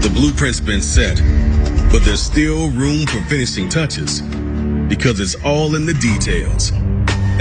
The blueprint's been set, but there's still room for finishing touches because it's all in the details.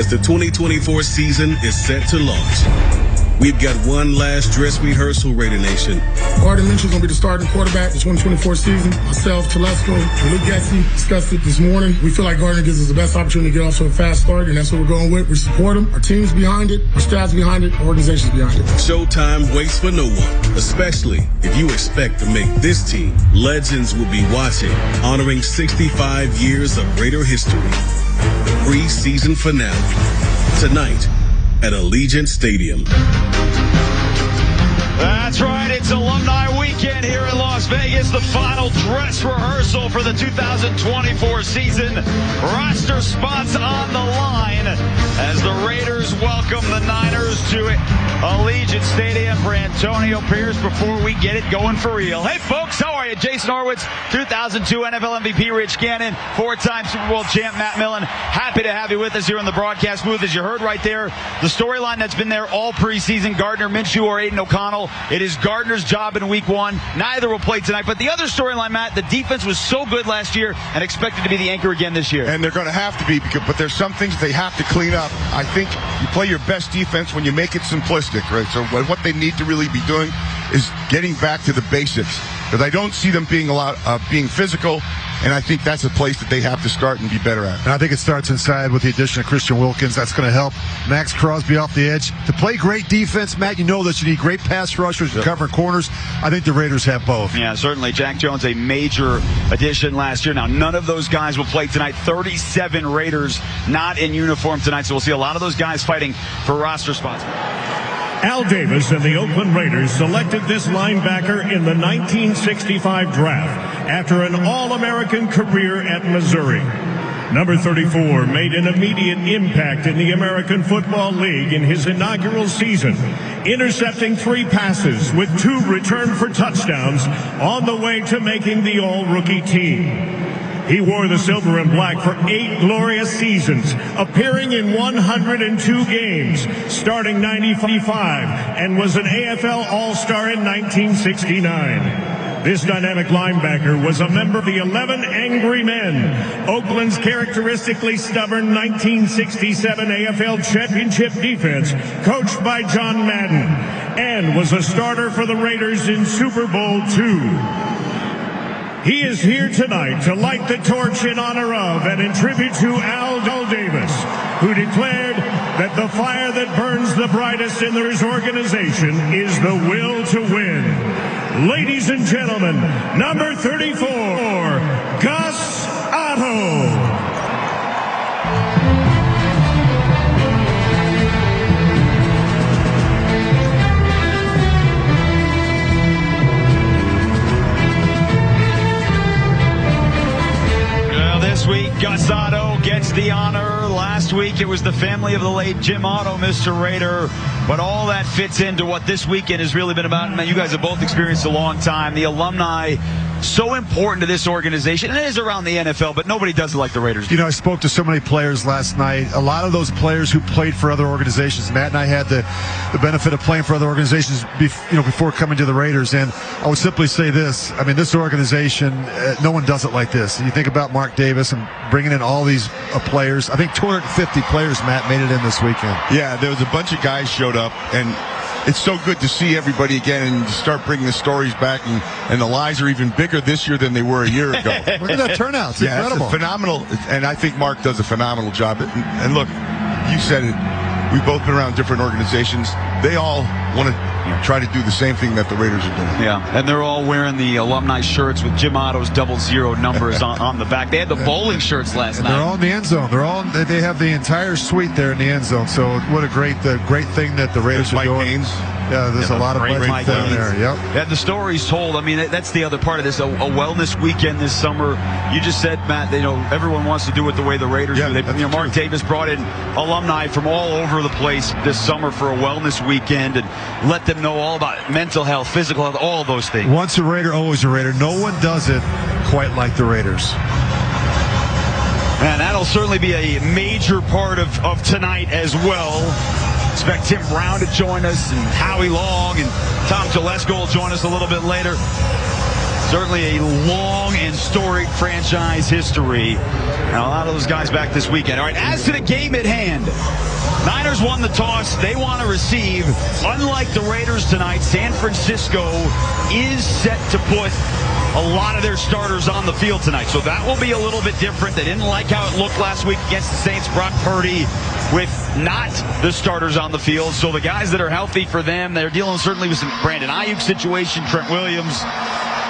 As the 2024 season is set to launch, we've got one last dress rehearsal, Raider Nation. Gardner Minshew's going to be the starting quarterback the 2024 season. Myself, Telesco, and Luke Getsy discussed it this morning. We feel like Gardner gives us the best opportunity to get off to a fast start, and that's what we're going with. We support him. Our team's behind it. Our staff's behind it. Our organization's behind it. Showtime waits for no one, especially if you expect to make this team. Legends will be watching, honoring 65 years of Raider history. The preseason finale, tonight at Allegiant Stadium. That's right, it's Alumni Weekend here in Las Vegas, the final dress rehearsal for the 2024 season. Roster spots on the line as the Raiders welcome the Niners to Allegiant Stadium for Antonio Pierce before we get it going for real. Hey folks, how are you? Jason Horwitz, 2002 NFL MVP Rich Gannon, 4-time Super Bowl champ Matt Millen. Happy to have you with us here in the broadcast booth. As you heard right there, the storyline that's been there all preseason, Gardner Minshew or Aiden O'Connell. It is Gardner's job in week one. Neither will play tonight. But the other storyline, Matt, the defense was so good last year and expected to be the anchor again this year. And they're going to have to be, but there's some things they have to clean up. I think you play your best defense when you make it simplistic, right? So what they need to really be doing is getting back to the basics. Because I don't see them being being physical, and I think that's a place that they have to start and be better at. And I think it starts inside with the addition of Christian Wilkins. That's going to help Max Crosby off the edge. To play great defense, Matt, you know that you need great pass rushers and covering corners. I think the Raiders have both. Yeah, certainly. Jack Jones, a major addition last year. Now, none of those guys will play tonight. 37 Raiders not in uniform tonight, so we'll see a lot of those guys fighting for roster spots. Al Davis and the Oakland Raiders selected this linebacker in the 1965 draft after an All-American career at Missouri. Number 34 made an immediate impact in the American Football League in his inaugural season, intercepting 3 passes with 2 returned for touchdowns on the way to making the All-Rookie team. He wore the silver and black for 8 glorious seasons, appearing in 102 games, starting 95, and was an AFL All-Star in 1969. This dynamic linebacker was a member of the 11 Angry Men, Oakland's characteristically stubborn 1967 AFL Championship defense, coached by John Madden, and was a starter for the Raiders in Super Bowl II. He is here tonight to light the torch in honor of and in tribute to Al Davis, who declared that the fire that burns the brightest in his organization is the will to win. Ladies and gentlemen, number 34, Gus Otto. This week, Gus Otto gets the honor. Last week, it was the family of the late Jim Otto, Mr. Raider. But all that fits into what this weekend has really been about. Man, you guys have both experienced a long time. The alumni, so important to this organization. And it is around the NFL, but nobody does it like the Raiders do. You know, I spoke to so many players last night. A lot of those players who played for other organizations. Matt and I had the benefit of playing for other organizations before coming to the Raiders. And I would simply say this. I mean, this organization, no one does it like this. You think about Mark Davis and bringing in all these players. I think 250 players, Matt, made it in this weekend. Yeah, there was a bunch of guys showed up, and it's so good to see everybody again and start bringing the stories back, and the lies are even bigger this year than they were a year ago. Look at that turnout. It's incredible. It's phenomenal, and I think Mark does a phenomenal job. And look, you said it. We've both been around different organizations. They all want to try to do the same thing that the Raiders are doing. Yeah, and they're all wearing the alumni shirts with Jim Otto's 00 numbers on the back. They had the bowling shirts last night. They're all in the end zone. They have the entire suite there in the end zone. So what a great thing that the Raiders are doing. Haynes. Yeah, there's a lot of Mike down there. Yep. And the stories told. I mean, that's the other part of this. A wellness weekend this summer. You just said, Matt. Everyone wants to do it the way the Raiders do. Mark Davis brought in alumni from all over the place this summer for a wellness weekend and let them know all about mental health, physical health, all of those things. Once a Raider, always a Raider. No one does it quite like the Raiders. And that'll certainly be a major part of tonight as well. Expect Tim Brown to join us, and Howie Long and Tom Telesco will join us a little bit later. Certainly a long and storied franchise history. And a lot of those guys back this weekend. All right, as to the game at hand, Niners won the toss. They want to receive. Unlike the Raiders tonight, San Francisco is set to put a lot of their starters on the field tonight. So that will be a little bit different. They didn't like how it looked last week against the Saints. Brock Purdy with not the starters on the field. So the guys that are healthy for them, they're dealing certainly with some Brandon Ayuk situation, Trent Williams.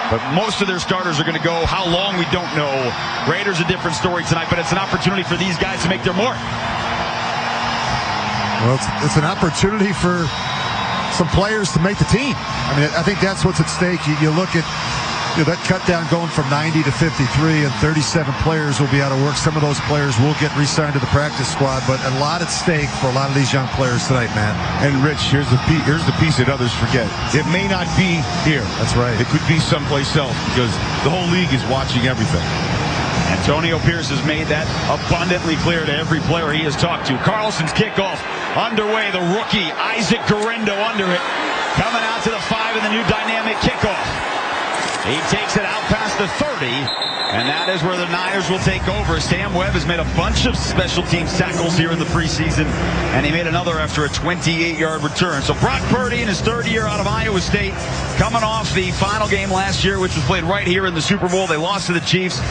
But most of their starters are going to go. How long, we don't know. Raiders, a different story tonight, but it's an opportunity for these guys to make their mark. Well, it's an opportunity for some players to make the team. I mean, I think that's what's at stake. You look at that cut down going from 90 to 53, and 37 players will be out of work. Some of those players will get re-signed to the practice squad, but a lot at stake for a lot of these young players tonight, Matt. And Rich, here's the piece that others forget. It may not be here. That's right. It could be someplace else because the whole league is watching everything. Antonio Pierce has made that abundantly clear to every player he has talked to. Carlson's kickoff underway. The rookie, Isaac Guerendo, under it. Coming out to the 5 in the new dynamic kickoff. He takes it out past the 30, and that is where the Niners will take over. Sam Webb has made a bunch of special teams tackles here in the preseason, and he made another after a 28-yard return. So Brock Purdy in his third year out of Iowa State, coming off the final game last year, which was played right here in the Super Bowl. They lost to the Chiefs.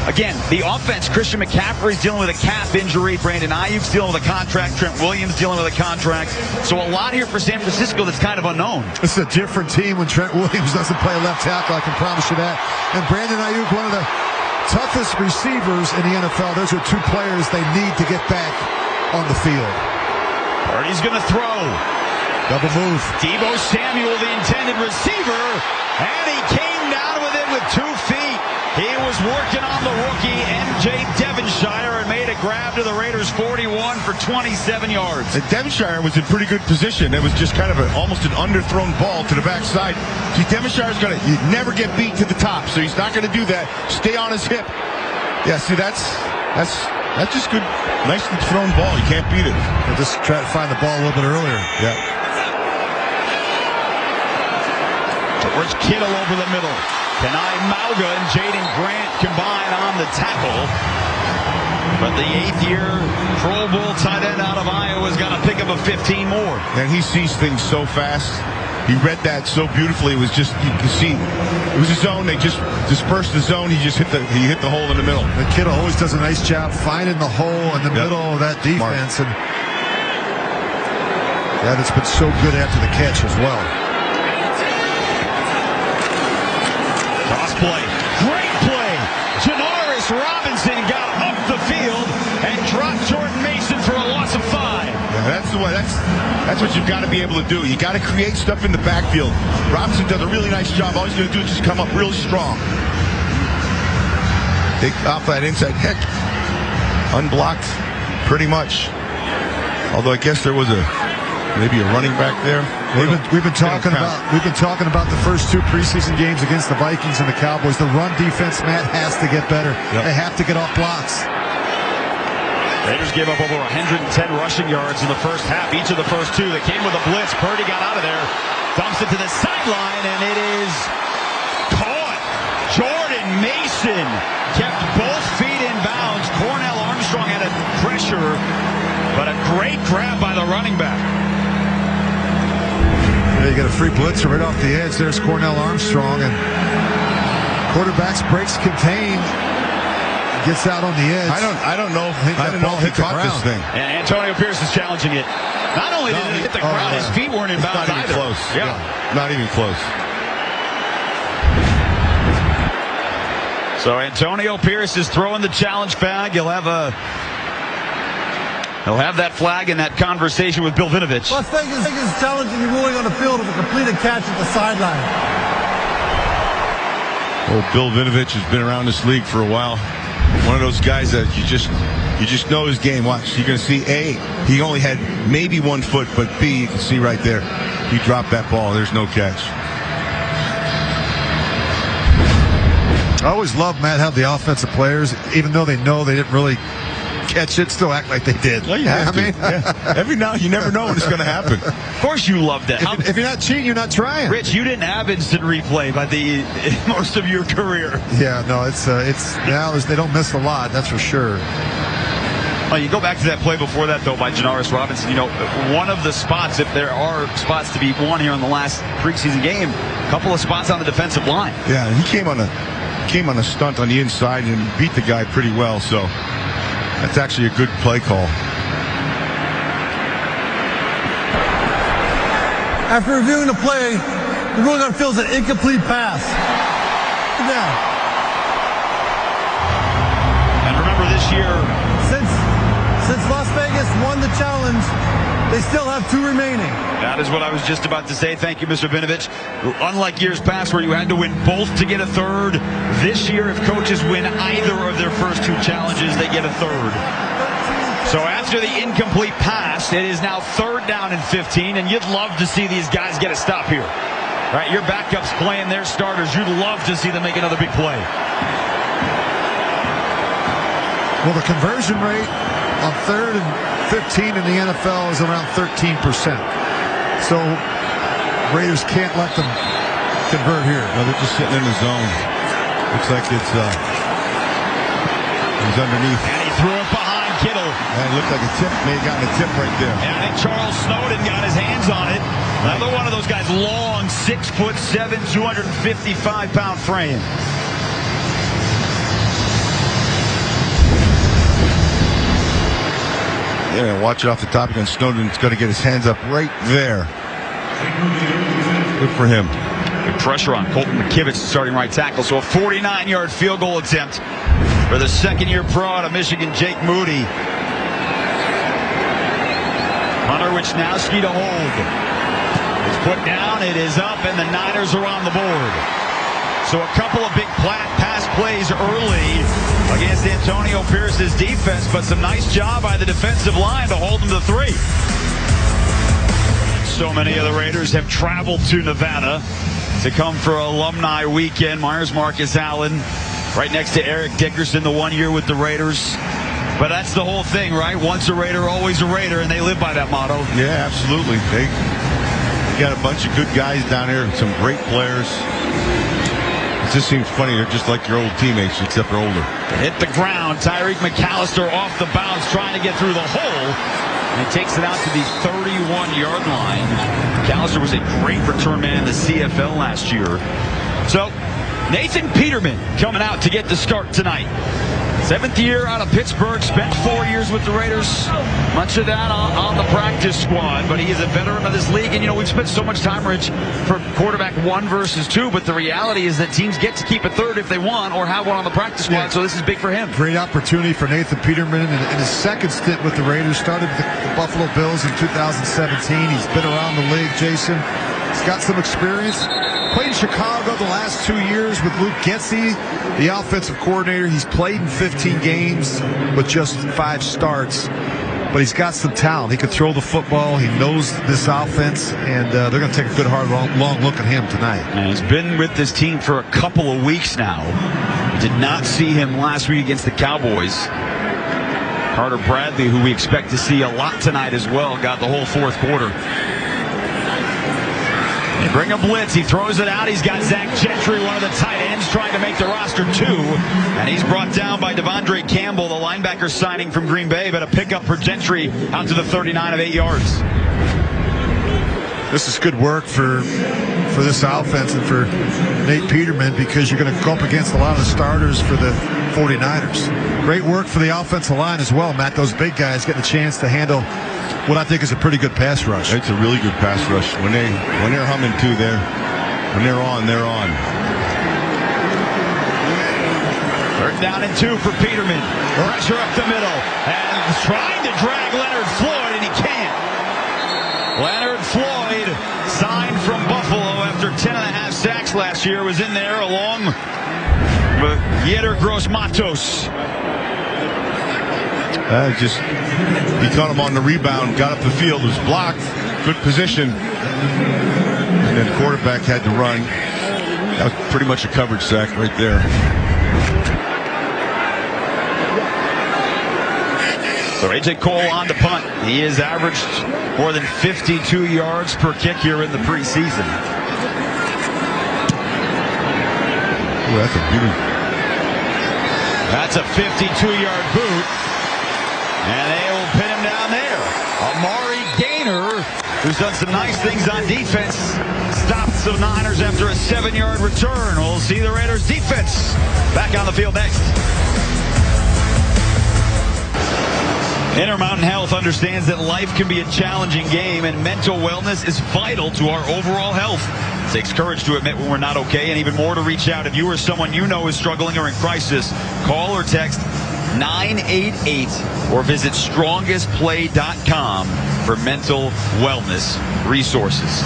Again, the offense, Christian McCaffrey's dealing with a calf injury. Brandon Ayuk's dealing with a contract. Trent Williams dealing with a contract. So a lot here for San Francisco that's kind of unknown. It's a different team when Trent Williams doesn't play left tackle, I can promise you that. And Brandon Ayuk, one of the toughest receivers in the NFL. Those are two players they need to get back on the field. Purdy's going to throw. Double move. Deebo Samuel, the intended receiver, and he came down with it with 2 feet. He was working on the rookie, MJ Devonshire, and made a grab to the Raiders' 41 for 27 yards. And Devonshire was in pretty good position. It was just kind of almost an underthrown ball to the backside. See, Devonshire's going to never get beat to the top, so he's not going to do that. Stay on his hip. Yeah, see, that's just good. Nicely thrown ball. You can't beat it. They'll just try to find the ball a little bit earlier. Yeah. George Kittle over the middle. Kenai Mauga and Jaden Grant combine on the tackle. But the 8th-year Pro Bowl tight end out of Iowa is going to pick up a 15 more. And he sees things so fast. He read that so beautifully. It was just, you can see, it was a zone. They just dispersed the zone. He just hit the hole in the middle. The Kittle always does a nice job finding the hole in the middle of that defense. And that has been so good after the catch as well. Play. Great play. Janoris Robinson got up the field and dropped Jordan Mason for a loss of 5. Yeah, that's what you've got to be able to do. You got to create stuff in the backfield. Robinson does a really nice job. All he's going to do is just come up real strong. Take off that inside heck. Unblocked pretty much. Although I guess there was maybe a running back there. We've been talking about the first 2 preseason games against the Vikings and the Cowboys. The run defense, Matt, has to get better. Yep. They have to get off blocks. Raiders gave up over 110 rushing yards in the first half. Each of the first 2 that came with a blitz. Purdy got out of there, dumps it to the sideline, and it is caught. Jordan Mason kept both feet in bounds. Cornell Armstrong had a pressure, but a great grab by the running back. You get a free blitzer right off the edge. There's Cornell Armstrong, and quarterback's breaks contain. Gets out on the edge. I don't know if he caught this thing. And Antonio Pierce is challenging it. Not only did it hit the ground, his feet weren't in bounds either. Not even close. Yeah, not even close. So Antonio Pierce is throwing the challenge flag. He'll have that flag in that conversation with Bill Vinovich. Las Vegas is challenging you rolling on the field with a completed catch at the sideline. Well, Bill Vinovich has been around this league for a while. One of those guys that you just know his game. Watch, you're going to see A, he only had maybe 1 foot, but B, you can see right there, he dropped that ball. There's no catch. I always love, Matt, how the offensive players, even though they know they didn't really catch it, still act like they did. Well, you have to. Every now, you never know when it's going to happen. Of course you love that. If you're not cheating, you're not trying. Rich, you didn't have instant replay by most of your career. Yeah, no, it's now they don't miss a lot, that's for sure. Well, you go back to that play before that, though, by Janaris Robinson. One of the spots, if there are spots to be won here in the last preseason game, a couple of spots on the defensive line. Yeah, he came on a stunt on the inside and beat the guy pretty well. So that's actually a good play call. After reviewing the play, the ruling on field is an incomplete pass. Now, and remember this year, since Las Vegas won the challenge, they still have 2 remaining. That is what I was just about to say. Thank you, Mr. Vinovich. Unlike years past where you had to win both to get a third, this year if coaches win either of their first 2 challenges, they get a third. So after the incomplete pass, it is now 3rd down and 15, and you'd love to see these guys get a stop here. Right, your backups playing their starters. You'd love to see them make another big play. Well, the conversion rate on 3rd and 15 in the NFL is around 13%. So Raiders can't let them convert here. No, they're just sitting in the zone. Looks like it's he's underneath. And he threw it behind Kittle. And it looked like a tip. May have gotten a tip right there. And I think Charles Snowden got his hands on it. Another one of those guys, long, 6'7", 255-pound frame. Yeah, watch it off the top again. Snowden's going to get his hands up right there. Good for him. Good pressure on Colton McKivitz, starting right tackle. So a 49-yard field goal attempt for the second-year pro out of Michigan, Jake Moody. Hunter Wisnowski to hold. It's put down, it is up, and the Niners are on the board. So a couple of big pass plays early against Antonio Pierce's defense, but some nice job by the defensive line to hold them to 3. So many of the Raiders have traveled to Nevada to come for alumni weekend. Myers Marcus Allen right next to Eric Dickerson, the 1 year with the Raiders. But that's the whole thing, right? Once a Raider, always a Raider, and they live by that motto. Yeah, absolutely. They got a bunch of good guys down here and some great players. It just seems funny. They're just like your old teammates, except they're older. Hit the ground. Tyreek McAllister off the bounce, trying to get through the hole. And he takes it out to the 31-yard line. McAllister was a great return man in the CFL last year. So, Nathan Peterman coming out to get the start tonight. 7th year out of Pittsburgh, spent 4 years with the Raiders. Much of that on the practice squad, but he is a veteran of this league. And, we've spent so much time, Rich, for quarterback 1 versus 2, but the reality is that teams get to keep a third if they want or have one on the practice squad, so this is big for him. Great opportunity for Nathan Peterman in his second stint with the Raiders. Started with the Buffalo Bills in 2017. He's been around the league, Jason. He's got some experience. Played in Chicago the last 2 years with Luke Getsy, the offensive coordinator. He's played in 15 games with just 5 starts. But he's got some talent. He can throw the football. He knows this offense, and they're going to take a good, hard, long look at him tonight. And he's been with this team for a couple of weeks now. Did not see him last week against the Cowboys. Carter Bradley, who we expect to see a lot tonight as well, got the whole 4th quarter. They bring a blitz. He throws it out. He's got Zach Gentry, one of the tight ends, trying to make the roster 2. And he's brought down by Devondre Campbell, the linebacker signing from Green Bay, but a pickup for Gentry out to the 39 of 8 yards. This is good work for this offense and for Nate Peterman, because you're going to go up against a lot of the starters for the 49ers. Great work for the offensive line as well, Matt. Those big guys getting a chance to handle what I think is a pretty good pass rush. It's a really good pass rush. When they're humming too, when they're on, they're on. 3rd down and 2 for Peterman. Pressure up the middle. And trying to drag Leonard Floyd, and he can't. Leonard Floyd, signed from Buffalo after 10.5 sacks last year, was in there along with Yetur Gross-Matos. He caught him on the rebound, got up the field, was blocked, good position, and then the quarterback had to run. That was pretty much a coverage sack right there. So A.J. Cole on the punt. He has averaged more than 52 yards per kick here in the preseason. Ooh, that's a beauty. That's a 52-yard boot. And they will pin him down there. Amari Gaynor, who's done some nice things on defense, stops the Niners after a 7-yard return. We'll see the Raiders defense back on the field next. Intermountain Health understands that life can be a challenging game, and mental wellness is vital to our overall health. It takes courage to admit when we're not okay, and even more to reach out if you or someone you know is struggling or in crisis. Call or text 988 or visit strongestplay.com for mental wellness resources.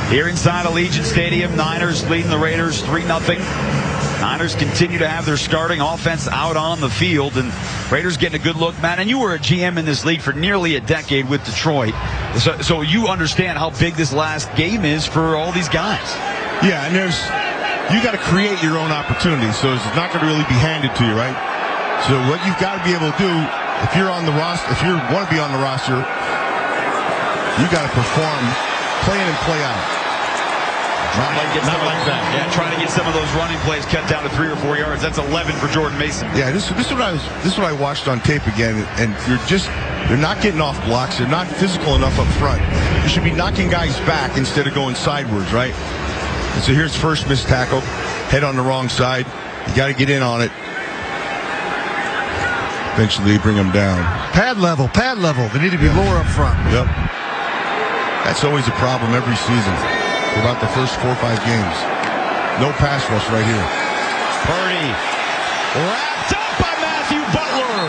Here inside Allegiant Stadium, Niners leading the Raiders 3-0. Niners continue to have their starting offense out on the field, and Raiders getting a good look, man. And you were a GM in this league for nearly a decade with Detroit, so you understand how big this last game is for all these guys. Yeah, and you got to create your own opportunities, so it's not going to really be handed to you, right? So what you've got to be able to do, if you're on the roster, if you want to be on the roster, you got to perform, play in and play out. Not like that. Yeah, trying to get some of those running plays cut down to 3 or 4 yards. That's 11 for Jordan Mason. Yeah, this is what I watched on tape again, and they're not getting off blocks. They're not physical enough up front. You should be knocking guys back instead of going sideways, right? And so here's first missed tackle, head on the wrong side. You got to get in on it. Eventually bring them down. Pad level. They need to be lower up front. Yep. That's always a problem every season. For about the first 4 or 5 games. No pass rush right here. Purdy wrapped up by Matthew Butler.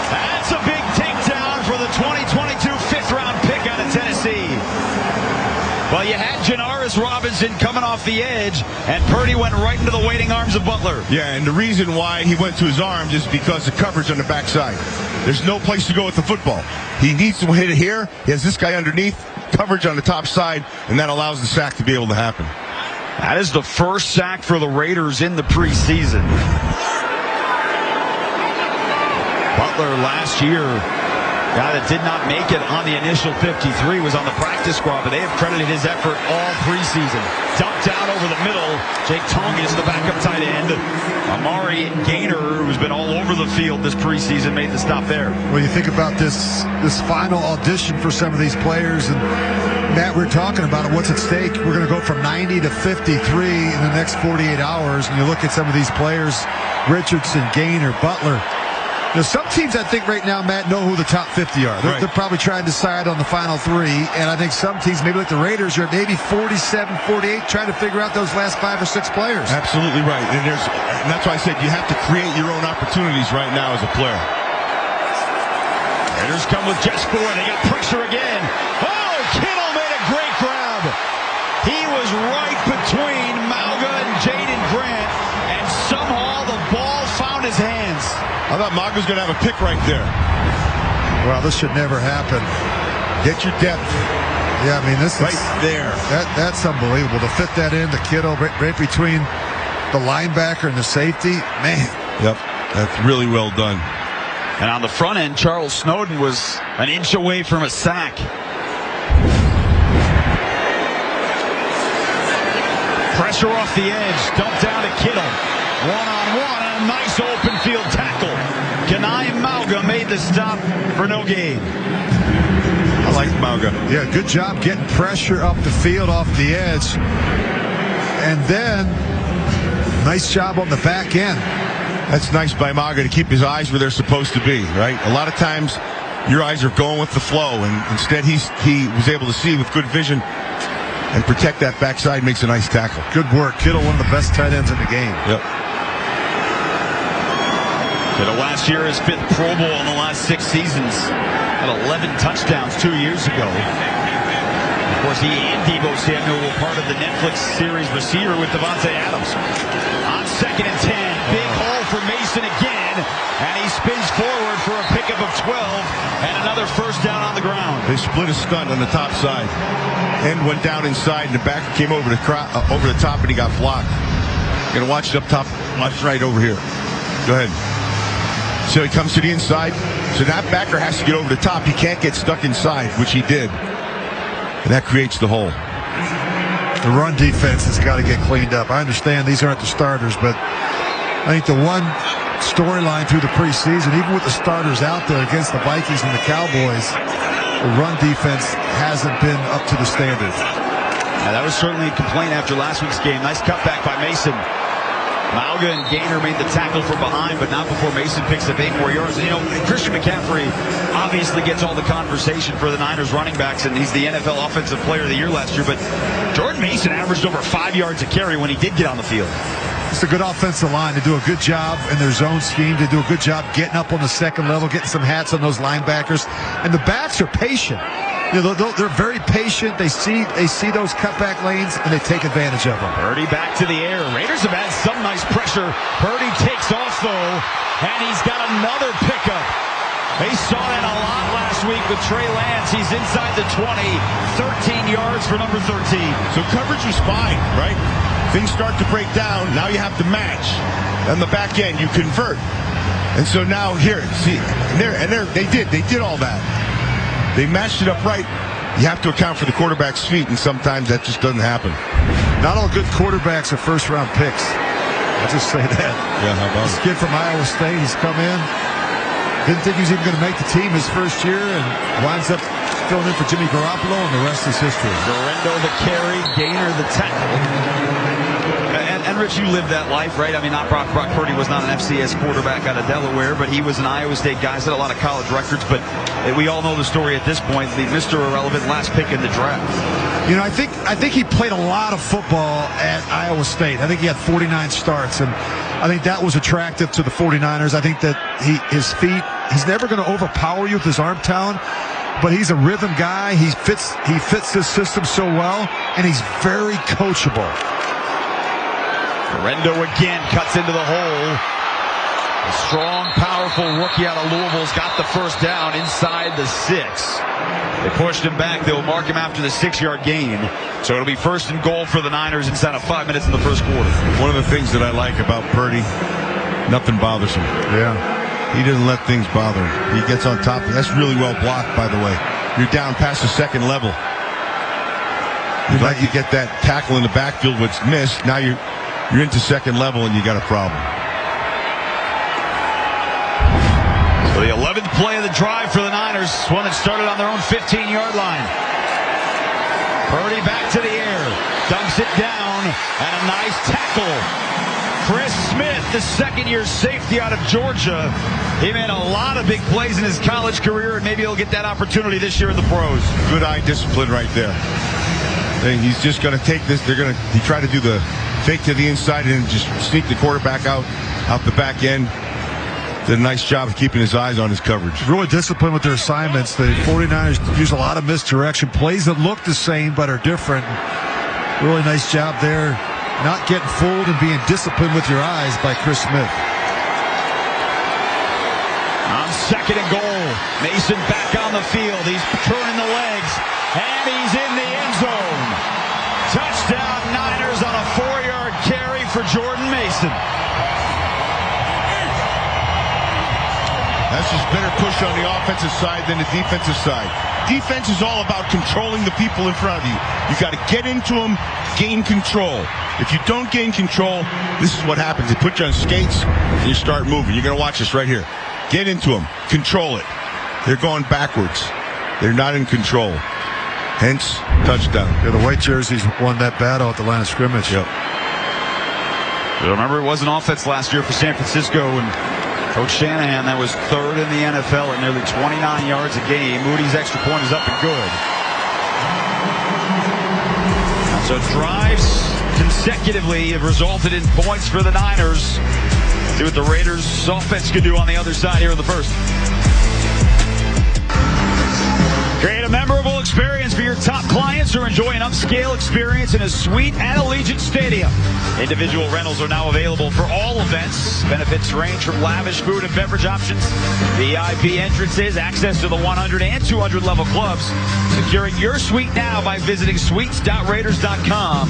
That's a big takedown for the 2022 fifth-round pick out of Tennessee. Well, you had Janaris Robinson coming off the edge, and Purdy went right into the waiting arms of Butler. Yeah, and the reason why he went to his arms is because of coverage on the backside. There's no place to go with the football. He needs to hit it here. He has this guy underneath, coverage on the top side, and that allows the sack to be able to happen. That is the first sack for the Raiders in the preseason. Butler last year, guy that did not make it on the initial 53, was on the practice squad, but they have credited his effort all preseason. Dumped down over the middle. Jake Tonges, the backup tight end. Amari Gaynor, who's been all over the field this preseason, made the stop there. Well, you think about this final audition for some of these players, and Matt, we're talking about it. What's at stake? We're going to go from 90 to 53 in the next 48 hours, and you look at some of these players, Richardson, Gaynor, Butler. Now, some teams, I think, right now, Matt, know who the top 50 are. They're probably trying to decide on the final 3, and I think some teams, maybe like the Raiders, are maybe 47, 48, trying to figure out those last 5 or 6 players. Absolutely right. And that's why I said you have to create your own opportunities right now as a player. Raiders come with Jess Ford. They got pressure again. Oh, Kittle made a great grab. He was right between Mauga and Jaden Grant, and somehow the ball found his hands. I thought Mauga was going to have a pick right there. Well, this should never happen. Get your depth. Yeah, I mean, this right is there. That's unbelievable. To fit that in, the Kittle right between the linebacker and the safety, man. Yep, that's really well done. And on the front end, Charles Snowden was an inch away from a sack. Pressure off the edge, dumped down to Kittle. One-on-one, and a nice open field tackle. Kenai Mauga made the stop for no gain. I like Mauga. Yeah, good job getting pressure up the field off the edge. And then, nice job on the back end. That's nice by Mauga to keep his eyes where they're supposed to be, right? A lot of times, your eyes are going with the flow, and instead he was able to see with good vision and protect that backside, makes a nice tackle. Good work. Kittle, one of the best tight ends in the game. Yep. Kittle last year his 5th Pro Bowl in the last 6 seasons. Had 11 touchdowns 2 years ago. Of course, he and Deebo Samuel were part of the Netflix series Receiver with Devontae Adams. On 2nd and 10, big hole for Mason again, and he spins forward for a pickup of 12 and another first down on the ground. They split a stunt on the top side. End went down inside, and the backer came over the top, and he got blocked. Gonna watch it up top, watch right over here. Go ahead. So he comes to the inside. So that backer has to get over the top. He can't get stuck inside, which he did. And that creates the hole. The run defense has got to get cleaned up. I understand these aren't the starters, but I think the one storyline through the preseason, even with the starters out there against the Vikings and the Cowboys, the run defense hasn't been up to the standard. Yeah, that was certainly a complaint after last week's game. Nice cutback by Mason. Mauga and Gaynor made the tackle from behind, but not before Mason picks up 8 more yards. You know, Christian McCaffrey obviously gets all the conversation for the Niners running backs, and he's the NFL Offensive Player of the Year last year, but Jordan Mason averaged over 5 yards a carry when he did get on the field. It's a good offensive line. They do a good job in their zone scheme. They do a good job getting up on the second level, getting some hats on those linebackers. And the backs are patient. You know, they're very patient. They see those cutback lanes, and they take advantage of them. Purdy back to the air. Raiders have had some nice pressure. Purdy takes off, though, and he's got another pickup. They saw that a lot last week with Trey Lance. He's inside the 20, 13 yards for number 13. So coverage was fine, right? Things start to break down. Now you have to match. On the back end, you convert. And so now here, see, they did all that. They matched it up right. You have to account for the quarterback's feet, and sometimes that just doesn't happen. Not all good quarterbacks are first-round picks. I'll just say that. Yeah, how about this kid from Iowa State, he's come in. Didn't think he was even going to make the team his first year, and winds up filling in for Jimmy Garoppolo, and the rest is history. Garendo the carry, Gaynor the tackle. And Rich, you lived that life, right? I mean, Brock Purdy was not an FCS quarterback out of Delaware, but he was an Iowa State guy, set a lot of college records, but we all know the story at this point, the Mr. Irrelevant last pick in the draft. You know, I think he played a lot of football at Iowa State. I think he had 49 starts, and I think that was attractive to the 49ers. I think that his feet, he's never going to overpower you with his arm talent, but he's a rhythm guy. He fits this system so well, and he's very coachable. Garendo again cuts into the hole. A strong, powerful rookie out of Louisville's got the first down inside the 6. They pushed him back. They'll mark him after the 6-yard gain. So it'll be 1st and goal for the Niners inside of 5 minutes in the first quarter. One of the things that I like about Purdy, nothing bothers him. Yeah. He doesn't let things bother him. He gets on top. That's really well blocked, by the way. You're down past the second level. You'd like to get that tackle in the backfield, which missed. Now you're into second level, and you got a problem. So the 11th play of the drive for the Niners, one that started on their own 15-yard line. Purdy back to the air, dumps it down, and a nice tackle. Chris Smith, the second-year safety out of Georgia. He made a lot of big plays in his college career, and maybe he'll get that opportunity this year in the pros. Good eye discipline right there. He's just going to take this. He tried to do the fake to the inside and just sneak the quarterback out the back end. Did a nice job of keeping his eyes on his coverage. Really disciplined with their assignments. The 49ers use a lot of misdirection. Plays that look the same but are different. Really nice job there. Not getting fooled and being disciplined with your eyes by Chris Smith. On 2nd and goal, Mason back on the field. He's turning the legs, and he's in the end zone. Touchdown Niners on a 4-yard carry for Jordan Mason. That's just better push on the offensive side than the defensive side. Defense is all about controlling the people in front of you. You got to get into them, gain control. If you don't gain control, this is what happens. They put you on skates and you start moving. You're going to watch this right here. Get into them, control it. They're going backwards. They're not in control. Hence, touchdown. Yeah, the white jerseys won that battle at the line of scrimmage. Yep. Remember, it was an offense last year for San Francisco, and Coach Shanahan, that was 3rd in the NFL at nearly 29 yards a game. Moody's extra point is up and good. So drives consecutively have resulted in points for the Niners. See what the Raiders' offense can do on the other side here in the first. Create a memorable experience for your top clients or enjoy an upscale experience in a suite at Allegiant Stadium. Individual rentals are now available for all events. Benefits range from lavish food and beverage options, VIP entrances, access to the 100 and 200 level clubs. Securing your suite now by visiting suites.raiders.com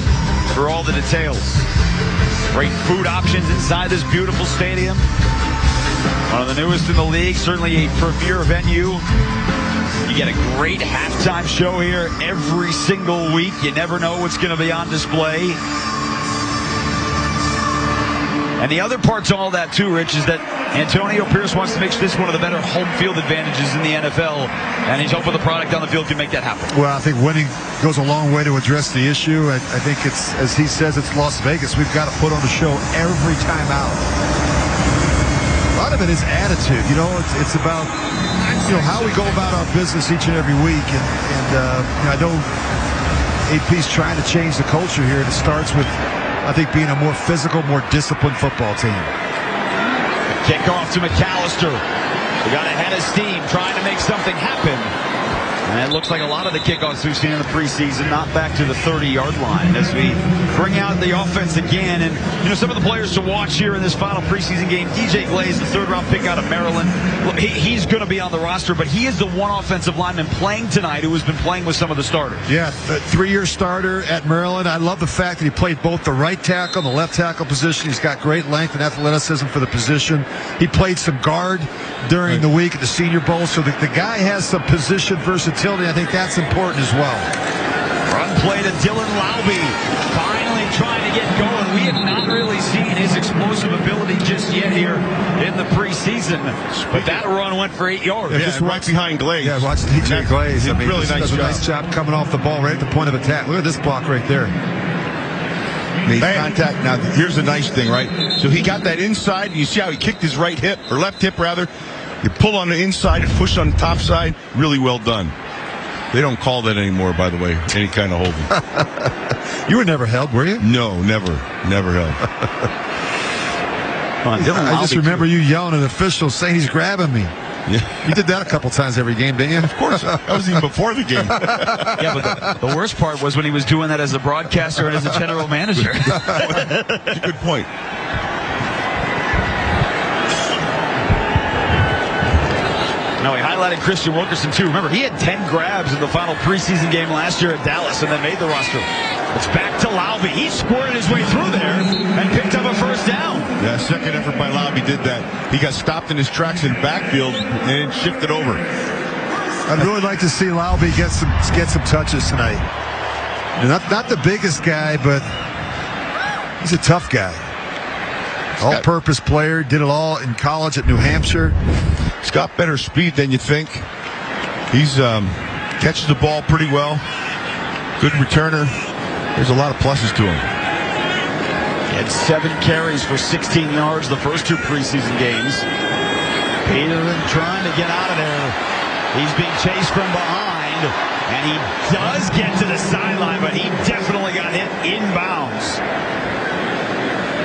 for all the details. Great food options inside this beautiful stadium. One of the newest in the league, certainly a premier venue. You get a great halftime show here every single week. You never know what's going to be on display. And the other part to all that, too, Rich, is that Antonio Pierce wants to make this one of the better home field advantages in the NFL, and he's hoping the product on the field can make that happen. Well, I think winning goes a long way to address the issue. I think it's, as he says, it's Las Vegas. We've got to put on a show every time out. A lot of it is attitude. You know, it's about how we go about our business each and every week. And I know AP's trying to change the culture here, and it starts with, I think, being a more physical, more disciplined football team. Kickoff to McAllister. We got a head of steam trying to make something happen. And it looks like a lot of the kickoffs we've seen in the preseason not back to the 30-yard line as we bring out the offense again. And, some of the players to watch here in this final preseason game, DJ Glaze, the third-round pick out of Maryland. Look, he's going to be on the roster, but he is the one offensive lineman playing tonight who has been playing with some of the starters. Yeah, a 3-year starter at Maryland. I love the fact that he played both the right tackle and the left tackle position. He's got great length and athleticism for the position. He played some guard during the week at the Senior Bowl, so the guy has some position versatility. I think that's important as well. Run play to Dylan Laube, finally trying to get going. We have not really seen his explosive ability just yet here in the preseason, but that run went for 8 yards. Yeah, just right behind Glaze. Yeah, watch DJ Glaze. He really does a nice job coming off the ball right at the point of attack. Look at this block right there. Made contact. Now, here's the nice thing, right? So he got that inside. You see how he kicked his right hip, or left hip, rather. You pull on the inside and push on the top side. Really well done. They don't call that anymore, by the way, any kind of holding. You were never held, were you? No, never held. I just remember you yelling at officials saying he's grabbing me. Yeah. You did that a couple times every game, didn't you? Of course. That was even before the game. Yeah, but the worst part was when he was doing that as a broadcaster and as a general manager. That's a good point. No, he highlighted Christian Wilkerson, too. Remember, he had 10 grabs in the final preseason game last year at Dallas and then made the roster. It's back to Laube. He squirted his way through there and picked up a first down. Yeah, second effort by Laube did that. He got stopped in his tracks in the backfield and shifted over. I'd really like to see Laube get some touches tonight. Not the biggest guy, but he's a tough guy. All-purpose player, did it all in college at New Hampshire. He's got better speed than you think. He's catches the ball pretty well. Good returner. There's a lot of pluses to him. He had 7 carries for 16 yards the first 2 preseason games. Peterman trying to get out of there. He's being chased from behind, and he does get to the sideline, but he definitely got hit inbounds.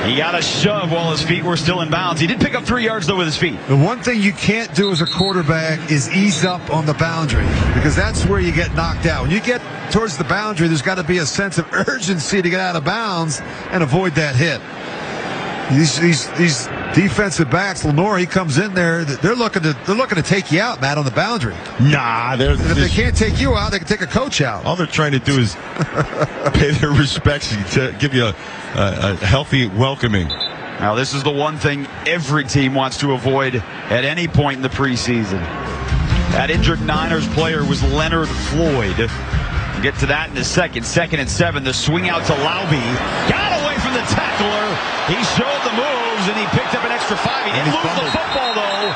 He got a shove while his feet were still in bounds. He did pick up 3 yards, though, with his feet. The one thing you can't do as a quarterback is ease up on the boundary, because that's where you get knocked out. When you get towards the boundary, there's got to be a sense of urgency to get out of bounds and avoid that hit. These defensive backs, Lenore, he comes in there. They're looking to take you out, Matt, on the boundary. Nah, and if they can't take you out, they can take a coach out. All they're trying to do is pay their respects to give you a healthy welcoming. Now, this is the one thing every team wants to avoid at any point in the preseason. That injured Niners player was Leonard Floyd. We'll get to that in a second. 2nd and 7. The swing out to Laube. Got away from the tackler. He showed the moves, and he picked up an extra 5. He didn't lose the football, though.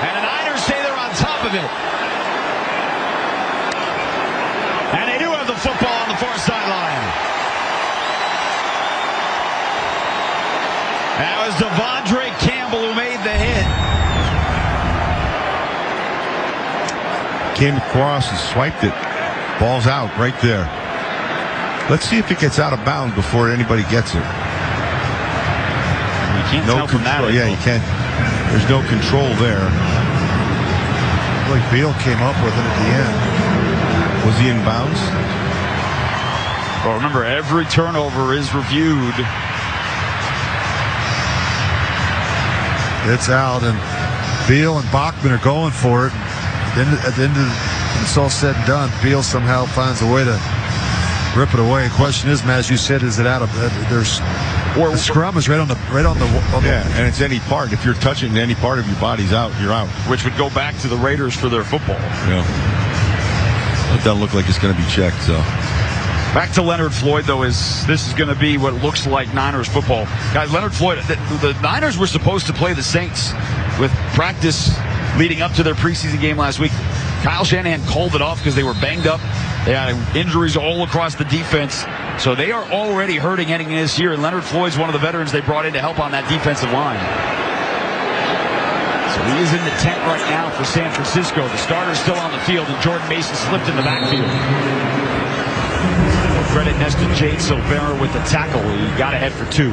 And the Niners say they're on top of it. And they do have the football on the far sideline. That was Devondre Campbell who made the hit. Came across and swiped it. Ball's out right there. Let's see if it gets out of bounds before anybody gets it. You can't tell from that. Yeah, you can't. There's no control there. Like Beal came up with it at the end. Was he in bounds? Well, remember, every turnover is reviewed. It's out, and Beal and Bachman are going for it. At the end of when it's all said and done, Beal somehow finds a way to rip it away. The question is, Matt, as you said, is it out of there's The scrum is right on the and it's any part. If you're touching any part of your body's out, you're out. Which would go back to the Raiders for their football. Yeah. It doesn't look like it's going to be checked, so. Back to Leonard Floyd, though, this is going to be what looks like Niners football. Guys, Leonard Floyd, the Niners were supposed to play the Saints with practice leading up to their preseason game last week. Kyle Shanahan called it off because they were banged up. They had injuries all across the defense. So they are already hurting heading into this year. And Leonard Floyd's one of the veterans they brought in to help on that defensive line. So he is in the tent right now for San Francisco. The starter's still on the field, and Jordan Mason slipped in the backfield. Credit next to Jade Silvera with the tackle. He got ahead for 2.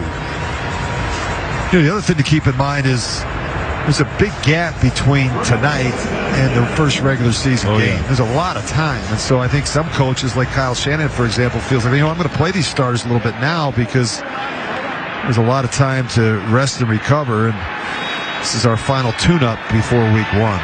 The other thing to keep in mind is there's a big gap between tonight and the first regular season game. Yeah. There's a lot of time. And so I think some coaches, like Kyle Shanahan, for example, feels like, I'm going to play these starters a little bit now because there's a lot of time to rest and recover. And this is our final tune-up before week 1.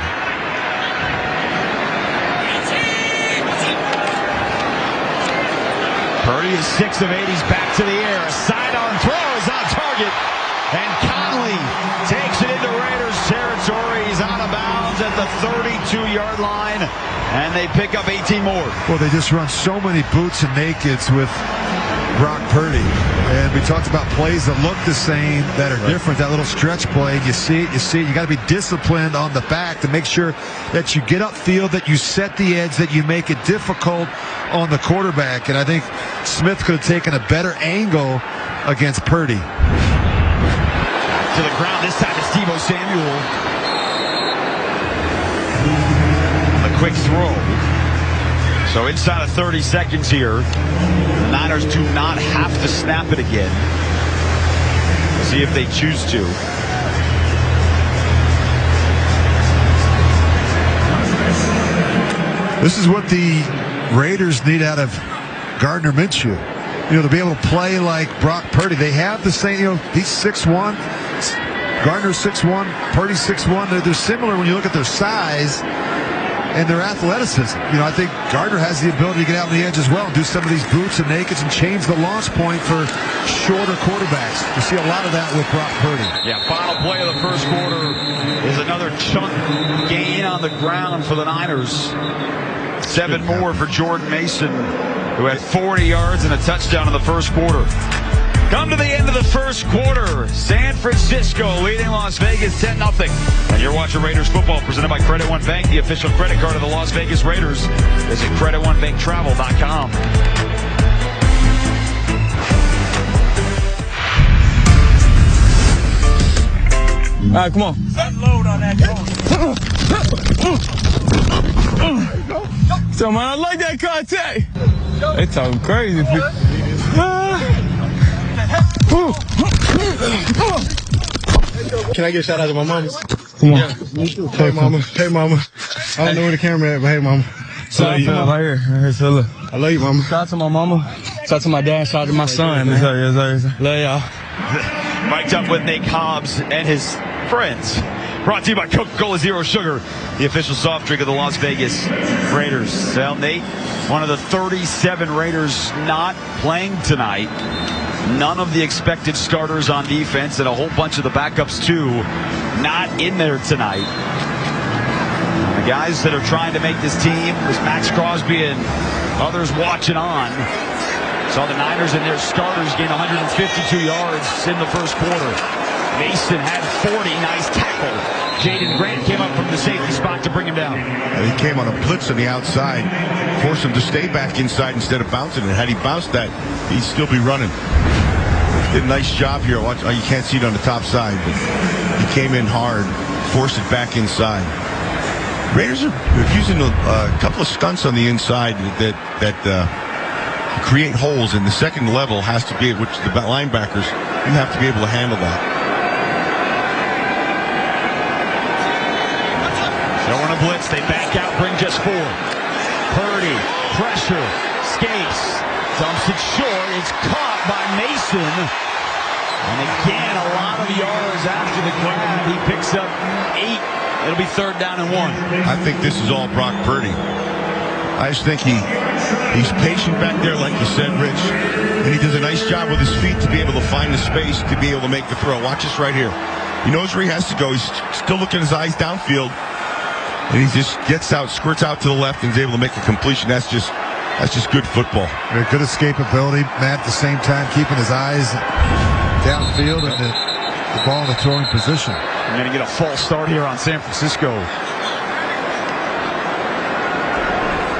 Purdy is 6 of 8. He's back to the air. A sidearm throw is on target. And Conley takes it into Raiders territory. He's out of bounds at the 32-yard line. And they pick up 18 more. Well, they just run so many boots and nakeds with Brock Purdy. And we talked about plays that look the same, that are different. That little stretch play, you see it. You got to be disciplined on the back to make sure that you get upfield, that you set the edge, that you make it difficult on the quarterback. And I think Smith could have taken a better angle against Purdy. To the ground, this time it's Deebo Samuel. A quick throw. So inside of 30 seconds here, the Niners do not have to snap it again. We'll see if they choose to. This is what the Raiders need out of Gardner Minshew. To be able to play like Brock Purdy. They have the same, he's 6'1", Gardner's 6'1", Purdy's 6'1". They're similar when you look at their size and their athleticism. I think Gardner has the ability to get out on the edge as well and do some of these boots and nakeds and change the launch point for shorter quarterbacks. You see a lot of that with Brock Purdy. Yeah, final play of the first quarter is another chunk gain on the ground for the Niners. 7 more for Jordan Mason, who had 40 yards and a touchdown in the first quarter. Come to the end of the first quarter. San Francisco leading Las Vegas 10-0. And you're watching Raiders football presented by Credit One Bank, the official credit card of the Las Vegas Raiders. Visit CreditOneBankTravel.com. All right, come on. Unload on that So, man, I like that contact. They talking crazy. Can I get a shout out to my mama? Come on. Yeah. Hey, mama. Hey, mama. I don't know where the camera at, but hey, mama. Right here. So look. I love you, mama. Shout out to my mama. Shout out to my dad. Shout out to my son, man. Yes, sir. Love y'all. Mic'd up with Nate Hobbs and his friends. Brought to you by Coca-Cola Zero Sugar, the official soft drink of the Las Vegas Raiders. Well, Nate, one of the 37 Raiders not playing tonight. None of the expected starters on defense and a whole bunch of the backups, too, not in there tonight. And the guys that are trying to make this team was Max Crosby and others watching on. Saw the Niners and their starters gain 152 yards in the first quarter. Mason had 40. Nice tackle. Jaden Grant came up from the safety spot to bring him down. And he came on a blitz on the outside, forced him to stay back inside instead of bouncing it. Had he bounced that, he'd still be running. Did a nice job here. Watch, you can't see it on the top side, but he came in hard, forced it back inside. Raiders are using a couple of stunts on the inside that create holes, and the second level has to be, which the linebackers, you have to be able to handle that. Don't want to blitz. They back out, bring just 4. Purdy, pressure, skates, dumps it short. It's caught by Mason. And again, a lot of yards after the grab. He picks up 8. It'll be 3rd down and 1. I think this is all Brock Purdy. I just think he He's patient back there, like you said, Rich. And he does a nice job with his feet to be able to find the space to be able to make the throw. Watch this right here. He knows where he has to go. He's still looking his eyes downfield. And he just gets out, squirts out to the left, and is able to make a completion. That's just good football. Good escapability, Matt, at the same time keeping his eyes downfield and the ball in the throwing position. We're going to get a false start here on San Francisco.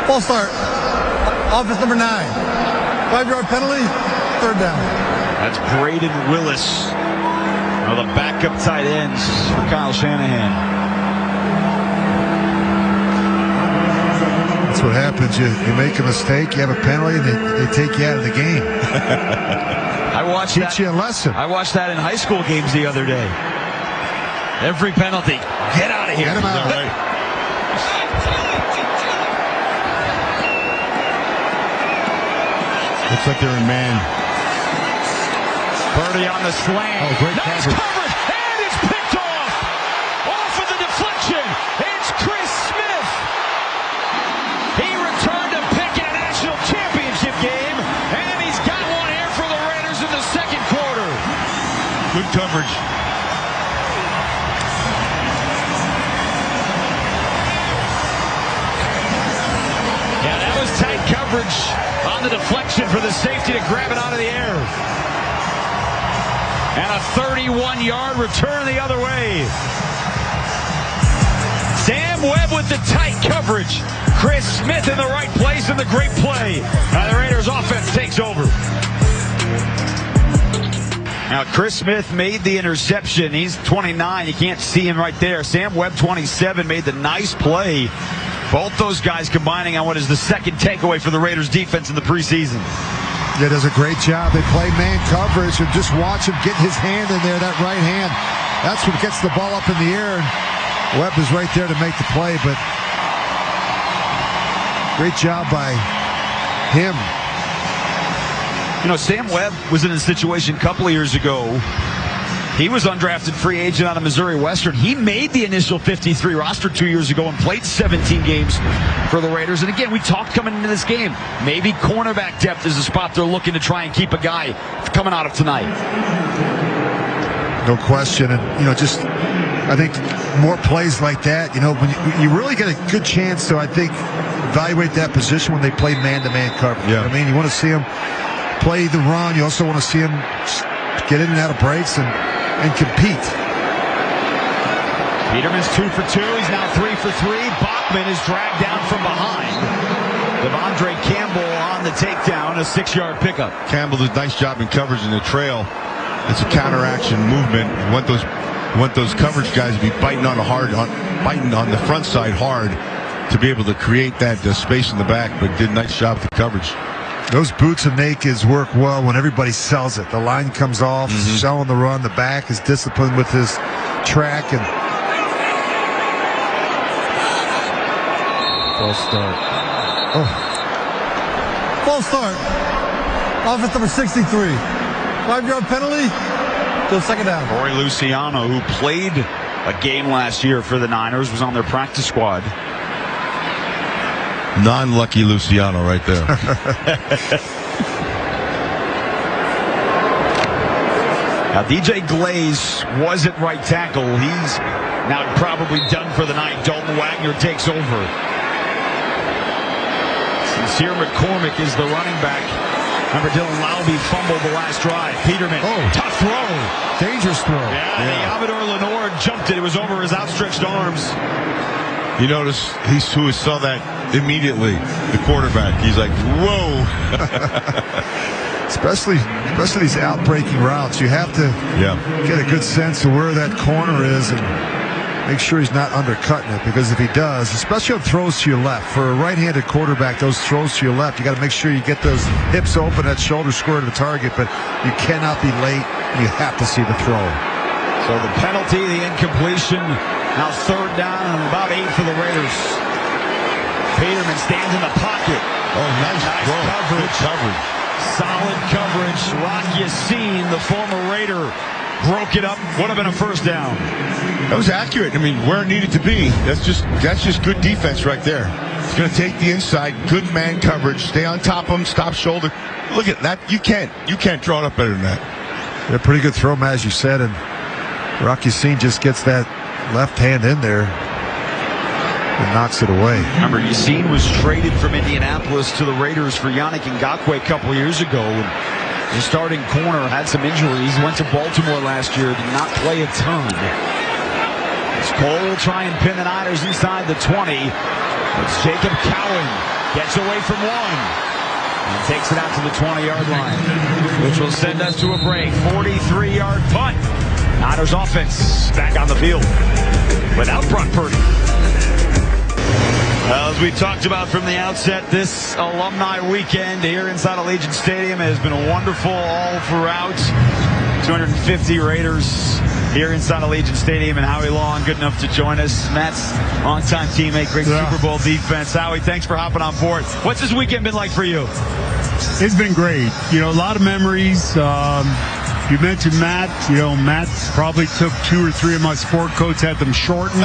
False start. Offense number 9. 5-yard penalty, 3rd down. That's Braden Willis, one of the backup tight ends for Kyle Shanahan. That's what happens. You make a mistake, you have a penalty, and they take you out of the game. Teach you a lesson. I watched that in high school games the other day. Every penalty, get out of here. Get him out. Right. Looks like they're in man. Birdie on the slant. Oh, great nice coverage, and it's picked off. Off of the deflection. It's Chris Smith. He returned a pick in a national championship game, and he's got one here for the Raiders in the second quarter. Good coverage. Yeah, that was tight coverage on the deflection for the safety to grab it out of the air. And a 31-yard return the other way. Sam Webb with the tight coverage. Chris Smith in the right place in the great play. Now the Raiders offense takes over. Now Chris Smith made the interception. He's 29. You can't see him right there. Sam Webb, 27, made the nice play. Both those guys combining on what is the second takeaway for the Raiders defense in the preseason. Yeah, does a great job. They play man coverage, and just watch him get his hand in there, that right hand. That's what gets the ball up in the air, and Webb is right there to make the play, but great job by him. You know, Sam Webb was in a situation a couple of years ago. He was undrafted free agent out of Missouri Western. He made the initial 53 roster 2 years ago and played 17 games for the Raiders. And again, we talked coming into this game, maybe cornerback depth is a spot they're looking to try and keep a guy coming out of tonight. No question. And, you know, just, I think more plays like that, you know, when you really get a good chance to, I think, evaluate that position when they play man-to-man coverage. Yeah. I mean, you want to see them play the run. You also want to see them get in and out of breaks and compete. Peterman's 2 for 2. He's now 3 for 3. Bachman is dragged down from behind. Devondre Campbell on the takedown, a 6-yard pickup. Campbell did a nice job in coverage in the trail. It's a counteraction movement. You want those coverage guys to be biting on the front side hard to be able to create that space in the back, but did a nice job with the coverage. Those boots and nakeds work well when everybody sells it. The line comes off, selling the run. The back is disciplined with his track. And false start. Oh. False start. Offense number 63. 5-yard penalty. To 2nd down. Corey Luciano, who played a game last year for the Niners, was on their practice squad. Non-lucky Luciano right there. Now DJ Glaze was at right tackle. He's now probably done for the night. Dalton Wagner takes over. Sincere McCormick is the running back. Remember, Dylan Laube fumbled the last drive. Peterman, tough throw. Dangerous throw. Yeah. Amador Lenore jumped it. It was over his outstretched arms. You notice who saw that immediately, the quarterback. He's like, whoa. especially these out-breaking routes. You have to get a good sense of where that corner is and make sure he's not undercutting it, because if he does, especially on throws to your left, for a right-handed quarterback, those throws to your left, you got to make sure you get those hips open, that shoulder square to the target, but you cannot be late, and you have to see the throw. So the penalty, the incompletion, now 3rd down and about 8 for the Raiders. Peterman stands in the pocket. Oh, nice throw. Good coverage. Solid coverage. Rock Yassin, the former Raider, broke it up. Would have been a 1st down. That was accurate. I mean, where it needed to be. That's just good defense right there. He's going to take the inside, good man coverage, stay on top of him, stop shoulder. Look at that. You can't draw it up better than that. Yeah, pretty good throw, Matt, as you said, and Rocky Sin just gets that left hand in there and knocks it away. Remember, Yassine was traded from Indianapolis to the Raiders for Yannick Ngakoue a couple years ago. And the starting corner had some injuries. Went to Baltimore last year, did not play a ton. As Cole will try and pin the Niners inside the 20. It's Jacob Cowan. Gets away from one. And takes it out to the 20-yard line, which will send us to a break. 43-yard punt. Niners offense back on the field without Brock Purdy. As we talked about from the outset, this alumni weekend here inside Allegiant Stadium has been wonderful all throughout. 250 Raiders here inside Allegiant Stadium, and Howie Long good enough to join us. Matt's longtime teammate, great Super Bowl defense. Howie, thanks for hopping on board. What's this weekend been like for you? It's been great. You know, a lot of memories. You mentioned Matt. You know, Matt probably took 2 or 3 of my sport coats, had them shortened.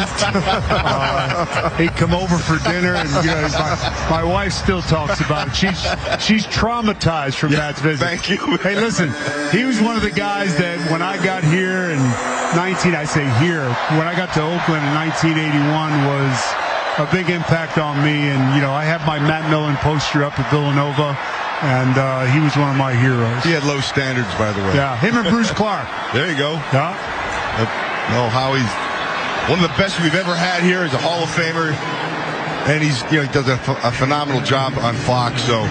He'd come over for dinner, and you know, my wife still talks about it. She's traumatized from Matt's visit. Thank you. Hey, listen, he was one of the guys that when I got here in when I got to Oakland in 1981 was a big impact on me. And, you know, I have my Matt Millen poster up at Villanova. And he was one of my heroes. He had low standards, by the way. Yeah, him and Bruce Clark. There you go. Yeah. No, Howie's one of the best we've ever had here. He's a Hall of Famer, and he does a phenomenal job on Fox. So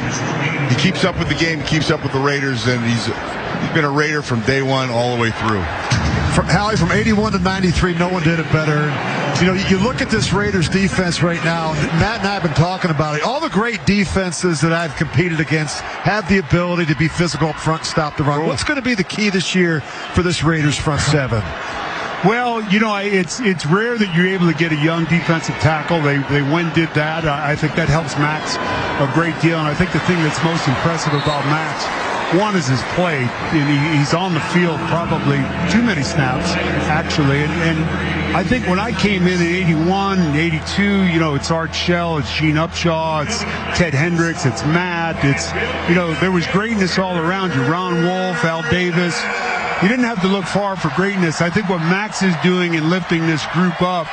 he keeps up with the game, he keeps up with the Raiders, and he's been a Raider from day one all the way through. Howie, from 81 to 93, no one did it better. You know, you look at this Raiders defense right now. Matt and I have been talking about it. All the great defenses that I've competed against have the ability to be physical up front, stop the run. What's going to be the key this year for this Raiders front seven? Well, you know, it's rare that you're able to get a young defensive tackle. They did that. I think that helps Max a great deal. And I think the thing that's most impressive about Max, one is his play, and he's on the field probably too many snaps, actually. And I think when I came in 81 and 82, you know, it's Art Shell, it's Gene Upshaw, it's Ted Hendricks, it's Matt, it's, you know, there was greatness all around you. Ron Wolf, Al Davis. You didn't have to look far for greatness. I think what Max is doing in lifting this group up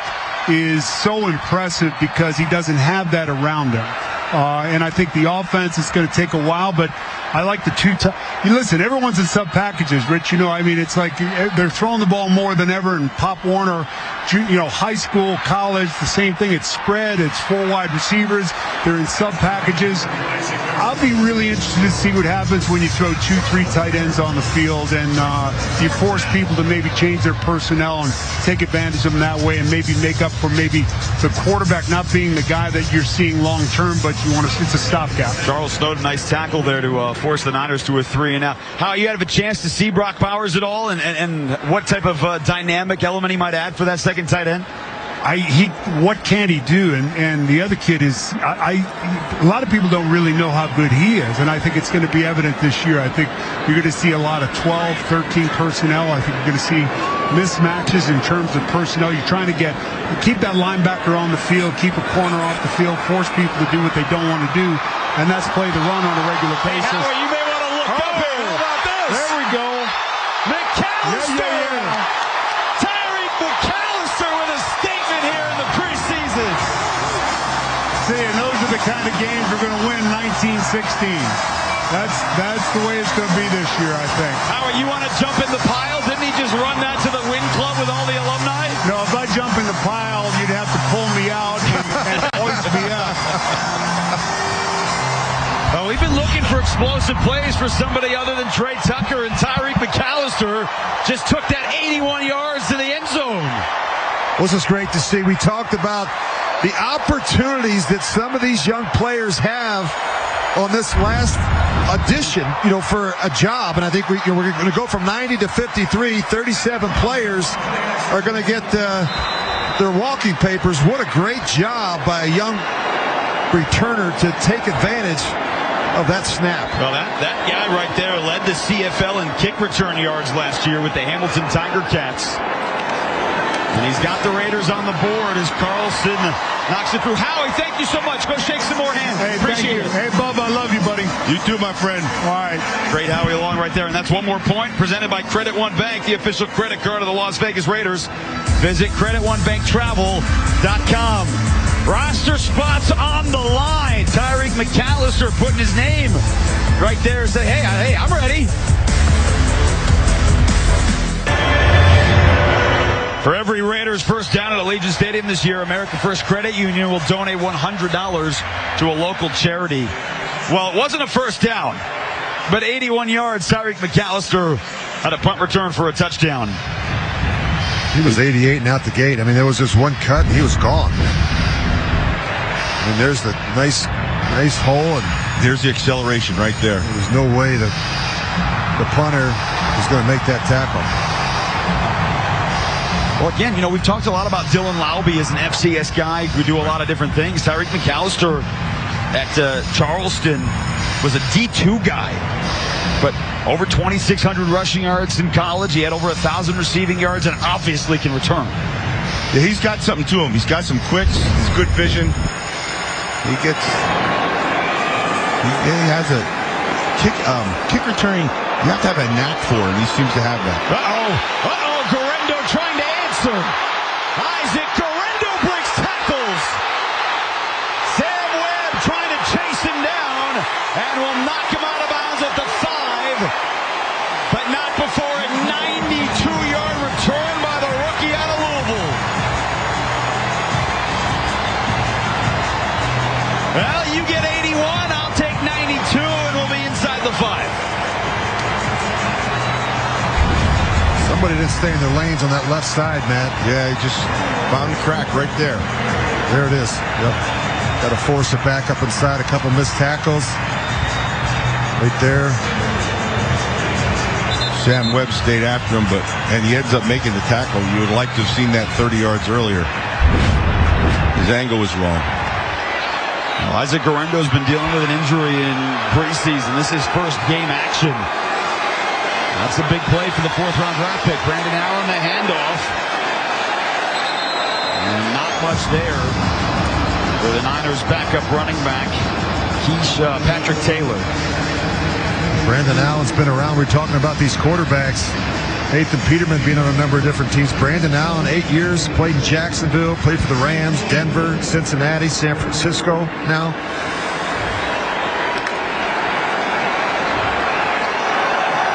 is so impressive because he doesn't have that around him. And I think the offense is going to take a while, but I like the listen, everyone's in sub packages, Rich. You know, I mean, it's like they're throwing the ball more than ever. And Pop Warner, you know, high school, college, the same thing. It's spread. It's 4 wide receivers. They're in sub packages. I'll be really interested to see what happens when you throw 2-3 tight ends on the field and you force people to maybe change their personnel and take advantage of them that way and maybe make up for maybe the quarterback not being the guy that you're seeing long term, but it's a stopgap. Charles Snowden, nice tackle there to force the Niners to a 3 and out. How you have a chance to see Brock Bowers at all, and what type of dynamic element he might add for that second tight end? What can he do? And the other kid is, a lot of people don't really know how good he is, and I think it's going to be evident this year. I think you're going to see a lot of 12, 13 personnel. I think you're going to see mismatches in terms of personnel. You're trying to keep that linebacker on the field, keep a corner off the field, force people to do what they don't want to do, and that's play the run on a regular basis. Hey, Howard, you may want to look up here. How about this? There we go. McAllister! Tyreek McAllister with a statement here in the preseason. See, and those are the kind of games we're going to win 1916. That's the way it's going to be this year, I think. Howard, you want to jump in the pile? Didn't he just run that to the win club with all the alumni? No, if I jump in the pile, you'd have to pull me out and hoist me up. Oh, we've been looking for explosive plays for somebody other than Trey Tucker, and Tyreek McAllister just took that 81 yards to the end zone. This is great to see. We talked about the opportunities that some of these young players have on this last audition, you know, for a job. And I think we're going to go from 90 to 53. 37 players are going to get their walking papers. What a great job by a young returner to take advantage of that snap. Well, that guy right there led the CFL in kick return yards last year with the Hamilton Tiger Cats. And he's got the Raiders on the board as Carlson knocks it through. Howie, thank you so much. Go shake some more hands. Hey, appreciate it. Hey, Bubba, I love you, buddy. You too, my friend. All right. Great Howie along right there. And that's one more point presented by Credit One Bank, the official credit card of the Las Vegas Raiders. Visit CreditOneBankTravel.com. Roster spots on the line. Tyreek McAllister putting his name right there and say, hey, I'm ready. For every Raiders first down at Allegiant Stadium this year, American First Credit Union will donate $100 to a local charity. Well, it wasn't a first down, but 81 yards. Tyreek McAllister had a punt return for a touchdown. He was 88 and out the gate. I mean, there was just one cut and he was gone. I mean, there's the nice hole, and Here's the acceleration right there. There's no way that the punter is going to make that tackle. Well, again, we've talked a lot about Dylan Laube as an FCS guy who do a lot of different things. Tyreek McAllister at Charleston was a D2 guy, but over 2,600 rushing yards in college. He had over 1,000 receiving yards and obviously can return. Yeah, he's got something to him. He's got some quicks. He's good vision. He has a kick returning. You have to have a knack for him. He seems to have that. Guerrero trying to answer. Isaac Guerrero breaks tackles. Sam Webb trying to chase him down and will knock him out of bounds at the 5, but not before a 92-yard return by the rookie out of Louisville. Well, you get 81, I'll take 92, and we'll be inside the 5. Somebody didn't stay in their lanes on that left side, Matt. Yeah, he just found the crack right there. There it is. Yep. Got to force it back up inside. A couple missed tackles. Right there. Sam Webb stayed after him, and he ends up making the tackle. You would like to have seen that 30 yards earlier. His angle was wrong. Well, Isaac Guerrendo's been dealing with an injury in preseason. This is first game action. That's a big play for the 4th-round draft pick. Brandon Allen, the handoff. And not much there for the Niners' backup running back, Patrick Taylor. Brandon Allen's been around. We're talking about these quarterbacks. Nathan Peterman being on a number of different teams. Brandon Allen, 8 years, played in Jacksonville, played for the Rams, Denver, Cincinnati, San Francisco now.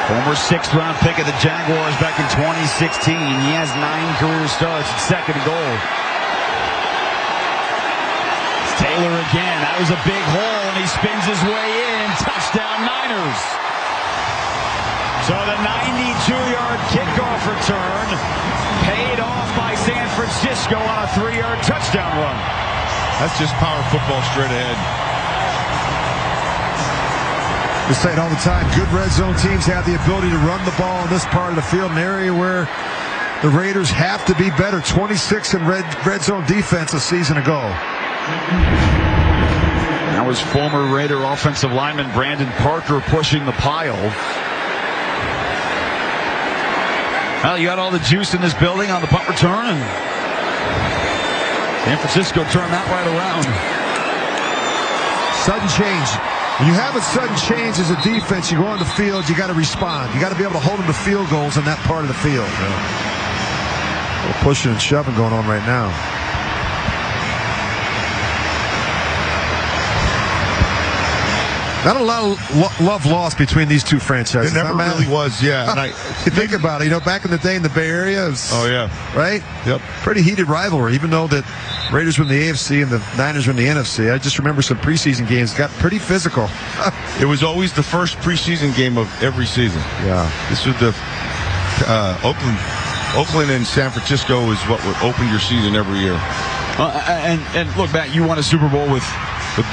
Former 6th-round pick of the Jaguars back in 2016. He has 9 career starts at second goal. It's Taylor again. That was a big hole, and he spins his way in. Touchdown Niners. So the 92-yard kickoff return paid off by San Francisco on a 3-yard touchdown run. That's just power football straight ahead. We say it all the time. Good red zone teams have the ability to run the ball in this part of the field, an area where the Raiders have to be better. 26 in red zone defense a season ago. That was former Raider offensive lineman Brandon Parker pushing the pile. Well, you got all the juice in this building on the punt return, and San Francisco turned that right around. Sudden change. When you have a sudden change as a defense, you go on the field, you got to respond. You got to be able to hold them to field goals in that part of the field. Yeah. A little pushing and shoving going on right now. Not a lot of love lost between these two franchises. It never really was, yeah. And you think about it, back in the day in the Bay Area, it was, oh yeah, right? Yep. Pretty heated rivalry, even though the Raiders were in the AFC and the Niners were in the NFC. I just remember some preseason games got pretty physical. It was always the first preseason game of every season. Yeah. This was the Oakland and San Francisco is what would open your season every year. And look, Matt, you won a Super Bowl with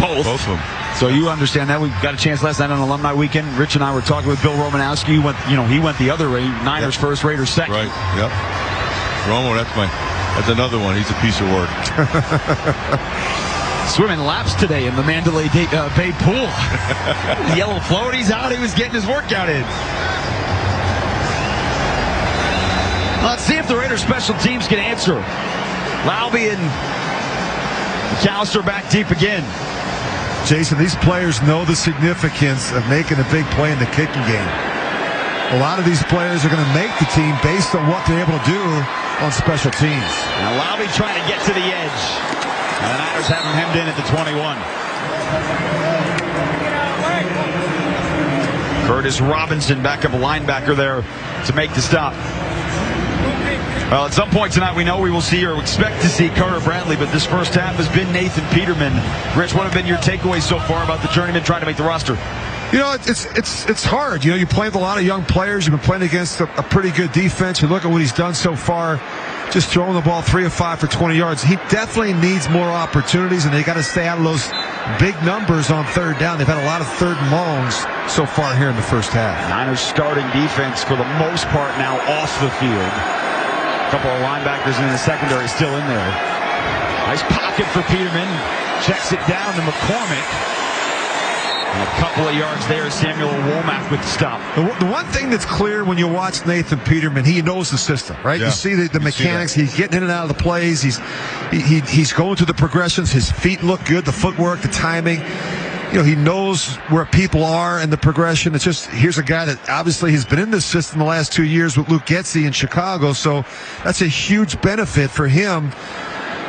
both. Both of them. So you understand that. We got a chance last night on Alumni Weekend. Rich and I were talking with Bill Romanowski. He went the other way. Niners first, Raiders second. Right. Yep. Romo, that's another one. He's a piece of work. Swimming laps today in the Mandalay Bay pool. Yellow floaties out. He was getting his workout in. Let's see if the Raiders special teams can answer. Laube and McAllister back deep again. Jason, these players know the significance of making a big play in the kicking game. A lot of these players are going to make the team based on what they're able to do on special teams. Now Laube trying to get to the edge. And the Niners have him hemmed in at the 21. Curtis Robinson, backup linebacker there to make the stop. Well, at some point tonight, we know we will see or expect to see Carter Bradley, but this first half has been Nathan Peterman. Rich, what have been your takeaways so far about the journeyman trying to make the roster? You know, it's hard. You know, you play with a lot of young players. You've been playing against a pretty good defense. You look at what he's done so far, just throwing the ball 3 of 5 for 20 yards. He definitely needs more opportunities, and they got to stay out of those big numbers on third down. They've had a lot of third and longs so far here in the first half. Niners starting defense for the most part now off the field. A couple of linebackers in the secondary still in there. Nice pocket for Peterman. Checks it down to McCormick. And a couple of yards there, Samuel Womack with the stop. The one thing that's clear when you watch Nathan Peterman, he knows the system, right? Yeah. You see the mechanics. He's getting in and out of the plays. He's going through the progressions. His feet look good, the footwork, the timing. You know, he knows where people are in the progression. It's just, here's a guy that obviously has been in this system the last 2 years with Luke Getsy in Chicago, so that's a huge benefit for him.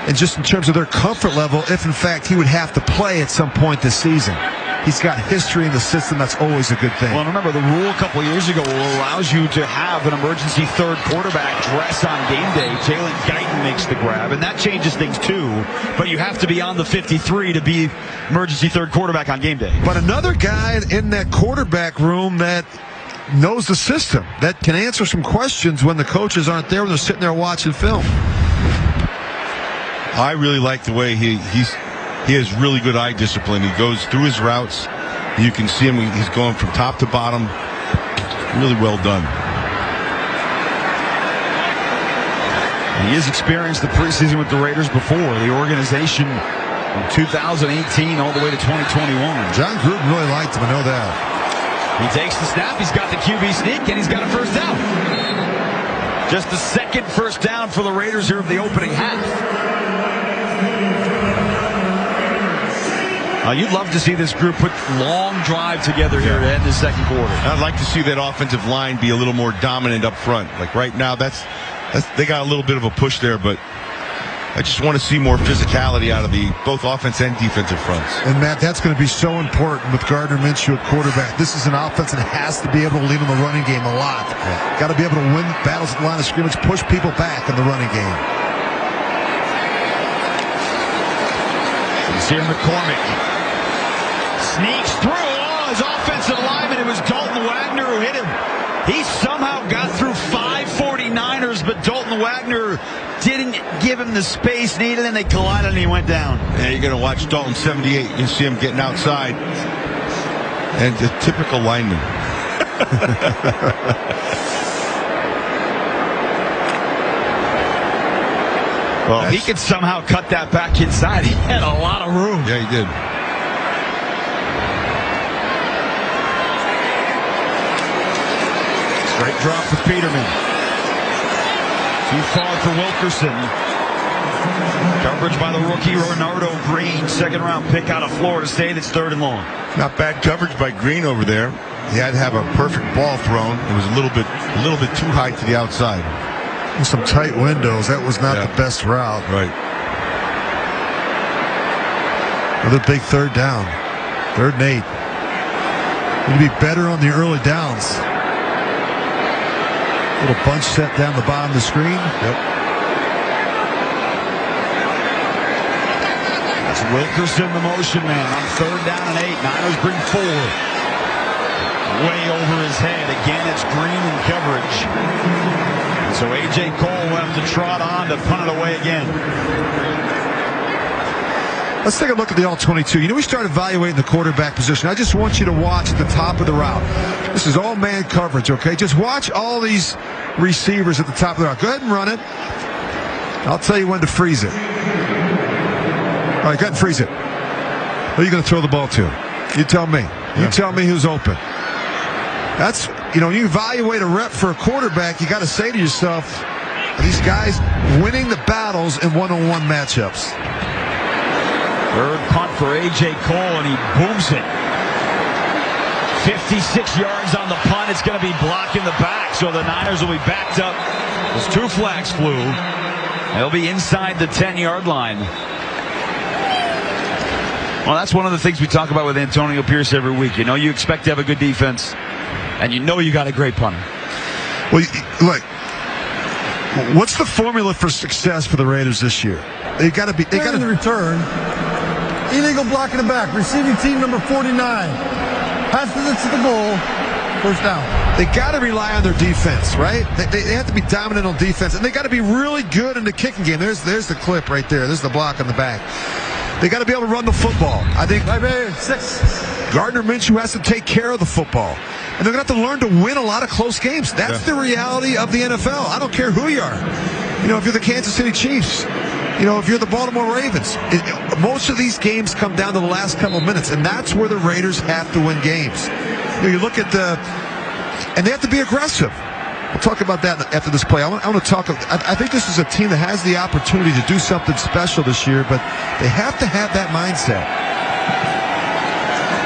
And just in terms of their comfort level, if in fact he would have to play at some point this season. He's got history in the system. That's always a good thing. Well, remember, the rule a couple of years ago allows you to have an emergency third quarterback dress on game day. Jalen Guyton makes the grab, and that changes things too. But you have to be on the 53 to be emergency third quarterback on game day. But another guy in that quarterback room that knows the system, that can answer some questions when the coaches aren't there, when they're sitting there watching film. I really like the way he has really good eye discipline. He goes through his routes. You can see him. He's going from top to bottom. Really well done. He has experienced the preseason with the Raiders before. The organization from 2018 all the way to 2021. John Gruden really liked him. I know that. He takes the snap. He's got the QB sneak, and he's got a first down. Just the second first down for the Raiders here of the opening half. You'd love to see this group put long drive together here to end the second quarter. I'd like to see that offensive line be a little more dominant up front. Like right now, that's they got a little bit of a push there, but I just want to see more physicality out of the both offense and defensive fronts. And Matt, that's going to be so important with Gardner Minshew at quarterback. This is an offense that has to be able to lean on the running game a lot. Yeah. Got to be able to win battles at the line of scrimmage, push people back in the running game. Here's McCormick. Sneaks through his offensive lineman. It was Dalton Wagner who hit him. He somehow got through 5 49ers, but Dalton Wagner didn't give him the space needed, and they collided, and he went down. Yeah, you're going to watch Dalton 78. You can see him getting outside. And the typical lineman. Well, he could somehow cut that back inside. He had a lot of room. Yeah, he did. Straight drop with Peterman. Too far for Wilkerson. Coverage by the rookie Renardo Green, second round pick out of Florida State. It's third and long. Not bad coverage by Green over there. He had to have a perfect ball thrown. It was a little bit too high to the outside. And some tight windows. That was not the best route. Right. Another big third down. 3rd and 8. Need to be better on the early downs. Little bunch set down the bottom of the screen. Yep. That's Wilkerson, the motion man, on 3rd down and 8. Niners bring 4. Way over his head. Again, it's Green in coverage. And so A.J. Cole will have to trot on to punt it away again. Let's take a look at the all-22. You know, we start evaluating the quarterback position. I just want you to watch at the top of the route. This is all man coverage, okay? Just watch all these receivers at the top of the route. Go ahead and run it. I'll tell you when to freeze it. All right, go ahead and freeze it. Who are you going to throw the ball to? You tell me. You tell me who's open. That's, you know, when you evaluate a rep for a quarterback, you got to say to yourself, these guys winning the battles in one-on-one matchups. Third punt for A.J. Cole, and he booms it. 56 yards on the punt. It's going to be blocked in the back, so the Niners will be backed up. There's 2 flags flew. They'll be inside the 10-yard line. Well, that's one of the things we talk about with Antonio Pierce every week. You know, you expect to have a good defense, and you know you got a great punter. Well, look, what's the formula for success for the Raiders this year? They got to be. They got to return. Illegal block in the back. Receiving team number 49. Passes it to the goal. First down. They got to rely on their defense, right? They have to be dominant on defense, and they got to be really good in the kicking game. There's the clip right there. There's the block on the back. They got to be able to run the football. I think Gardner Minshew has to take care of the football. And they're going to have to learn to win a lot of close games. That's the reality of the NFL. I don't care who you are. You know, if you're the Kansas City Chiefs, you know, if you're the Baltimore Ravens, most of these games come down to the last couple of minutes, and that's where the Raiders have to win games. You look at and they have to be aggressive. We'll talk about that after this play. I want to talk. I think this is a team that has the opportunity to do something special this year, but they have to have that mindset.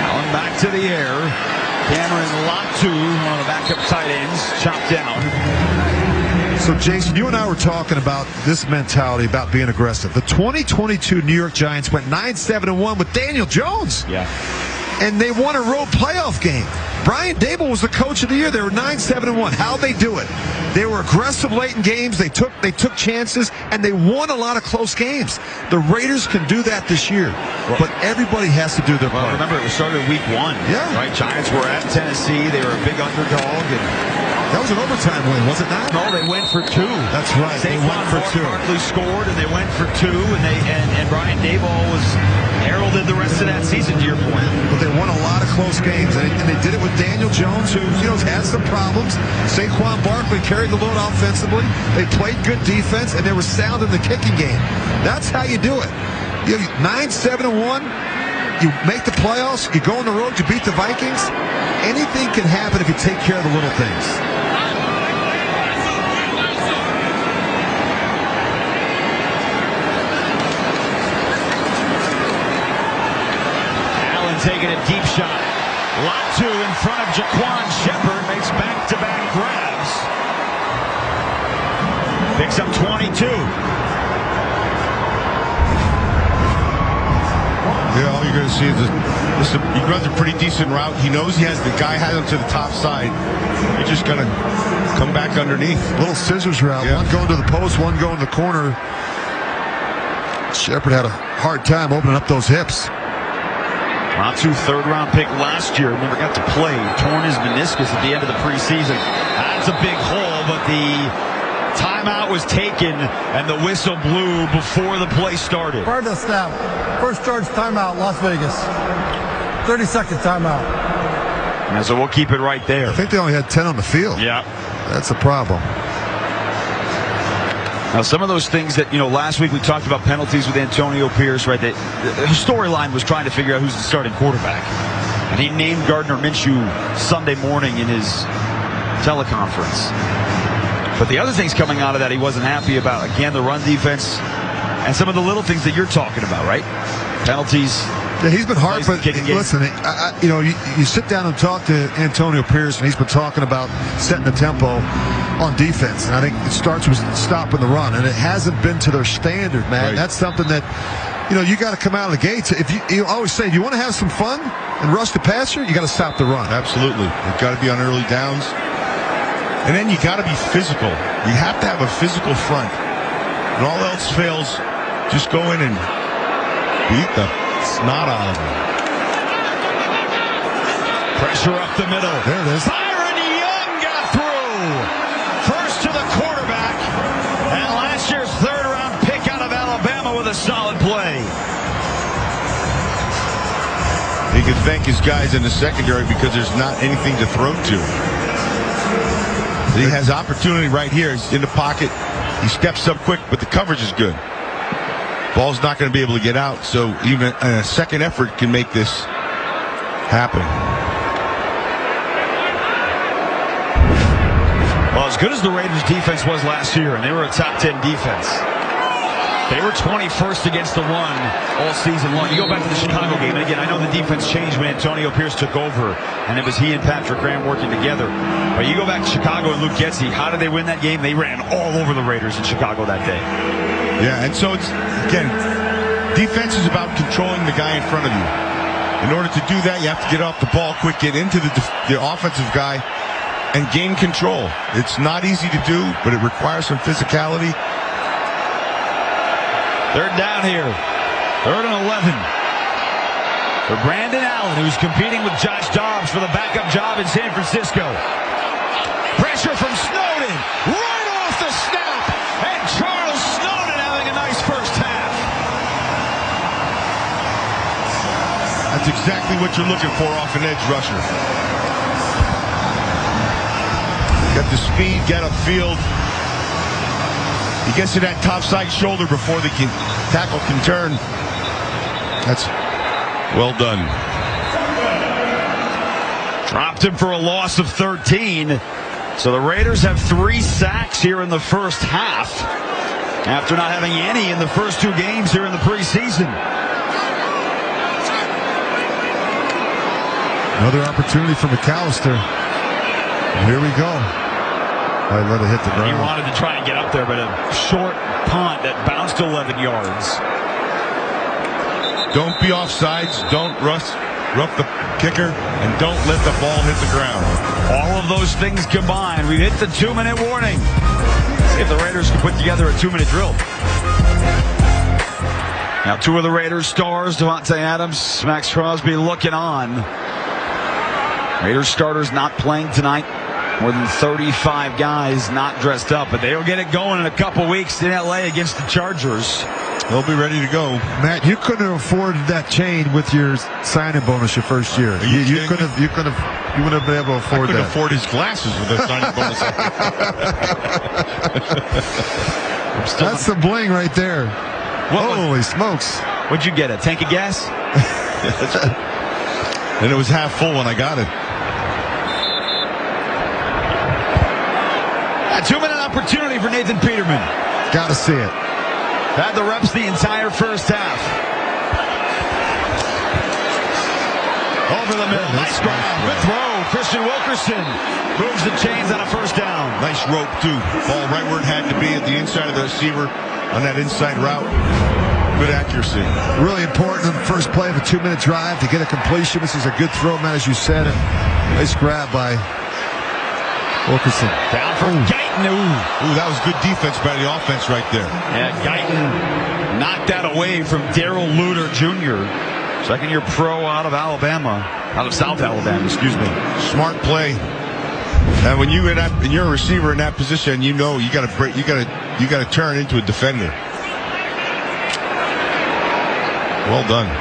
Allen back to the air. Cameron Latu, one of the backup tight ends, chopped down. So, Jason, you and I were talking about this mentality about being aggressive. The 2022 New York Giants went 9-7-1 with Daniel Jones. Yeah. And they won a road playoff game. Brian Daboll was the coach of the year. They were 9-7-1. How'd they do it? They were aggressive late in games. They took chances, and they won a lot of close games. The Raiders can do that this year, but everybody has to do their part. Remember, it started week 1. Yeah. Right? Giants were at Tennessee. They were a big underdog, and that was an overtime win, was it not? No, they went for 2. That's right. They went for 2. Barkley scored, and they went for 2, and Brian Daboll was heralded the rest of that season, to your point. But they won a lot of close games, and they did it with Daniel Jones, who had some problems. Saquon Barkley carried the load offensively. They played good defense, and they were sound in the kicking game. That's how you do it. 9-7-1. You make the playoffs. You go on the road. You beat the Vikings. Anything can happen if you take care of the little things. Taking a deep shot. Latu in front of Jaquan Shepard makes back-to-back grabs. Picks up 22. Yeah, all you're going to see is he runs a pretty decent route. He knows the guy has him to the top side. He's just going to come back underneath. Little scissors route. Yeah. One going to the post, one going to the corner. Shepard had a hard time opening up those hips. Latu, third-round pick last year, never got to play. Torn his meniscus at the end of the preseason. That's a big hole, but the timeout was taken, and the whistle blew before the play started. Prior to the snap, first charge timeout, Las Vegas. 30-second timeout. And so we'll keep it right there. I think they only had 10 on the field. Yeah. That's a problem. Now, some of those things that, last week we talked about penalties with Antonio Pierce, right? The storyline was trying to figure out who's the starting quarterback. And he named Gardner Minshew Sunday morning in his teleconference. But the other things coming out of that he wasn't happy about, again, the run defense and some of the little things that you're talking about, right? Penalties. Yeah, he's been hard, but listen, you sit down and talk to Antonio Pierce, and he's been talking about setting the tempo on defense. And I think it starts with stopping the run, and it hasn't been to their standard, man. Right. That's something that, you got to come out of the gates. If you always say, if you want to have some fun and rush the passer, you got to stop the run. Absolutely. You've got to be on early downs. And then you got to be physical. You have to have a physical front. When all else fails, just go in and beat the snot out of them. Pressure up the middle. There it is. Byron Young got through. First to the quarterback. And last year's third-round pick out of Alabama with a solid play. He can thank his guys in the secondary because there's not anything to throw to. He has opportunity right here. He's in the pocket. He steps up quick, but the coverage is good. Ball's not going to be able to get out, so even a second effort can make this happen. Well, Well, as good as the Raiders' defense was last year, and they were a top 10 defense, they were 21st against the run all season long. You go back to the Chicago game, and again, I know the defense changed when Antonio Pierce took over, and it was he and Patrick Graham working together. But you go back to Chicago and Luke Getsy, how did they win that game? They ran all over the Raiders in Chicago that day. Yeah, and so it's, again, defense is about controlling the guy in front of you. In order to do that, you have to get off the ball quick, get into the offensive guy, and gain control. It's not easy to do, but it requires some physicality. Third down here. 3rd and 11. For Brandon Allen, who's competing with Josh Dobbs for the backup job in San Francisco. Pressure from Snowden. Right off the snap. And Charles Snowden having a nice first half. That's exactly what you're looking for off an edge rusher. Got the speed, got upfield. He gets to that top side shoulder before the tackle can turn. That's well done. Dropped him for a loss of 13. So the Raiders have 3 sacks here in the first half, after not having any in the first 2 games here in the preseason. Another opportunity for McAllister. Here we go. I let it hit the ground. He wanted to try and get up there, but a short punt that bounced 11 yards. Don't be offsides. Don't rough the kicker, and don't let the ball hit the ground. All of those things combined, we've hit the 2-minute warning. See if the Raiders can put together a 2-minute drill. Now 2 of the Raiders stars, Devontae Adams, Max Crosby looking on. Raiders starters not playing tonight. More than 35 guys not dressed up, but they'll get it going in a couple weeks in LA against the Chargers. They'll be ready to go. Matt, you couldn't have afforded that chain with your signing bonus your first year. You wouldn't have been able to afford that. I couldn't afford his glasses with that signing bonus. That's the bling right there. Holy smokes. What'd you get, a tank of gas? And it was half full when I got it. A 2-minute opportunity for Nathan Peterman. Got to see it. Had the reps the entire first half. Over the middle. Nice grab. Good throw. Christian Wilkerson moves the chains on a first down. Nice rope, too. Ball right where it had to be at the inside of the receiver on that inside route. Good accuracy. Really important in the first play of a 2-minute drive to get a completion. This is a good throw, man, as you said. And nice grab by Wilkerson. Down for Guyton. Ooh, that was good defense by the offense right there. Yeah, Guyton knocked that away from Darrell Luter Jr., second-year pro out of South Alabama, excuse me. Smart play. And when you're a receiver in that position, you know you got to break, you got to turn into a defender. Well done.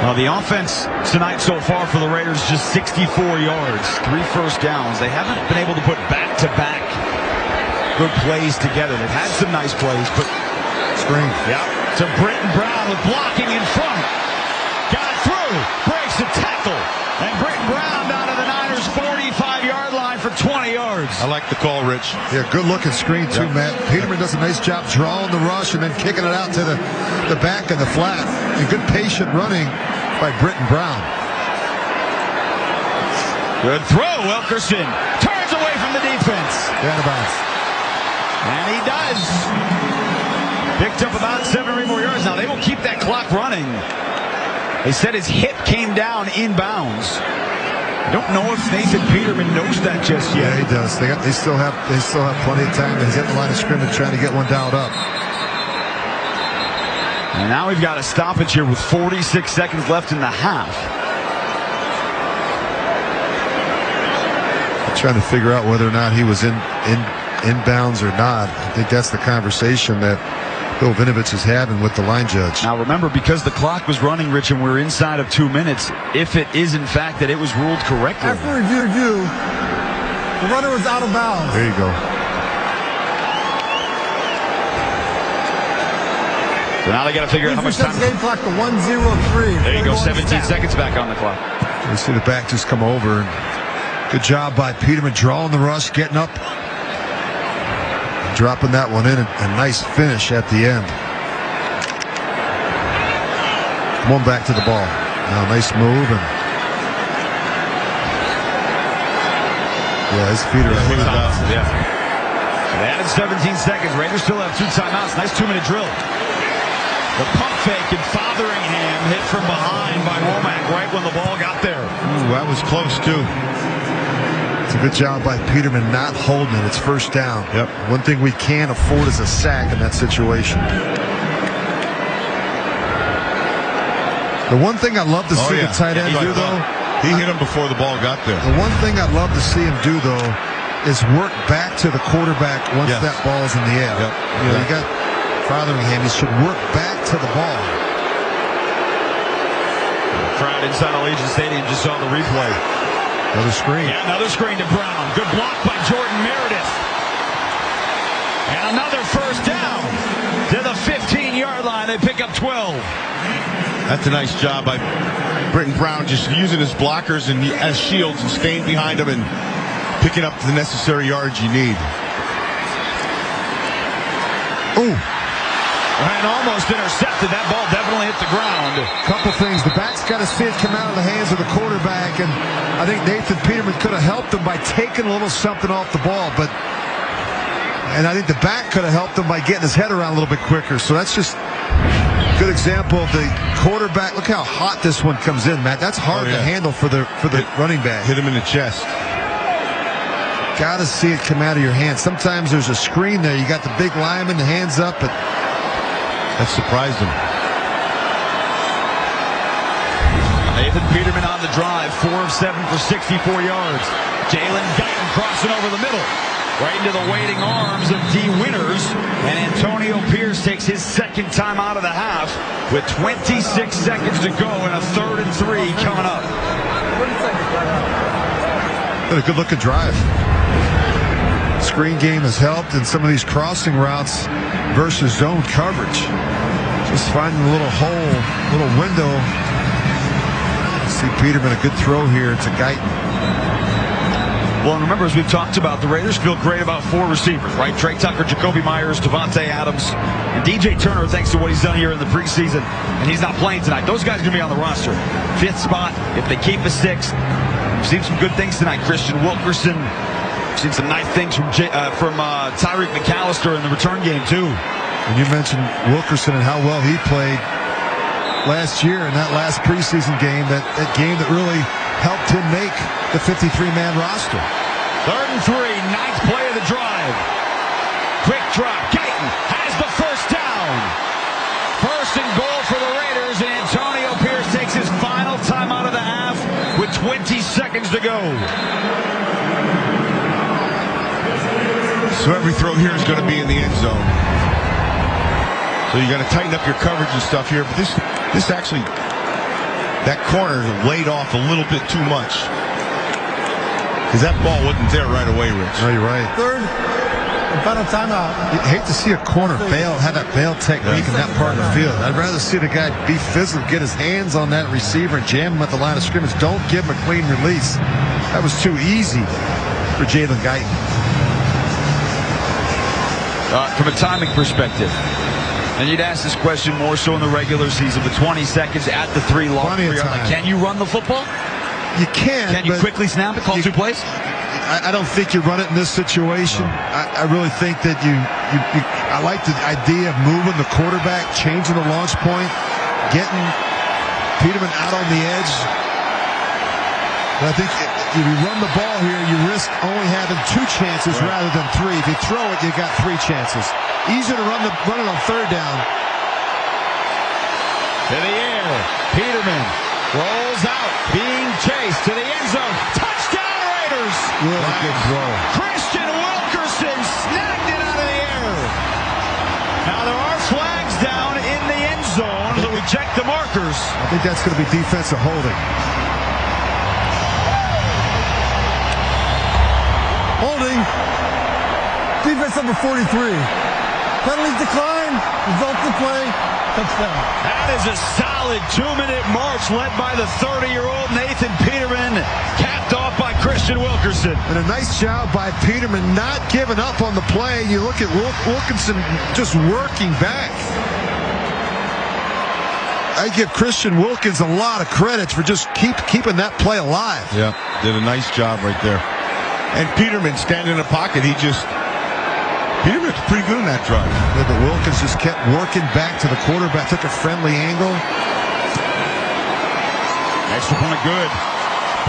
Well, the offense tonight so far for the Raiders, just 64 yards, 3 first downs. They haven't been able to put back-to-back good plays together. They've had some nice plays, but screen. Yeah, to Britton Brown with blocking in front. Got through, breaks the tackle, and Britton Brown down to the Niners' 45-yard line for 20 yards. I like the call, Rich. Yeah, good-looking screen, too, Matt. Peterman does a nice job drawing the rush and then kicking it out to the back and the flat. And good patient running by Britton Brown. Good throw. Wilkerson turns away from the defense. Down the bounce. And he does. Picked up about 7 or 8 more yards. Now, they will keep that clock running. They said his hip came down inbounds. I don't know if Nathan Peterman knows that just yet. Yeah, he does. They still have plenty of time to hit the line of scrimmage trying to get one dialed up. And now we've got a stoppage here with 46 seconds left in the half. I'm trying to figure out whether or not he was inbounds or not. I think that's the conversation that Bill Vinovich is having with the line judge. Now remember, because the clock was running, Rich, and we're inside of 2 minutes, if it is in fact that it was ruled correctly. After review, the runner was out of bounds. There you go. So now they got to figure out how much time. Game clock to 1:03. There you go, 17 seconds back on the clock. You see the back just come over. Good job by Peterman drawing the rush, getting up, dropping that one in. A nice finish at the end. One back to the ball. Now nice move. And yeah, his feet are Yeah. They added 17 seconds. Raiders still have 2 timeouts. Nice 2-minute drill. The pump fake and Fotheringham hit from behind by Womack right when the ball got there. Ooh, that was close too. It's a good job by Peterman not holding it. It's first down. Yep. One thing we can't afford is a sack in that situation. The one thing I love to see the tight end do, though, he hit him before the ball got there. The one thing I'd love to see him do, though, is work back to the quarterback once that ball's in the air. Yep. You know, you got Fotheringham. He should work back to the ball. Crowd inside Allegiant Stadium just saw the replay. Another screen. Yeah, another screen to Brown. Good block by Jordan Meredith. And another first down to the 15-yard line. They pick up 12. That's a nice job by Britton Brown, just using his blockers and as shields and staying behind him and picking up the necessary yards you need. Ooh. And almost intercepted. That ball definitely hit the ground. Couple things. The back's got to see it come out of the hands of the quarterback, and I think Nathan Peterman could have helped him by taking a little something off the ball, and I think the back could have helped him by getting his head around a little bit quicker. So that's just a good example of the quarterback. Look how hot this one comes in, Matt. That's hard to handle for the running back. Hit him in the chest. Got to see it come out of your hands. Sometimes there's a screen there. You got the big lineman, the hands up, but that surprised him. Nathan Peterman on the drive, 4 of 7 for 64 yards. Jalen Guyton crossing over the middle, right into the waiting arms of D. Winters. And Antonio Pierce takes his second time out of the half with 26 seconds to go and a 3rd and 3 coming up. What a good-looking drive. Screen game has helped in some of these crossing routes versus zone coverage. Just finding a little hole, little window. See Peterman, a good throw here to Guyton. Well, and remember, as we've talked about, the Raiders feel great about 4 receivers, right? Trey Tucker, Jacoby Myers, Devontae Adams, and DJ Turner, thanks to what he's done here in the preseason. And he's not playing tonight. Those guys are going to be on the roster. 5th spot, if they keep a 6th. We've seen some good things tonight. Christian Wilkerson. Seen some nice things from Tyreek McAllister in the return game, too. And you mentioned Wilkerson and how well he played last year in that last preseason game, that game that really helped him make the 53-man roster. 3rd and 3, 9th play of the drive. Quick drop. Guyton has the first down. 1st and goal for the Raiders, and Antonio Pierce takes his final time out of the half with 20 seconds to go. So every throw here is going to be in the end zone. So you got to tighten up your coverage and stuff here. But this actually, that corner laid off a little bit too much. Because that ball wasn't there right away, Rich. No, you're right. 3rd and final timeout. You hate to see a corner have that bail technique in that part of the field. I'd rather see the guy be physical, get his hands on that receiver and jam him at the line of scrimmage. Don't give him a clean release. That was too easy for Jalen Guyton. From a timing perspective, and you'd ask this question more so in the regular season, the 20 seconds at the 3 long. Can you run the football? You can. Can you quickly snap it, call 2 plays? I don't think you run it in this situation. I really think that I like the idea of moving the quarterback, changing the launch point, getting Peterman out on the edge. But I think if you run the ball here, you risk only having 2 chances rather than 3. If you throw it, you got 3 chances. Easier to run it on 3rd down. To the air, Peterman rolls out, being chased to the end zone. Touchdown, Raiders! Really good throw. Christian Wilkerson snagged it out of the air. Now there are flags down in the end zone, so we check the markers. I think that's going to be defensive holding. Holding. Defense number 43. Penalties decline. Results of play. Touchdown. That is a solid solid 2-minute march led by the 30-year-old Nathan Peterman, capped off by Christian Wilkerson. And a nice job by Peterman not giving up on the play. You look at Wilkinson just working back. I give Christian Wilkins a lot of credit for just keeping that play alive. Yeah, did a nice job right there. And Peterman standing in the pocket, Peterman's pretty good in that drive. Yeah, but Wilkins just kept working back to the quarterback, took a friendly angle. Extra point good.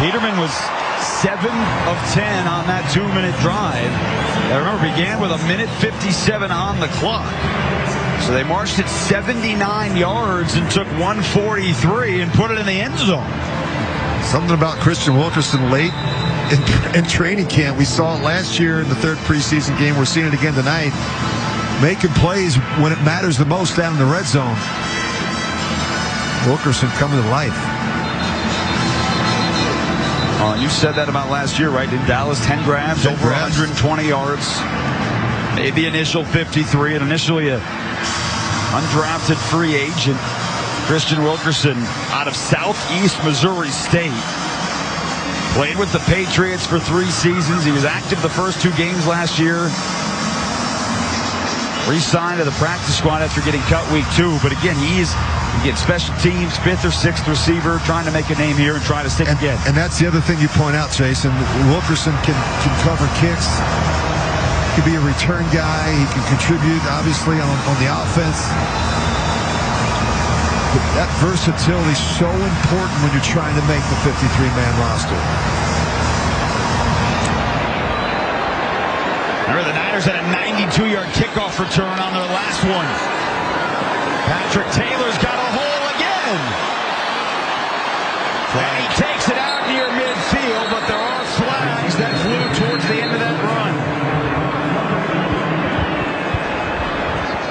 Peterman was 7 of 10 on that 2-minute drive. I remember began with 1:57 on the clock. So they marched it 79 yards and took 143 and put it in the end zone. Something about Christian Wilkerson late in training camp. We saw it last year in the third preseason game. We're seeing it again tonight. Making plays when it matters the most down in the red zone. Wilkerson coming to life. You said that about last year, right? In Dallas, 10 grabs, over 120 yards. Made the initial 53, and initially a undrafted free agent, Christian Wilkerson, out of Southeast Missouri State. Played with the Patriots for 3 seasons. He was active the first 2 games last year. Re-signed to the practice squad after getting cut week 2. But again, he gets special teams, 5th or 6th receiver, trying to make a name here and try to stick again. And that's the other thing you point out, Jason. Wilkerson can cover kicks. He can be a return guy. He can contribute, obviously, on the offense. But that versatility is so important when you're trying to make the 53-man roster. Remember, the Niners had a 92-yard kickoff return on their last one. Patrick Taylor's got a hole again. And he takes it out near midfield, but there are flags that flew towards the end of that run.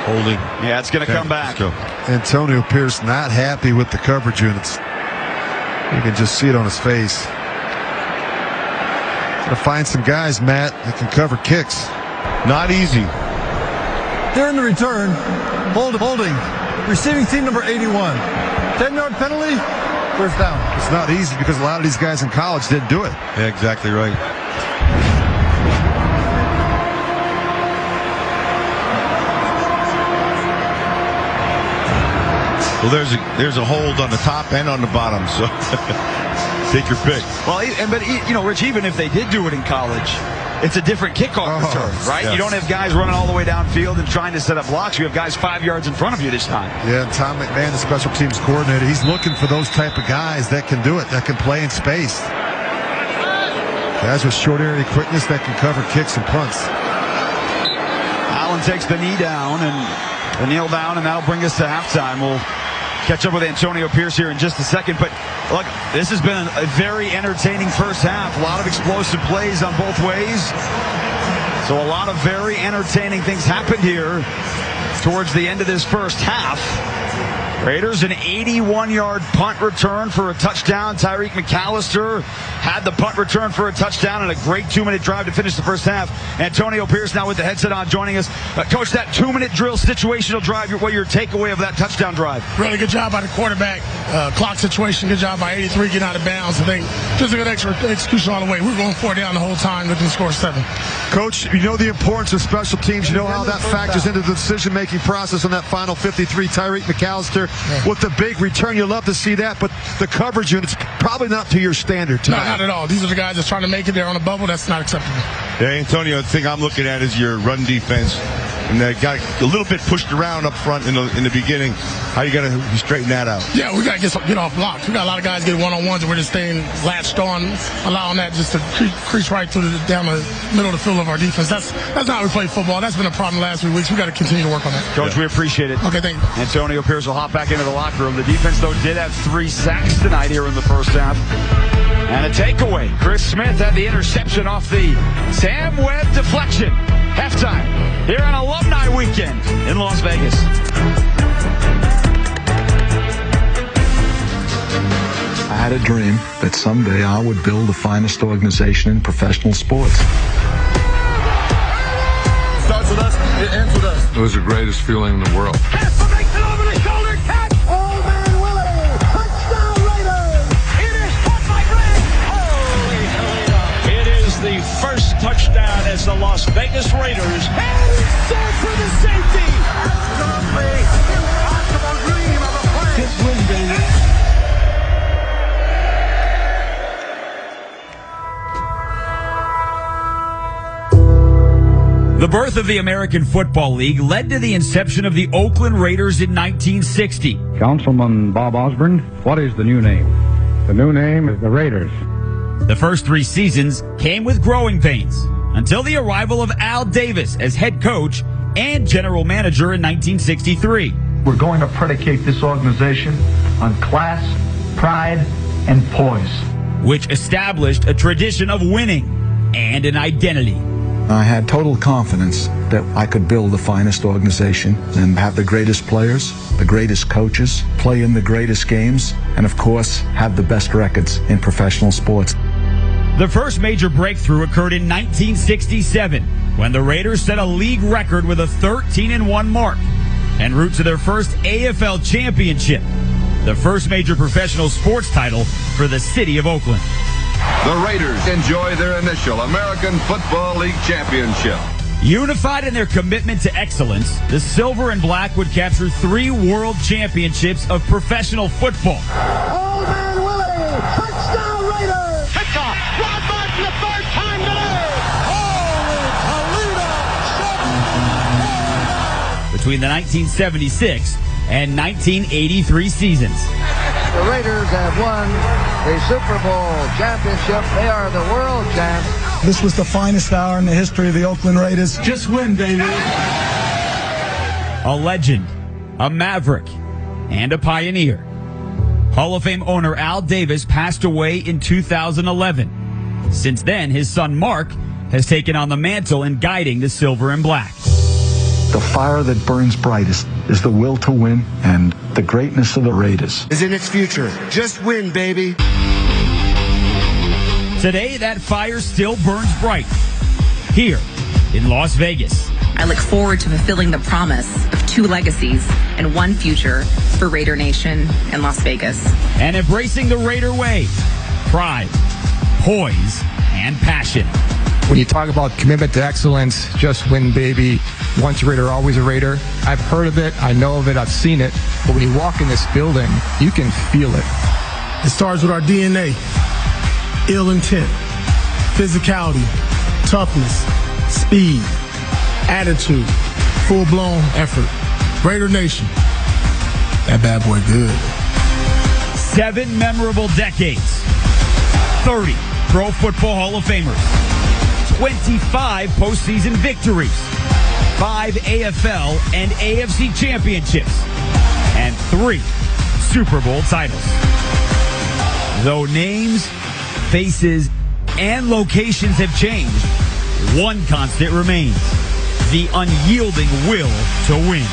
Holding. Yeah, it's going to come back. Antonio Pierce not happy with the coverage units. You can just see it on his face. Got to find some guys, Matt, that can cover kicks. Not easy. During the return, holding. Receiving team number 81. 10-yard penalty, first down. It's not easy because a lot of these guys in college didn't do it. Yeah, exactly right. Well, there's a hold on the top and on the bottom, so take your pick. Well, but Rich, even if they did do it in college, it's a different kickoff return, right? Yes. You don't have guys running all the way downfield and trying to set up blocks. You have guys 5 yards in front of you this time. Yeah, and Tom McMahon, the special teams coordinator, he's looking for those type of guys that can do it, that can play in space. Guys with short area quickness that can cover kicks and punts. Allen takes the knee down and the kneel down, and that'll bring us to halftime. We'll catch up with Antonio Pierce here in just a second. But look, this has been a very entertaining first half. A lot of explosive plays on both ways. So a lot of very entertaining things happened here towards the end of this first half. Raiders an 81-yard punt return for a touchdown. Tyreek McAllister had the punt return for a touchdown and a great 2-minute drive to finish the first half. Antonio Pierce now with the headset on joining us. Coach, that 2-minute drill situational drive, what your takeaway of that touchdown drive? Really good job by the quarterback. Clock situation, good job by 83 getting out of bounds. I think just a good execution all the way. We were going 4 down the whole time, looking to score 7. Coach, you know the importance of special teams. You know how that factors into the decision-making process on that final 53. Tyreek McAllister with the big return. You'll love to see that, but the coverage unit's probably not to your standard tonight. No, not at all. These are the guys that's trying to make it there on the bubble. That's not acceptable. Yeah, Antonio, the thing I'm looking at is your run defense. And they got a little bit pushed around up front in the beginning. How you got to straighten that out? Yeah, we got to get off blocks. We got a lot of guys getting one-on-ones, and we're just staying latched on, allowing that just to crease right through down the middle of the field of our defense. That's not how we play football. That's been a problem the last 3 weeks. We got to continue to work on that. Coach, we appreciate it. Okay, thank you. Antonio Pierce will hop back into the locker room. The defense, though, did have 3 sacks tonight here in the first half. And a takeaway. Chris Smith had the interception off the Sam Webb deflection. Halftime here on Alumni Weekend in Las Vegas. I had a dream that someday I would build the finest organization in professional sports. Starts with us, it ends with us. It was the greatest feeling in the world. Makes it over the shoulder, catch! Old man Willie! the first touchdown as the Las Vegas Raiders. And set for the safety. Absolutely impossible dream of a play. Just win, baby. The birth of the American Football League led to the inception of the Oakland Raiders in 1960. Councilman Bob Osborne, what is the new name? The new name is the Raiders. The first 3 seasons came with growing pains until the arrival of Al Davis as head coach and general manager in 1963. We're going to predicate this organization on class, pride, and poise, which established a tradition of winning and an identity. I had total confidence that I could build the finest organization and have the greatest players, the greatest coaches, play in the greatest games, and of course, have the best records in professional sports. The first major breakthrough occurred in 1967 when the Raiders set a league record with a 13-1 mark en route to their first AFL championship, the first major professional sports title for the city of Oakland. The Raiders enjoy their initial American Football League championship. Unified in their commitment to excellence, the Silver and Black would capture 3 world championships of professional football. Old Man Willie, touchdown Raiders! Kickoff, Rod Martin the third time today! Holy Toledo! Between the 1976 and 1983 seasons. The Raiders have won the Super Bowl championship. They are the world champs. This was the finest hour in the history of the Oakland Raiders. Just win, baby. A legend, a maverick, and a pioneer. Hall of Fame owner Al Davis passed away in 2011. Since then, his son Mark has taken on the mantle in guiding the Silver and Black. The fire that burns brightest is the will to win and the greatness of the Raiders. Is in its future. Just win, baby. Today, that fire still burns bright here in Las Vegas. I look forward to fulfilling the promise of 2 legacies and 1 future for Raider Nation in Las Vegas. And embracing the Raider way, pride, poise, and passion. When you talk about commitment to excellence, just win, baby. Once a Raider, always a Raider. I've heard of it, I know of it, I've seen it. But when you walk in this building, you can feel it. It starts with our DNA. Ill intent, physicality, toughness, speed, attitude, full-blown effort. Raider Nation. That bad boy good. 7 memorable decades. 30 Pro Football Hall of Famers. 25 postseason victories. 5 AFL and AFC championships. And 3 Super Bowl titles. Though names, faces, and locations have changed, one constant remains: the unyielding will to win.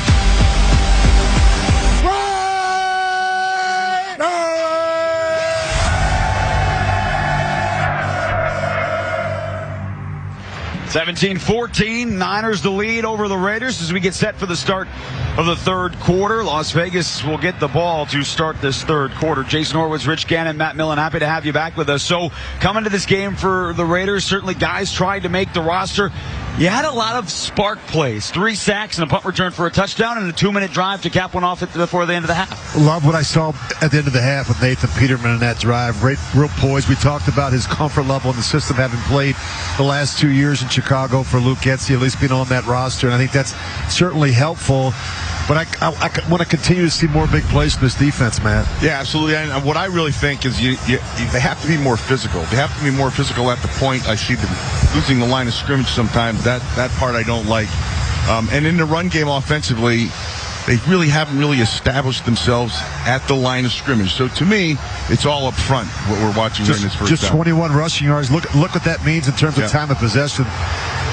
17-14, Niners the lead over the Raiders as we get set for the start of the third quarter. Las Vegas will get the ball to start this third quarter. Jason Horwitz, Rich Gannon, Matt Millen, happy to have you back with us. So coming to this game for the Raiders, certainly guys tried to make the roster. You had a lot of spark plays, 3 sacks and a punt return for a touchdown and a 2-minute drive to cap one off before the end of the half. Love what I saw at the end of the half with Nathan Peterman in that drive. Real poise. We talked about his comfort level in the system, having played the last 2 years in Chicago for Luke Getsy, at least being on that roster. And I think that's certainly helpful. But I want to continue to see more big plays from this defense, Matt. Yeah, absolutely. And what I really think is they have to be more physical. They have to be more physical at the point. I see them losing the line of scrimmage sometimes. That part I don't like. And in the run game offensively, they really haven't established themselves at the line of scrimmage. So to me, it's all up front what we're watching here in this first half. Just 21 rushing yards. Look what that means in terms of time of possession.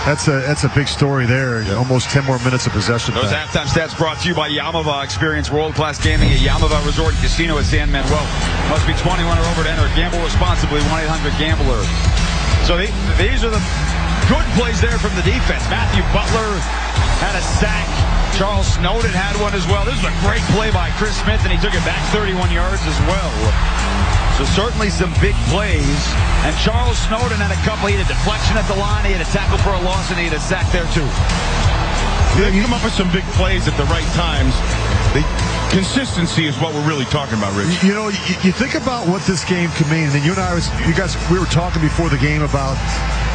That's a big story there. Almost 10 more minutes of possession. Those halftime stats brought to you by Yamava. Experience world-class gaming at Yamava Resort and Casino at San Manuel. Must be 21 or over to enter. Gamble responsibly. 1-800-GAMBLER. So these are the good plays there from the defense. Matthew Butler had a sack. Charles Snowden had one as well. This was a great play by Chris Smith, and he took it back 31 yards as well. So certainly some big plays. And Charles Snowden had a couple. He had a deflection at the line. He had a tackle for a loss, and he had a sack there too. Yeah, you come up with some big plays at the right times. Consistency is what we're really talking about, Rich. You know, you think about what this game could mean. And you and I, we were talking before the game about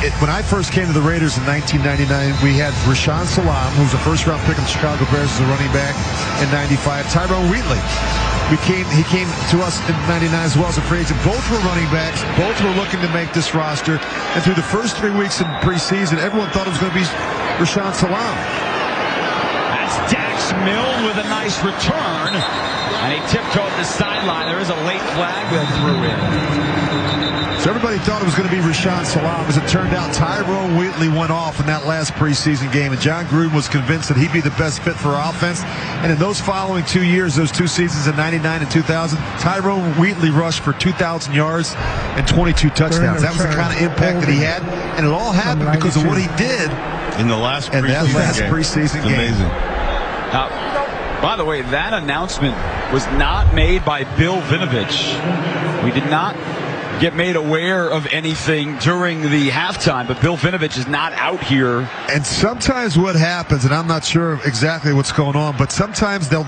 it. When I first came to the Raiders in 1999, we had Rashaan Salam, who was a first-round pick of the Chicago Bears as a running back in 95. Tyrone Wheatley. He came to us in 99 as well as a free agent. Both were running backs. Both were looking to make this roster. And through the first 3 weeks in preseason, everyone thought it was going to be Rashaan Salam. That's Dax Milne with a nice return. And he tiptoed the sideline. There is a late flag that threw in. So everybody thought it was going to be Rashaan Salam. As it turned out, Tyrone Wheatley went off in that last preseason game, and John Gruden was convinced that he'd be the best fit for our offense. And in those following 2 years, those 2 seasons in 99 and 2000, Tyrone Wheatley rushed for 2,000 yards and 22 touchdowns. That was the kind of impact that he had, and it all happened because of what he did in the last preseason game. Amazing. By the way, that announcement was not made by Bill Vinovich. We did not get made aware of anything during the halftime, but Bill Vinovich is not out here. And sometimes what happens, and I'm not sure exactly what's going on, but sometimes they'll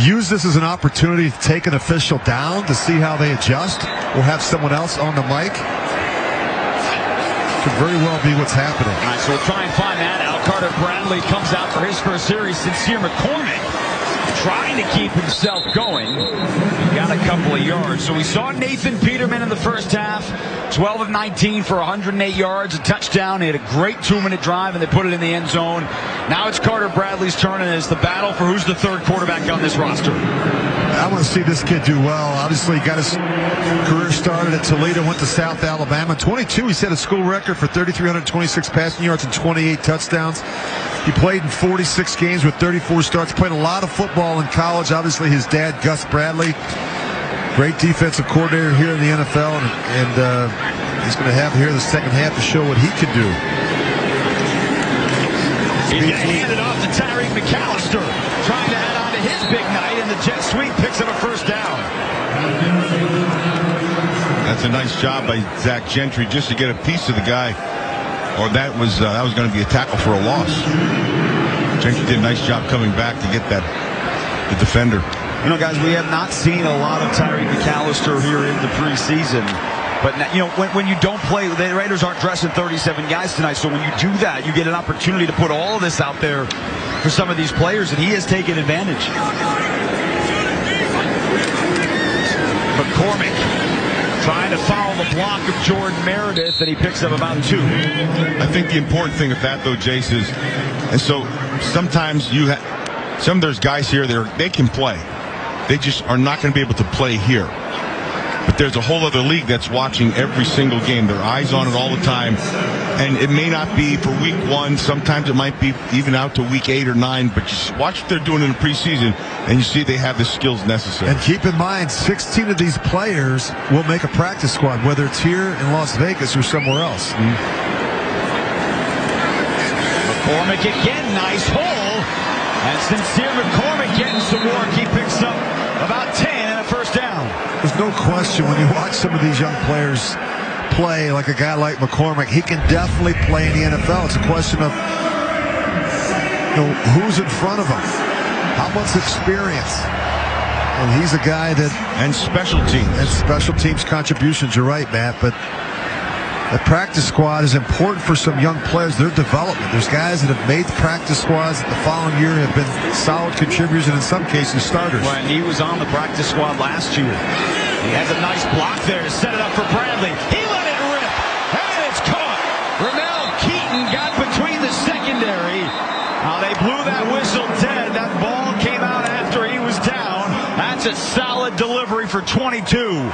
use this as an opportunity to take an official down to see how they adjust, or have someone else on the mic. Could very well be what's happening. All right, so we'll try and find that out. Carter Bradley comes out for his first series. Sincere McCormick trying to keep himself going. He got a couple of yards. So we saw Nathan Peterman in the first half. 12 of 19 for 108 yards, a touchdown. He had a great 2-minute drive, and they put it in the end zone. Now it's Carter Bradley's turn, and it's the battle for who's the third quarterback on this roster. I want to see this kid do well. Obviously, he got his career started at Toledo, went to South Alabama. 22, he set a school record for 3,326 passing yards and 28 touchdowns. He played in 46 games with 34 starts, played a lot of football in college. Obviously, his dad, Gus Bradley, great defensive coordinator here in the NFL, and he's going to have here the second half to show what he can do. He's going to hand it off to Tyreek McAllister, trying to add on to his big night, and the jet sweep picks up a first down. That's a nice job by Zach Gentry just to get a piece of the guy, or that was going to be a tackle for a loss. Gentry did a nice job coming back to get the defender. You know, guys, we have not seen a lot of Tyreek McAllister here in the preseason. But, you know, when you don't play, the Raiders aren't dressing 37 guys tonight. So when you do that, you get an opportunity to put all of this out there for some of these players, and he has taken advantage. McCormick trying to follow the block of Jordan Meredith, and he picks up about 2. I think the important thing with that, though, Jace, is, and so sometimes some of those guys here, they can play. They just are not going to be able to play here. But there's a whole other league that's watching every single game. Their eyes on it all the time. And it may not be for week 1. Sometimes it might be even out to week 8 or 9. But just watch what they're doing in the preseason, and you see they have the skills necessary. And keep in mind, 16 of these players will make a practice squad, whether it's here in Las Vegas or somewhere else. McCormick again, nice hole. And Sincere McCormick getting some work. He picks up about 10 and a first down. There's no question when you watch some of these young players play, like a guy like McCormick, he can definitely play in the NFL. It's a question of who's in front of him, how much experience. And he's a guy that... And special teams. And special teams contributions, you're right, Matt, but the practice squad is important for some young players, their development. There's guys that have made the practice squads that the following year have been solid contributors and in some cases starters. Well, and he was on the practice squad last year. He has a nice block there to set it up for Bradley. He let it rip, and it's caught. Ramel Keaton got between the secondary. They blew that whistle dead. That ball came out after he was down. That's a solid delivery for 22.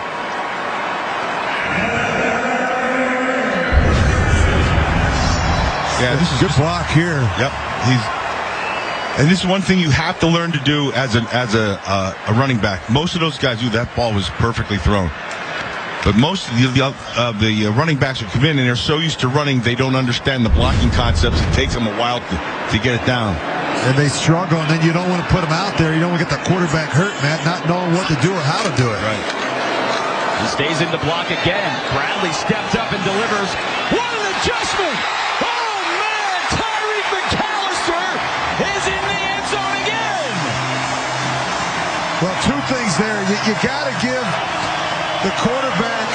Yeah, this is good block here. Yep, and this is one thing you have to learn to do as a running back. Most of those guys do. That ball was perfectly thrown, but most of the running backs who come in and they're so used to running, they don't understand the blocking concepts. It takes them a while to get it down. and they struggle, and then you don't want to put them out there. You don't want to get the quarterback hurt, Matt, not knowing what to do or how to do it. Right. He stays in the block again. Bradley stepped up and delivers. What an adjustment! Oh, man! Tyreek McAllister is in the end zone again! Well, two things there. You got to give the quarterback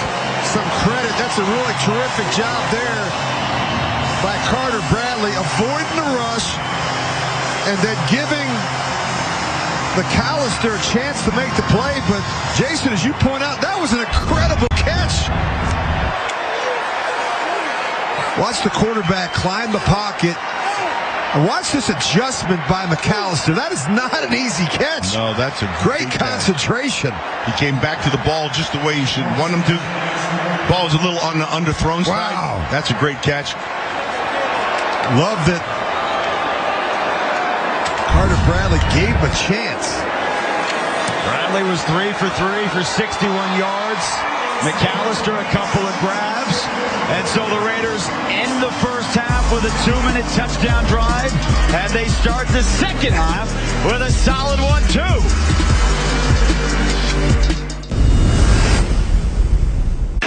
some credit. That's a really terrific job there by Carter Bradley, avoiding the rush and then giving McAllister a chance to make the play. But, Jason, as you point out, that was an incredible catch. Watch the quarterback climb the pocket. And watch this adjustment by McAllister. That is not an easy catch. No, that's a great concentration. He came back to the ball just the way you should want him to. Ball was a little on the underthrown side. Wow. That's a great catch. Love that Carter Bradley gave him a chance. Bradley was 3 for 3 for 61 yards. McAllister a couple of grabs. And so the Raiders end the first half with a 2-minute touchdown drive. And they start the second half with a solid 1-2.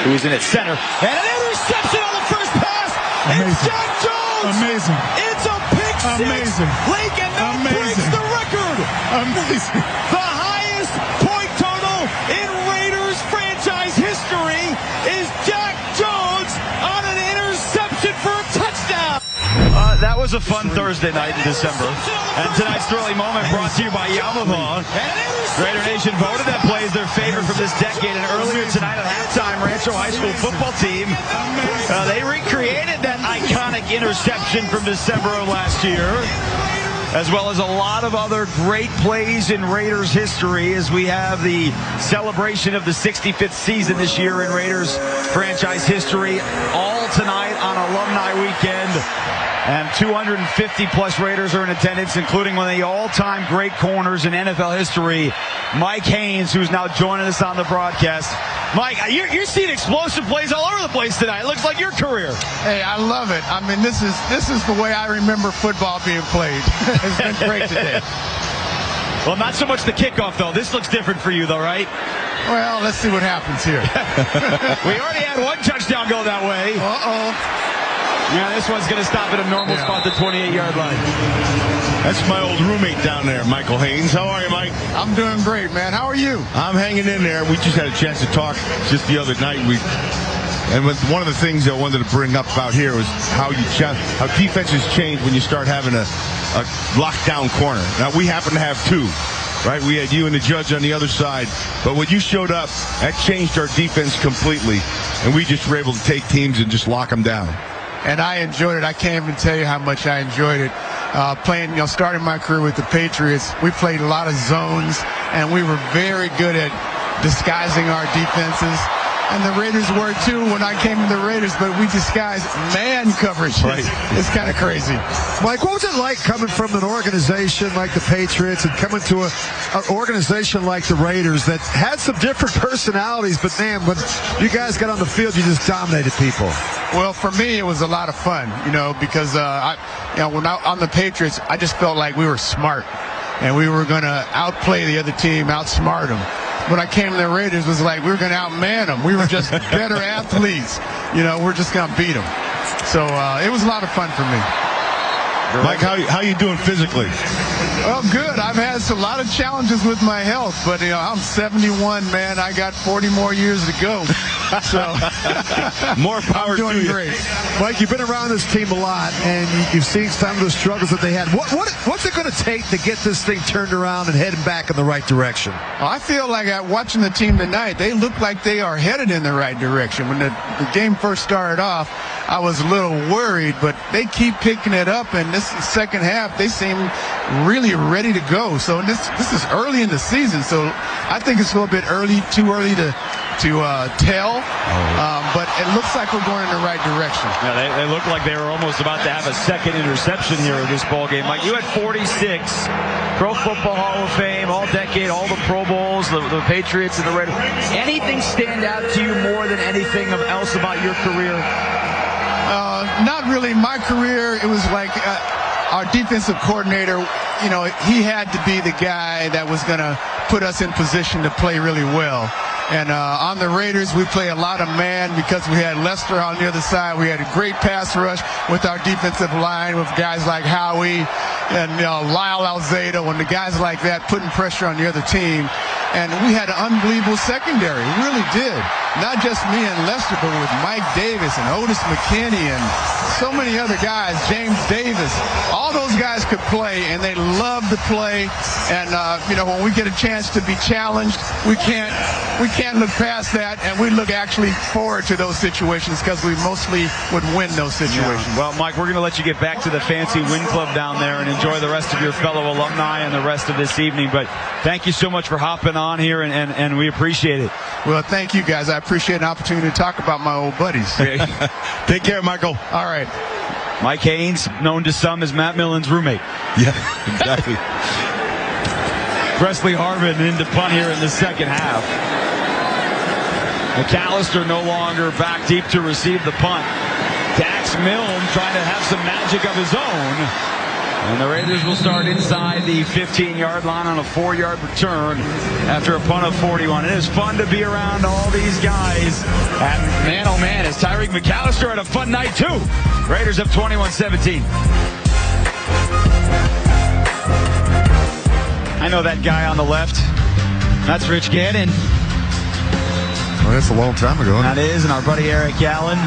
Who's in at center. And an interception on the first pass. Amazing. It's Jack Jones. Amazing. It's a pick six. Amazing. Lincoln now breaks the record. Amazing. The highest point total in Raiders franchise history is Jack Jones on an interception for a touchdown. That was a fun Thursday night in December. And tonight's thrilling moment brought to you by Yamaha. Raider Nation voted that play as their favorite from this decade. And earlier tonight at halftime, Rancho High School football team, they recreated that iconic interception from December of last year, as well as a lot of other great plays in Raiders history as we have the celebration of the 65th season this year in Raiders franchise history, all tonight on Alumni Weekend. And 250-plus Raiders are in attendance, including one of the all-time great corners in NFL history, Mike Haynes, who's now joining us on the broadcast. Mike, you're seeing explosive plays all over the place tonight. It looks like your career. Hey, I love it. I mean, this is the way I remember football being played. It's been great today. Well, not so much the kickoff, though. This looks different for you, though, right? Well, let's see what happens here. We already had one touchdown go that way. Uh-oh. Yeah, this one's going to stop at a normal spot, the 28-yard line. That's my old roommate down there, Michael Haynes. How are you, Mike? I'm doing great, man. How are you? I'm hanging in there. We just had a chance to talk just the other night. One of the things I wanted to bring up about here was how defenses change when you start having a lockdown corner. Now, we happen to have two. Right, we had you and the Judge on the other side, but when you showed up, that changed our defense completely, and we just were able to take teams and just lock them down. And I enjoyed it. I can't even tell you how much I enjoyed it. Playing, starting my career with the Patriots, we played a lot of zones, and we were very good at disguising our defenses. And the Raiders were too when I came to the Raiders, but we disguised man coverage. Right. It's kind of crazy. Mike, what was it like coming from an organization like the Patriots and coming to an organization like the Raiders that had some different personalities, but man, when you guys got on the field, you just dominated people? Well, for me, it was a lot of fun, because when on the Patriots, I just felt like we were smart and we were going to outplay the other team, outsmart them. When I came to the Raiders, it was like we were going to outman them. We were just better athletes. We're just going to beat them. So it was a lot of fun for me. Mike, how you doing physically? Well, good. I've had a lot of challenges with my health, but I'm 71, man. I got 40 more years to go. So more power to you. I'm doing great. Mike, you've been around this team a lot, and you've seen some of the struggles that they had. What's it going to take to get this thing turned around and heading back in the right direction? Well, I feel like watching the team tonight, they look like they are headed in the right direction. When the game first started off, I was a little worried, but they keep picking it up, and this second half, they seem really ready to go. So this is early in the season, so I think it's a little bit too early to tell, but it looks like we're going in the right direction. Yeah, they look like they were almost about to have a second interception here in this ball game. Mike, you had 46, Pro Football Hall of Fame, all decade, all the Pro Bowls, the Patriots and the Raiders. Anything stand out to you more than anything else about your career? Not really. My career, it was like our defensive coordinator, you know, he had to be the guy that was going to put us in position to play really well. And on the Raiders, we play a lot of man because we had Lester on the other side. We had a great pass rush with our defensive line with guys like Howie and Lyle Alzado and the guys like that putting pressure on the other team. And we had an unbelievable secondary. We really did. Not just me and Lester, but with Mike Davis and Otis McKinney and so many other guys, James Davis. All those guys could play, and they love to play. And, you know, when we get a chance to be challenged, we can't look past that, and we look actually forward to those situations because we mostly would win those situations. Yeah. Well, Mike, we're going to let you get back to the fancy win club down there and enjoy the rest of your fellow alumni and the rest of this evening. But thank you so much for hopping on here, and we appreciate it. Well, thank you, guys. I appreciate an opportunity to talk about my old buddies. Take care, Michael. All right. Mike Haynes, known to some as Matt Millen's roommate. Yeah, exactly. Presley Harvin into punt here in the second half. McAllister no longer back deep to receive the punt. Dax Milne trying to have some magic of his own. And the Raiders will start inside the 15-yard line on a 4-yard return after a punt of 41. It is fun to be around all these guys. And man, oh man, is Tyreek McAllister had a fun night too. Raiders up 21-17. I know that guy on the left. That's Rich Gannon. Well, that's a long time ago. That is, and our buddy Eric Allen.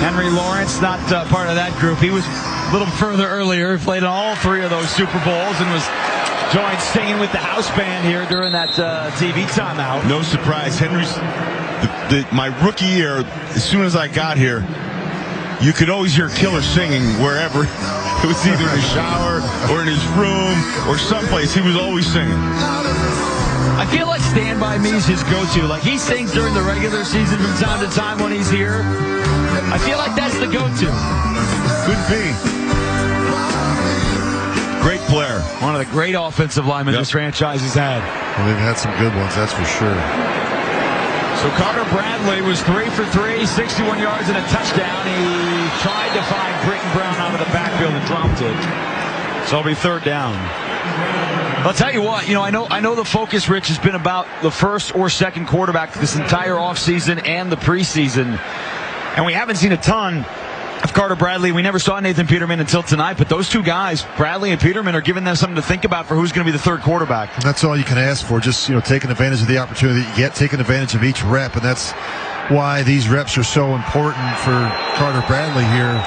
Henry Lawrence, not part of that group. He was a little further earlier. He played in all 3 of those Super Bowls and was joined singing with the house band here during that TV timeout. No surprise. Henry's my rookie year, as soon as I got here, you could always hear Killer singing wherever. It was either in the shower or in his room or someplace. He was always singing. I feel like Stand By Me is his go-to. Like, he sings during the regular season from time to time when he's here. I feel like that's the go-to. Could be. Great player. One of the great offensive linemen this franchise has had. Well, they've had some good ones, that's for sure. So Carter Bradley was 3 for 3, 61 yards and a touchdown. He tried to find Britton Brown out of the backfield and dropped it. So it'll be 3rd down. I'll tell you what, I know the focus, Rich, has been about the first or second quarterback this entire offseason and the preseason. And we haven't seen a ton of Carter Bradley. We never saw Nathan Peterman until tonight, but those two guys, Bradley and Peterman, are giving them something to think about for who's going to be the 3rd quarterback. And that's all you can ask for, just taking advantage of the opportunity that you get, taking advantage of each rep, and that's why these reps are so important for Carter Bradley here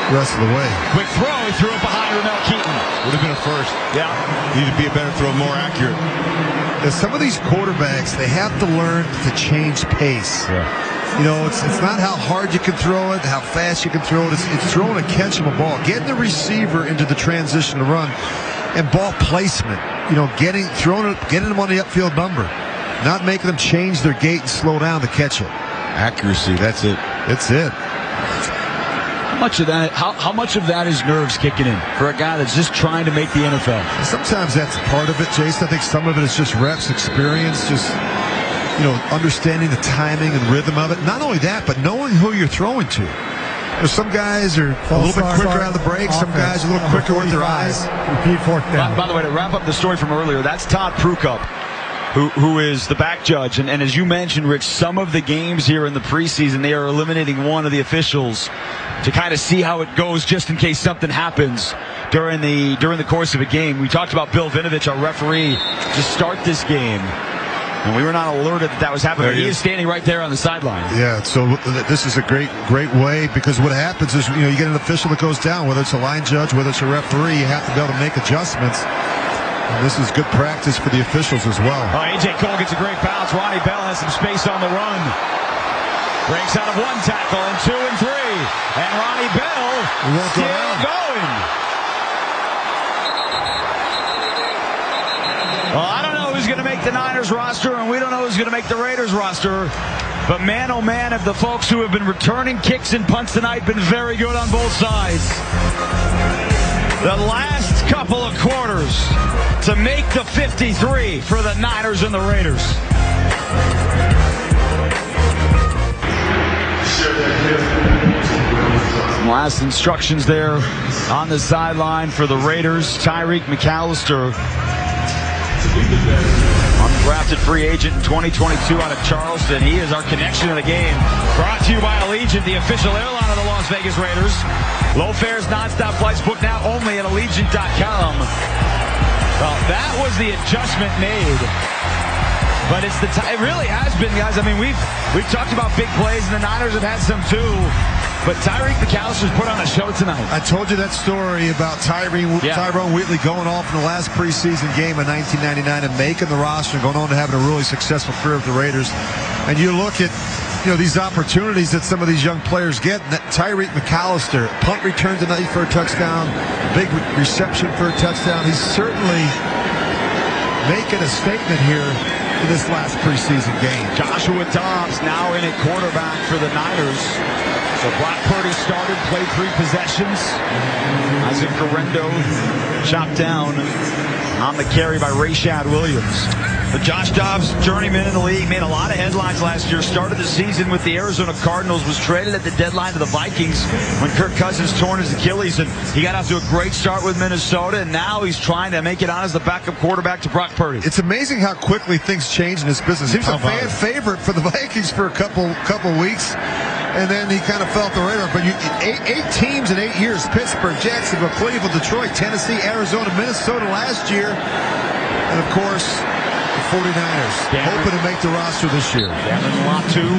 the rest of the way. Quick throw, he threw it behind Ramel Keaton. Would have been a first. Yeah. Needed to be a better throw, more accurate. Now, some of these quarterbacks, they have to learn to change pace. Yeah. It's not how hard you can throw it, how fast you can throw it. It's throwing and catching a ball, getting the receiver into the transition to run, and ball placement. Getting them on the upfield number, not making them change their gait and slow down to catch it. Accuracy, that's it. That's it. How much of that is nerves kicking in for a guy that's just trying to make the NFL? Sometimes that's part of it, Jason. I think some of it is just reps, experience, just understanding the timing and rhythm of it. Not only that, but knowing who you're throwing to. Some guys are a little bit quicker on the break. Some guys are a little quicker with their eyes. Repeat 4th down. By the way, to wrap up the story from earlier, that's Todd Prukup, who is the back judge. And as you mentioned, Rich, some of the games here in the preseason, they are eliminating one of the officials to kind of see how it goes just in case something happens during the course of a game. We talked about Bill Vinovich, our referee, to start this game. And we were not alerted that was happening. He is standing right there on the sideline. Yeah, so this is a great way, because what happens is, you get an official that goes down, whether it's a line judge, whether it's a referee, you have to be able to make adjustments. And this is good practice for the officials as well. A.J. Cole gets a great bounce. Ronnie Bell has some space on the run. Breaks out of 1 tackle and 2 and 3. And Ronnie Bell still going. Well, I don't know who's going to make the Niners roster, and we don't know who's going to make the Raiders roster. But man, oh man, have the folks who have been returning kicks and punts tonight been very good on both sides. The last couple of quarters to make the 53 for the Niners and the Raiders. last instructions there on the sideline for the Raiders. Tyreek McAllister, undrafted free agent in 2022 out of Charleston. He is our connection to the game. Brought to you by Allegiant, the official airline of the Las Vegas Raiders. Low fares, nonstop flights booked now only at Allegiant.com. Well, that was the adjustment made. But it's it really has been, guys. I mean, we've talked about big plays, and the Niners have had some too. But Tyreek McAllister's put on a show tonight. I told you that story about Tyrone Wheatley going off in the last preseason game in 1999 and making the roster and going on to having a really successful career with the Raiders. And you look at, these opportunities that some of these young players get. Tyreek McAllister, punt return tonight for a touchdown, big reception for a touchdown. He's certainly making a statement here in this last preseason game. Joshua Dobbs now in at quarterback for the Niners. So Brock Purdy started, played 3 possessions. Isaac Guerrero chopped down on the carry by Rashad Williams. But Josh Dobbs, journeyman in the league, made a lot of headlines last year. Started the season with the Arizona Cardinals, was traded at the deadline to the Vikings when Kirk Cousins torn his Achilles, and he got out to a great start with Minnesota, and now he's trying to make it on as the backup quarterback to Brock Purdy. It's amazing how quickly things change in this business. He was a fan favorite for the Vikings for a couple weeks, and then he kind of fell off the radar. But 8 teams in 8 years: Pittsburgh, Jacksonville, Cleveland, Detroit, Tennessee, Arizona, Minnesota last year, and of course the 49ers hoping to make the roster this year. Devin Latu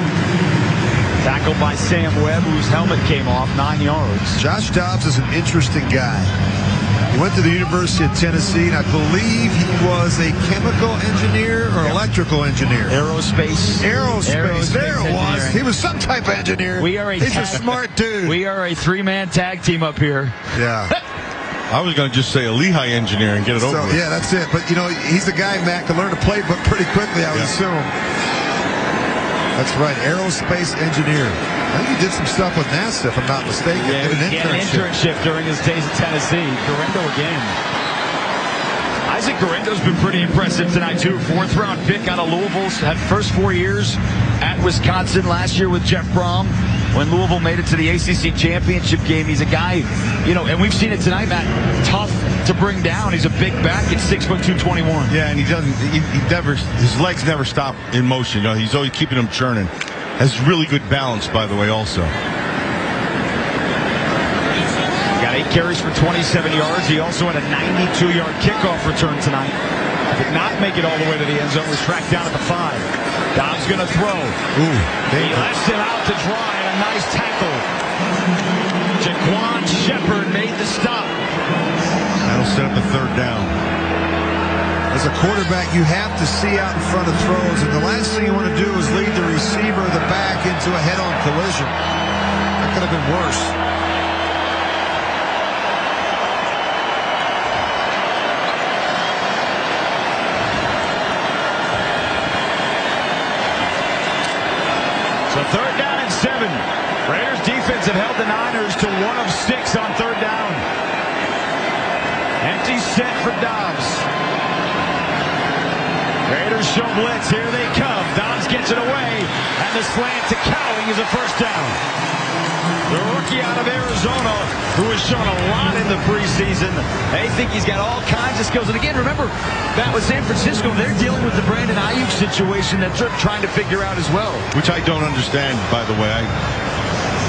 tackled by Sam Webb, whose helmet came off 9 yards. Josh Dobbs is an interesting guy. He went to the University of Tennessee, and I believe he was a chemical engineer or electrical engineer. Aerospace. There it was. He was some type of engineer. He's a smart dude. We are a 3-man tag team up here. Yeah. I was going to just say a Lehigh engineer and get it over with. Yeah, that's it. But, he's a guy, Matt, can learn to playbook pretty quickly, I would assume. That's right, aerospace engineer. I think he did some stuff with NASA, if I'm not mistaken. Yeah, he had an internship during his days at Tennessee. Guerrero again. Isaac Guerrendo's been pretty impressive tonight, too. 4th-round pick out of Louisville. Had first 4 years at Wisconsin last year with Jeff Brom. When Louisville made it to the ACC championship game, he's a guy, and we've seen it tonight, Matt, tough to bring down. He's a big back at 6'2", 221. Yeah, and his legs never stop in motion. He's always keeping them churning. Has really good balance, by the way, also. Got 8 carries for 27 yards. He also had a 92-yard kickoff return tonight. Did not make it all the way to the end zone. Was tracked down at the 5. Dobbs going to throw. He lets him out to dry, and a nice tackle. Jaquan Shepard made the stop. That'll set up a 3rd down. As a quarterback, you have to see out in front of throws, and the last thing you want to do is lead the receiver or the back into a head-on collision. That could have been worse. So 3rd down and 7. Raiders defense have held the Niners to 1 of 6 on 3rd down. Empty set for Dobbs. Raiders show blitz. Here they come. Dobbs gets it away, and the slant to Cowling is a 1st down. The rookie out of Arizona, who has shown a lot in the preseason. They think he's got all kinds of skills. And again, remember, that was San Francisco. They're dealing with the Brandon Ayuk situation that they're trying to figure out as well. Which I don't understand, by the way.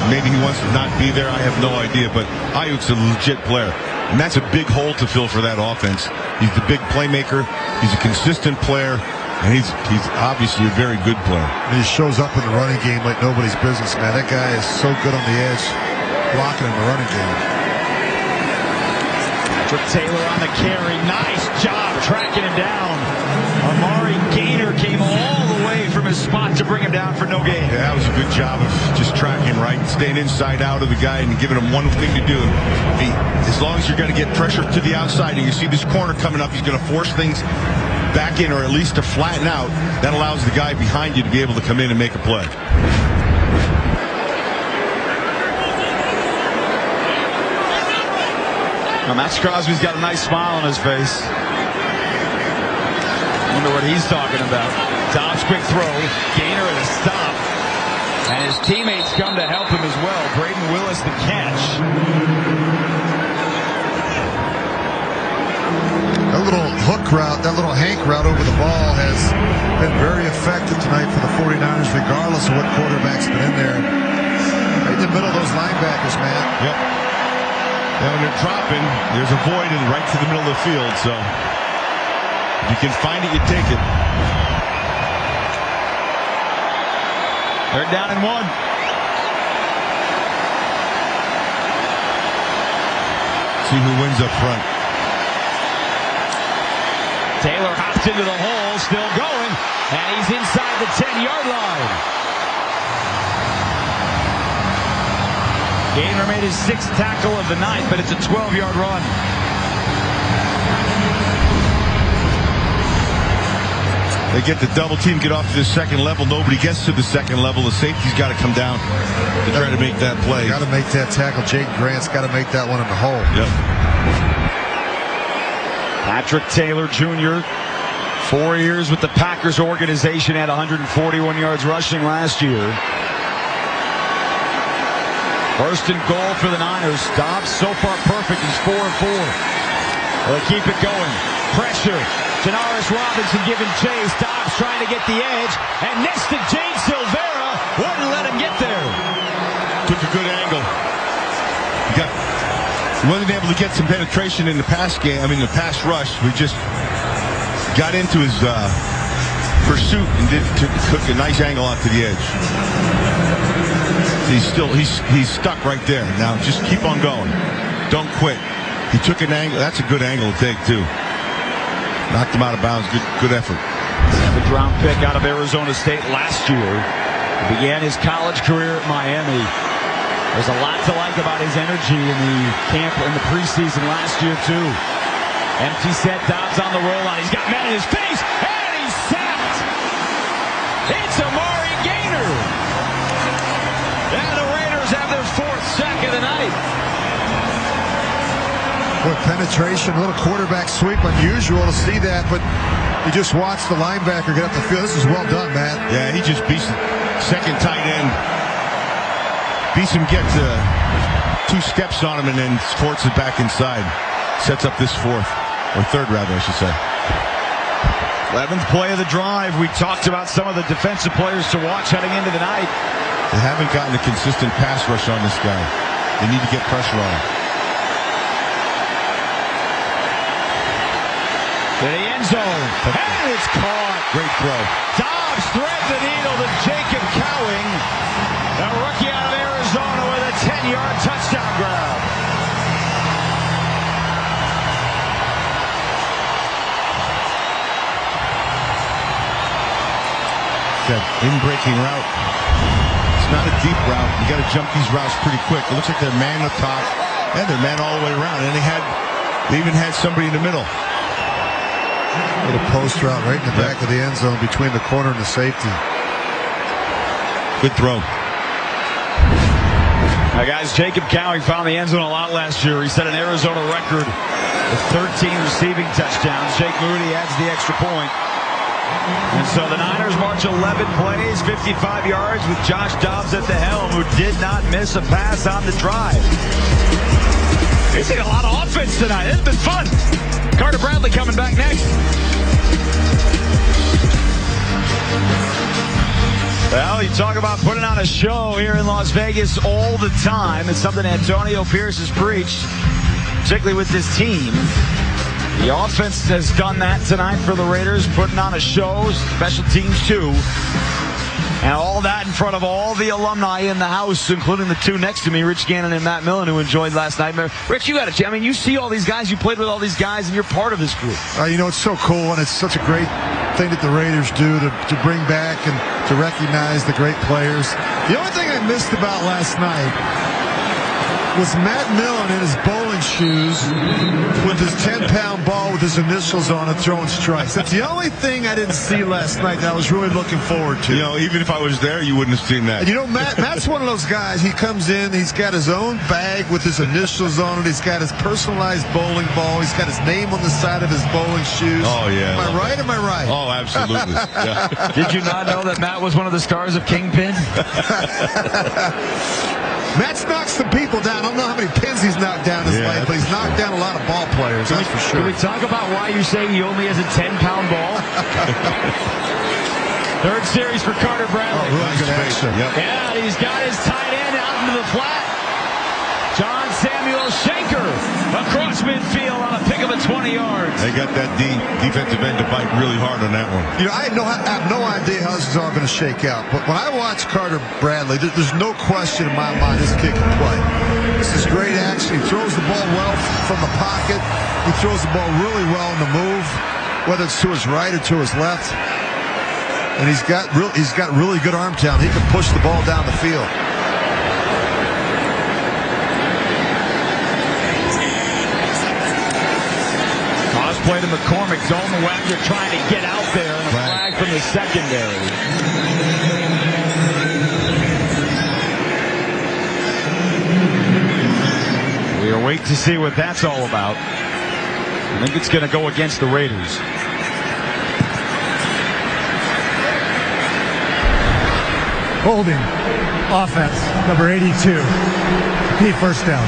Maybe he wants to not be there. I have no idea. But Ayuk's a legit player. And that's a big hole to fill for that offense. He's the big playmaker. He's a consistent player. And he's obviously a very good player. And he shows up in the running game like nobody's business, man. That guy is so good on the edge, blocking in the running game. Patrick Taylor on the carry. Nice job tracking him down. Amari Gaynor came all the way from his spot to bring him down for no gain. Yeah, that was a good job of just tracking right, staying inside out of the guy and giving him one thing to do. As long as you're going to get pressure to the outside and you see this corner coming up, he's going to force things back in, or at least to flatten out. That allows the guy behind you to be able to come in and make a play. Now, Max Crosby's got a nice smile on his face. Wonder what he's talking about. Dobbs quick throw. Gaynor at a stop. And his teammates come to help him as well. Braden Willis, the catch. That little hook route, that little Hank route over the ball has been very effective tonight for the 49ers, regardless of what quarterback's been in there. Right in the middle of those linebackers, man. Yep. And when they're dropping, there's a void and right to the middle of the field. So if you can find it, you take it. They're down and 1. See who wins up front. Taylor hops into the hole, still going, and he's inside the 10-yard line. Gainer made his 6th tackle of the night, but it's a 12-yard run. They get the double team, get off to the second level. Nobody gets to the second level. The safety's got to come down to try to make that play. Got to make that tackle. Jake Grant's got to make that one in the hole. Yep. Patrick Taylor Jr., 4 years with the Packers organization, had 141 yards rushing last year. First and goal for the Niners. Dobbs so far perfect. He's 4-4. They keep it going. Pressure. Janaris Robinson giving chase. Dobbs trying to get the edge. And next to Jane Silvera. Wouldn't let him get there. Took a good angle. He wasn't able to get some penetration in the pass game. I mean, the pass rush. We just got into his pursuit and took a nice angle out to the edge. He's stuck right there. Now just keep on going. Don't quit. He took an angle. That's a good angle to take too. Knocked him out of bounds. Good effort. 7th round pick out of Arizona State last year. He began his college career at Miami. There's a lot to like about his energy in the camp in the preseason last year too. Empty set, Dobbs on the roll line. He's got men in his face, and he's sacked. It's Amari Gainer. And the Raiders have their 4th sack of the night. Good penetration, a little quarterback sweep, unusual to see that, but you just watch the linebacker get up the field. This is well done, Matt. Yeah, he just beats the second tight end. Beats him, gets 2 steps on him, and then sports it back inside. Sets up this 4th, or 3rd rather, I should say. 11th play of the drive. We talked about some of the defensive players to watch heading into the night. They haven't gotten a consistent pass rush on this guy. They need to get pressure on him. To the end zone, and it's caught. Great throw. Dobbs threads the needle to Jacob Cowing. A rookie out of Arizona with a 10-yard touchdown grab. That in-breaking route. It's not a deep route. You got to jump these routes pretty quick. It looks like they're man up top, and they're man all the way around. And they even had somebody in the middle. Little post route right in the back of the end zone between the corner and the safety. Good throw. Now, guys, Jacob Cowing found the end zone a lot last year. He set an Arizona record with 13 receiving touchdowns. Jake Moody adds the extra point. And so the Niners march 11 plays, 55 yards with Josh Dobbs at the helm, who did not miss a pass on the drive. We've seen a lot of offense tonight. It's been fun. Carter Bradley coming back next. Well, you talk about putting on a show here in Las Vegas all the time. It's something Antonio Pierce has preached, particularly with this team. The offense has done that tonight for the Raiders, putting on a show, special teams too. And all that in front of all the alumni in the house, including the 2 next to me, Rich Gannon and Matt Millen, who enjoyed last night. Rich, you got a chance. I mean, you see all these guys, you played with all these guys, and you're part of this group. You know, it's so cool, and it's such a great thing that the Raiders do to bring back and to recognize the great players. The only thing I missed about last night was Matt Millen in his bowling bowling shoes with his 10-pound ball with his initials on it throwing strikes. That's the only thing I didn't see last night that I was really looking forward to. You know, even if I was there, you wouldn't have seen that. And you know, Matt's one of those guys. He comes in, he's got his own bag with his initials on it. He's got his personalized bowling ball. He's got his name on the side of his bowling shoes. Oh, yeah. Am I right? Am I right? Oh, absolutely. Yeah. Did you not know that Matt was one of the stars of Kingpin? Matt's knocked some people down. I don't know how many pins he's knocked down in his life, but he's knocked down a lot of ball players, that's for sure. Can we talk about why you say he only has a 10-pound ball? Third series for Carter Bradley. Oh, really good action. Yep. Yeah, and he's got his tight end out into the flat. John Samuel Shanker across midfield on a pick of 20 yards. They got that defensive end to bite really hard on that one. You know, I have no idea how this is all going to shake out. But when I watch Carter Bradley, there's no question in my mind his kick and play. This is great action. He throws the ball well from the pocket. He throws the ball really well on the move, whether it's to his right or to his left. And he's got really good arm talent. He can push the ball down the field. Play to McCormick. Dalton Wagner trying to get out there, and a flag from the secondary. We'll wait to see what that's all about. I think it's going to go against the Raiders. Holding. Offense. Number 82. Key first down.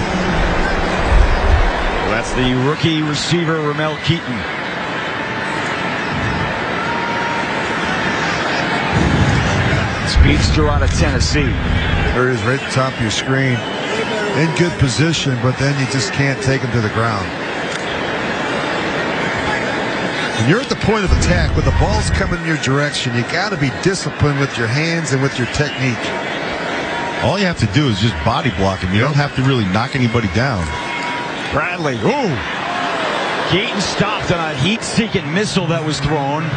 That's the rookie receiver, Ramel Keaton. Speedster out of Tennessee. There he is right at the top of your screen. In good position, but then you just can't take him to the ground. When you're at the point of attack, when the ball's coming in your direction, you got to be disciplined with your hands and with your technique. All you have to do is just body block him. You don't have to really knock anybody down. Bradley. Ooh. Keaton stopped on a heat-seeking missile that was thrown.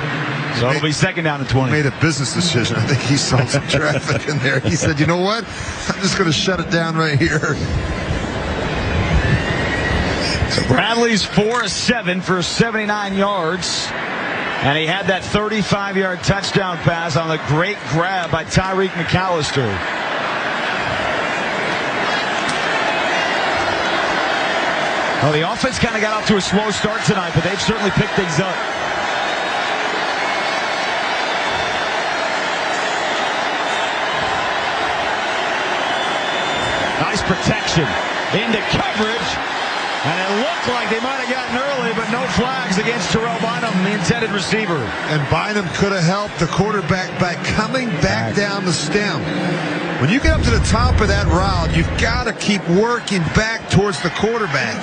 So it'll be second down and 20. He made a business decision. I think he saw some traffic in there. He said, you know what? I'm just going to shut it down right here. So Bradley's 4 of 7 for 79 yards. And he had that 35-yard touchdown pass on the great grab by Tyreek McAllister. Well, the offense kind of got off to a slow start tonight, but they've certainly picked things up. Nice protection into coverage, and it looked like they might have gotten early, but no flags against Terrell Bynum, the intended receiver. And Bynum could have helped the quarterback by coming back down the stem. When you get up to the top of that route, you've got to keep working back towards the quarterback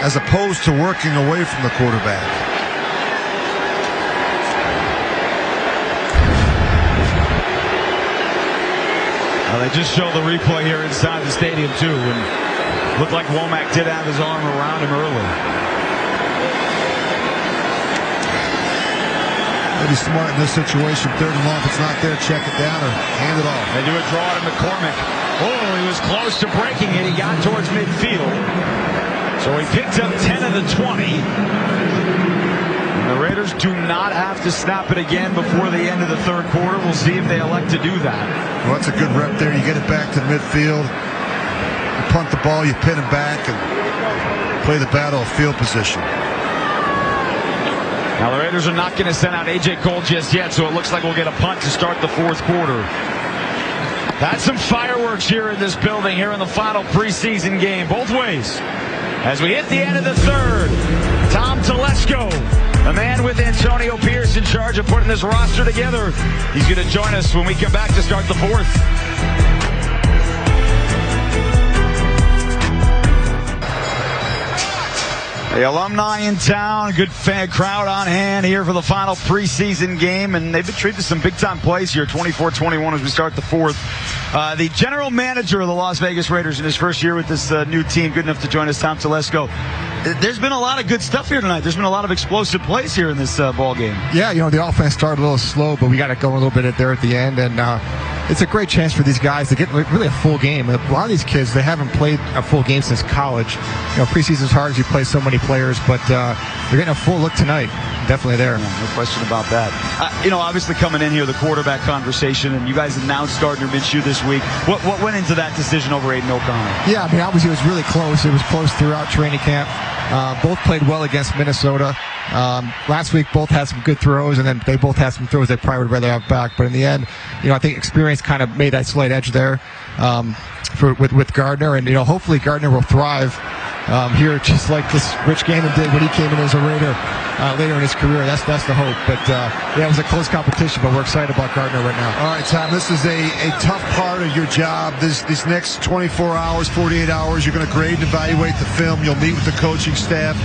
as opposed to working away from the quarterback. Well, they just show the replay here inside the stadium, too, and looked like Womack did have his arm around him early. Maybe smart in this situation. Third and long. If it's not there, check it down or hand it off. They do a draw to McCormick. Oh, he was close to breaking it. He got towards midfield. So he picked up 10 of the 20. And the Raiders do not have to snap it again before the end of the third quarter. We'll see if they elect to do that. Well, that's a good rep there. You get it back to midfield. You punt the ball, you pin it back, and play the battle of field position. Now the Raiders are not going to send out A.J. Cole just yet, so it looks like we'll get a punt to start the fourth quarter. That's some fireworks here in this building here in the final preseason game, both ways. As we hit the end of the third, Tom Telesco, the man with Antonio Pierce in charge of putting this roster together, he's going to join us when we come back to start the fourth. The alumni in town, good fan crowd on hand here for the final preseason game, and they've been treated to some big-time plays here, 24-21 as we start the fourth. The general manager of the Las Vegas Raiders in his first year with this new team, good enough to join us, Tom Telesco. there's been a lot of good stuff here tonight. There's been a lot of explosive plays here in this ball game. Yeah, the offense started a little slow, but we got it going a little bit there at the end, and it's a great chance for these guys to get really a full game. A lot of these kids, they haven't played a full game since college. Preseason's hard as you play so many players, but they're getting a full look tonight. Definitely there. Yeah, no question about that. Obviously coming in here, the quarterback conversation, and you guys announced Gardner Minshew this week. What went into that decision over Aiden O'Connell? Yeah, obviously it was really close. It was close throughout training camp. Both played well against Minnesota. Last week, both had some good throws, and then they both had some throws they probably would rather have back. But in the end, I think experience kind of made that slight edge there with Gardner, and hopefully Gardner will thrive here, just like this Rich Gannon did when he came in as a Raider later in his career. That's the hope. But it was a close competition, but we're excited about Gardner right now. All right, Tom, this is a tough part of your job. These next 24 hours, 48 hours, you're going to grade and evaluate the film. You'll meet with the coaching staff,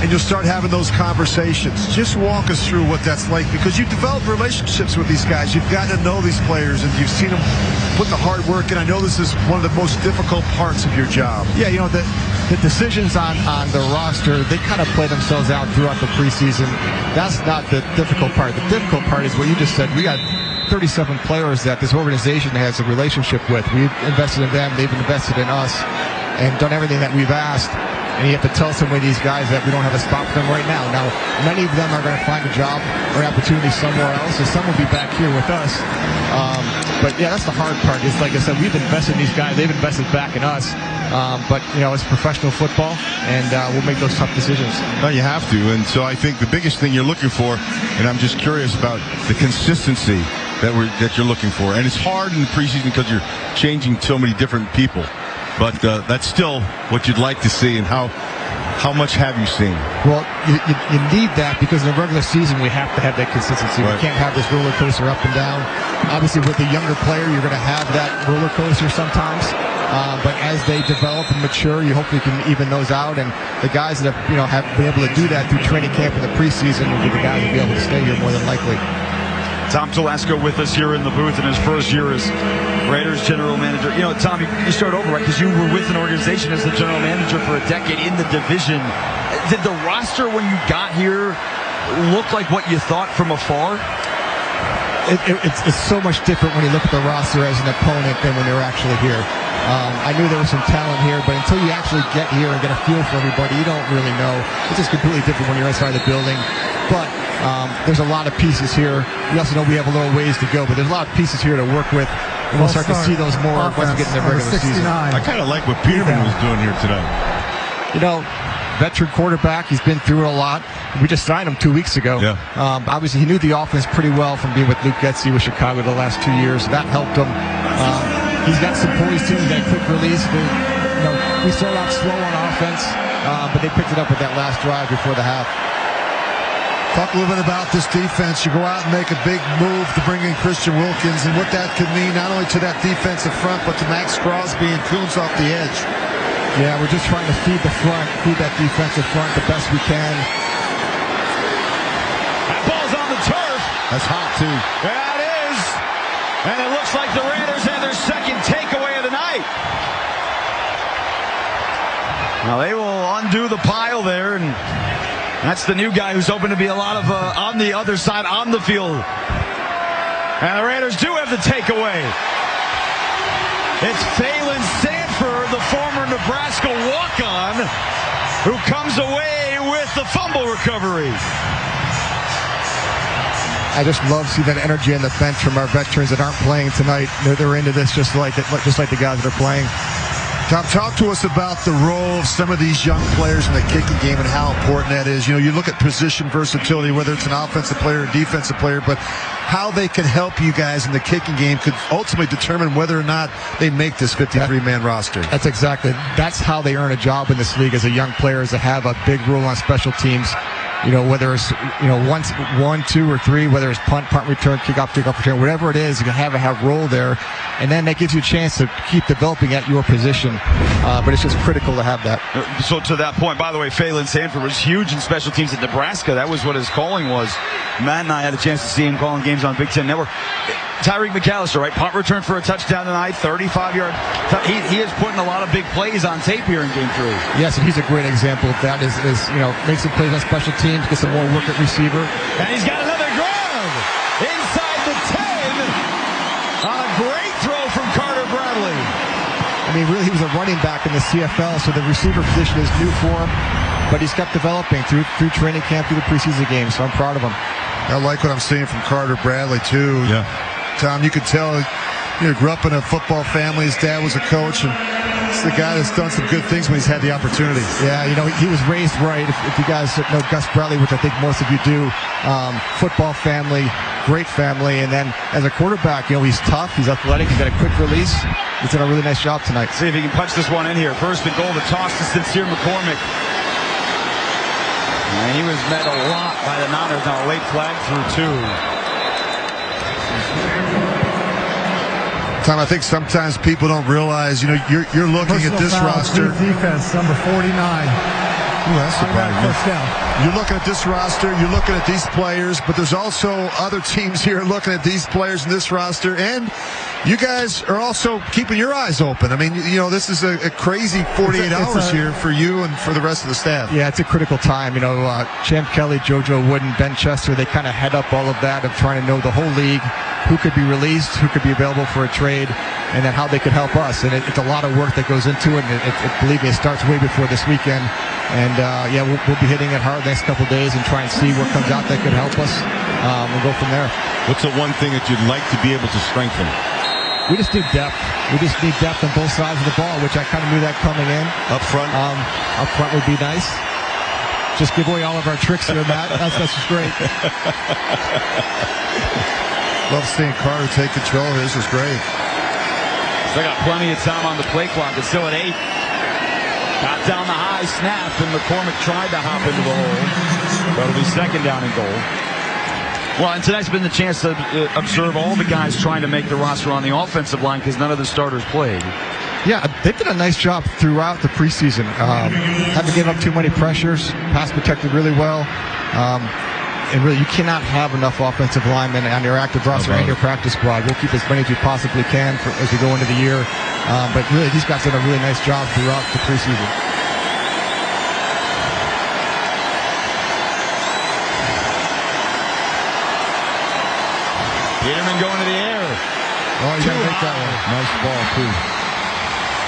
and you'll start having those conversations. Just walk us through what that's like, because you've developed relationships with these guys. You've gotten to know these players, and you've seen them put the hard work in. I know this is one of the most difficult parts of your job. Yeah, the decisions on the roster, they kind of play themselves out throughout the preseason. That's not the difficult part. The difficult part is what you just said. We got 37 players that this organization has a relationship with. We've invested in them. They've invested in us and done everything that we've asked. And you have to tell some of these guys that we don't have a spot for them right now. Now, many of them are going to find a job or an opportunity somewhere else, and some will be back here with us. But yeah, that's the hard part. Is like I said, we've invested in these guys. They've invested back in us. But it's professional football, and we'll make those tough decisions. No, you have to. And so I think the biggest thing you're looking for, and I'm just curious about the consistency that you're looking for. And it's hard in the preseason because you're changing so many different people. But that's still what you'd like to see. And how much have you seen? Well, you need that, because in the regular season we have to have that consistency. Right. We can't have this roller coaster up and down. Obviously, with a younger player, you're going to have that roller coaster sometimes. But as they develop and mature, you hopefully can even those out. And the guys that have been able to do that through training camp in the preseason will be the guys who will be able to stay here more than likely. Tom Telesco with us here in the booth in his first year as Raiders general manager. Tom, you started over, right? Because you were with an organization as the general manager for a decade in the division. Did the roster when you got here look like what you thought from afar? It's so much different when you look at the roster as an opponent than when you're actually here. I knew there was some talent here, but until you actually get here and get a feel for everybody, you don't really know. It's just completely different when you're inside the building. But there's a lot of pieces here. We also know we have a little ways to go, but there's a lot of pieces here to work with. And we'll start to see those more once we get in the regular season. I kind of like what Peterman was doing here today. Veteran quarterback. He's been through it a lot. We just signed him 2 weeks ago. Yeah. Obviously, he knew the offense pretty well from being with Luke Getsy with Chicago the last 2 years. That helped him. He's got some poise too. He's got a quick release. We started out slow on offense, but they picked it up with that last drive before the half. Talk a little bit about this defense. You go out and make a big move to bring in Christian Wilkins, and what that could mean not only to that defensive front, but to Max Crosby and Coons off the edge. Yeah, we're just trying to feed that defensive front the best we can. That ball's on the turf. That's hot, too. Yeah, it is. And it looks like the Raiders have their second takeaway of the night. Now they will undo the pile there, and that's the new guy who's hoping to be a lot of on the other side on the field. And the Raiders do have the takeaway. It's Phelan Sanford, the former Nebraska walk-on, who comes away with the fumble recovery. I just love seeing that energy on the bench from our veterans that aren't playing tonight. They're into this just like the guys that are playing. Tom, talk to us about the role of some of these young players in the kicking game and how important that is. You look at position versatility, whether it's an offensive player or defensive player, but how they can help you guys in the kicking game could ultimately determine whether or not they make this 53-man roster. That's how they earn a job in this league as a young player, is to have a big role on special teams. whether it's, one, two, or three, whether it's punt, return, kickoff, return, whatever it is, you can have a role there. And then that gives you a chance to keep developing at your position. But it's just critical to have that. So to that point, by the way, Phelan Sanford was huge in special teams at Nebraska. That was what his calling was. Matt and I had a chance to see him calling games on Big Ten Network. Tyreek McAllister, right? Punt return for a touchdown tonight, 35-yard. He is putting a lot of big plays on tape here in Game 3. Yes, and he's a great example of that. Makes some plays on special teams, gets some more work at receiver. And he's got another grab inside the 10 on a great throw from Carter Bradley. I mean, really, he was a running back in the CFL, so the receiver position is new for him. But he's kept developing through training camp, through the preseason games, so I'm proud of him. I like what I'm seeing from Carter Bradley, too. Yeah. Tom, you could tell he grew up in a football family. His dad was a coach, and he's the guy that's done some good things when he's had the opportunity. Yeah, he was raised right. If you guys know Gus Bradley, which I think most of you do, football family, great family. And then as a quarterback, he's tough, he's athletic, he's got a quick release. He's done a really nice job tonight. See if he can punch this one in here. First and goal, the toss to Sincere McCormick. And he was met a lot by the Niners. Now a late flag through 2. Tom, I think sometimes people don't realize, you're looking at this roster. Defense, number 49. You're looking at this roster, you're looking at these players, but there's also other teams here looking at these players in this roster, and you guys are also keeping your eyes open. I mean, this is a crazy 48 hours here for you and for the rest of the staff. Yeah, it's a critical time. Champ Kelly, JoJo Wooden, Ben Chester, they kind of head up all of that of trying to know the whole league, who could be released, who could be available for a trade, and then how they could help us. And it's a lot of work that goes into it, and believe me, it starts way before this weekend. And we'll be hitting it hard the next couple days and try and see what comes out that could help us. We'll go from there. What's the one thing that you'd like to be able to strengthen? We just need depth. We just need depth on both sides of the ball, which I kind of knew that coming in. Up front? Up front would be nice. Just give away all of our tricks here, Matt. That's just great. Love seeing Carter take control. This is great. They got plenty of time on the play clock. It's still at 8. Got down the high snap, and McCormick tried to hop into the hole. But it'll be second down and goal. Well, and tonight's been the chance to observe all the guys trying to make the roster on the offensive line because none of the starters played. Yeah, they've done a nice job throughout the preseason. Haven't given up too many pressures. Pass protected really well. And really, you cannot have enough offensive linemen on your active roster and your practice squad. We'll keep as many as we possibly can as we go into the year. But really, these guys did a really nice job throughout the preseason. Peterman going to the air. Oh, you got to make that one. Nice ball, too.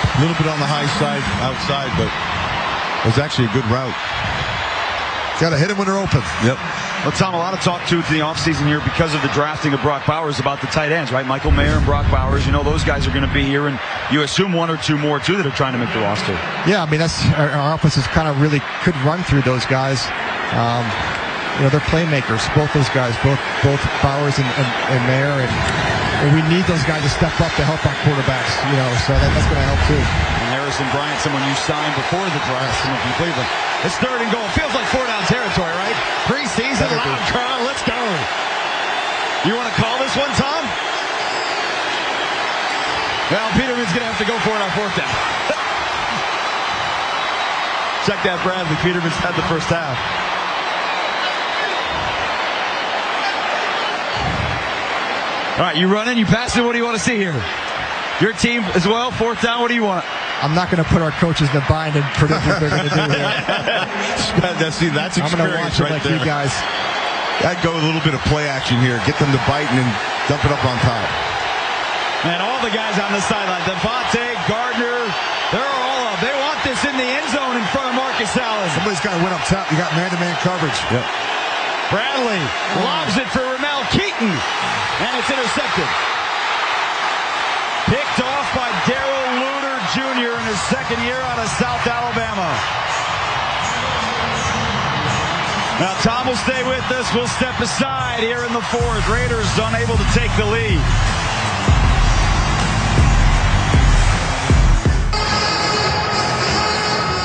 A little bit on the high side, outside, but it was actually a good route. Got to hit him when they're open. Yep. Well, Tom, a lot of talk, too, in the offseason here because of the drafting of Brock Bowers about the tight ends, right? Michael Mayer and Brock Bowers, those guys are going to be here, and you assume one or two more, too, that are trying to make the roster. Yeah, I mean, that's our offense is kind of really could run through those guys. They're playmakers, both those guys, both Bowers and Mayer, and we need those guys to step up to help our quarterbacks, so that's going to help, too. And Harrison Bryant, someone you signed before the draft, someone from Cleveland. It's third and goal. Feels like 4-down territory, right? Preseason, loud crowd, let's go. You want to call this one, Tom? Well, Peterman's going to have to go for it on 4th down. Check that, Bradley. Peterman's had the first half. All right, you running, you passing. What do you want to see here? Your team as well, 4th down. What do you want? I'm not going to put our coaches in a bind and predict what they're going to do here. That's experience I'm going to watch it like there. you guys. I'd go a little bit of play action here. Get them to bite and then dump it up on top. And all the guys on the sideline, Devontae, Gardner, they're all up. They want this in the end zone in front of Marcus Allen. Somebody's got to win up top. You got man-to-man coverage. Yep. Bradley lobs it for Ramel Keaton, and it's intercepted. Picked off by Darrell Luter Jr. in his second year out of South Alabama. Now Tom will stay with us. We'll step aside here in the 4th. Raiders unable to take the lead.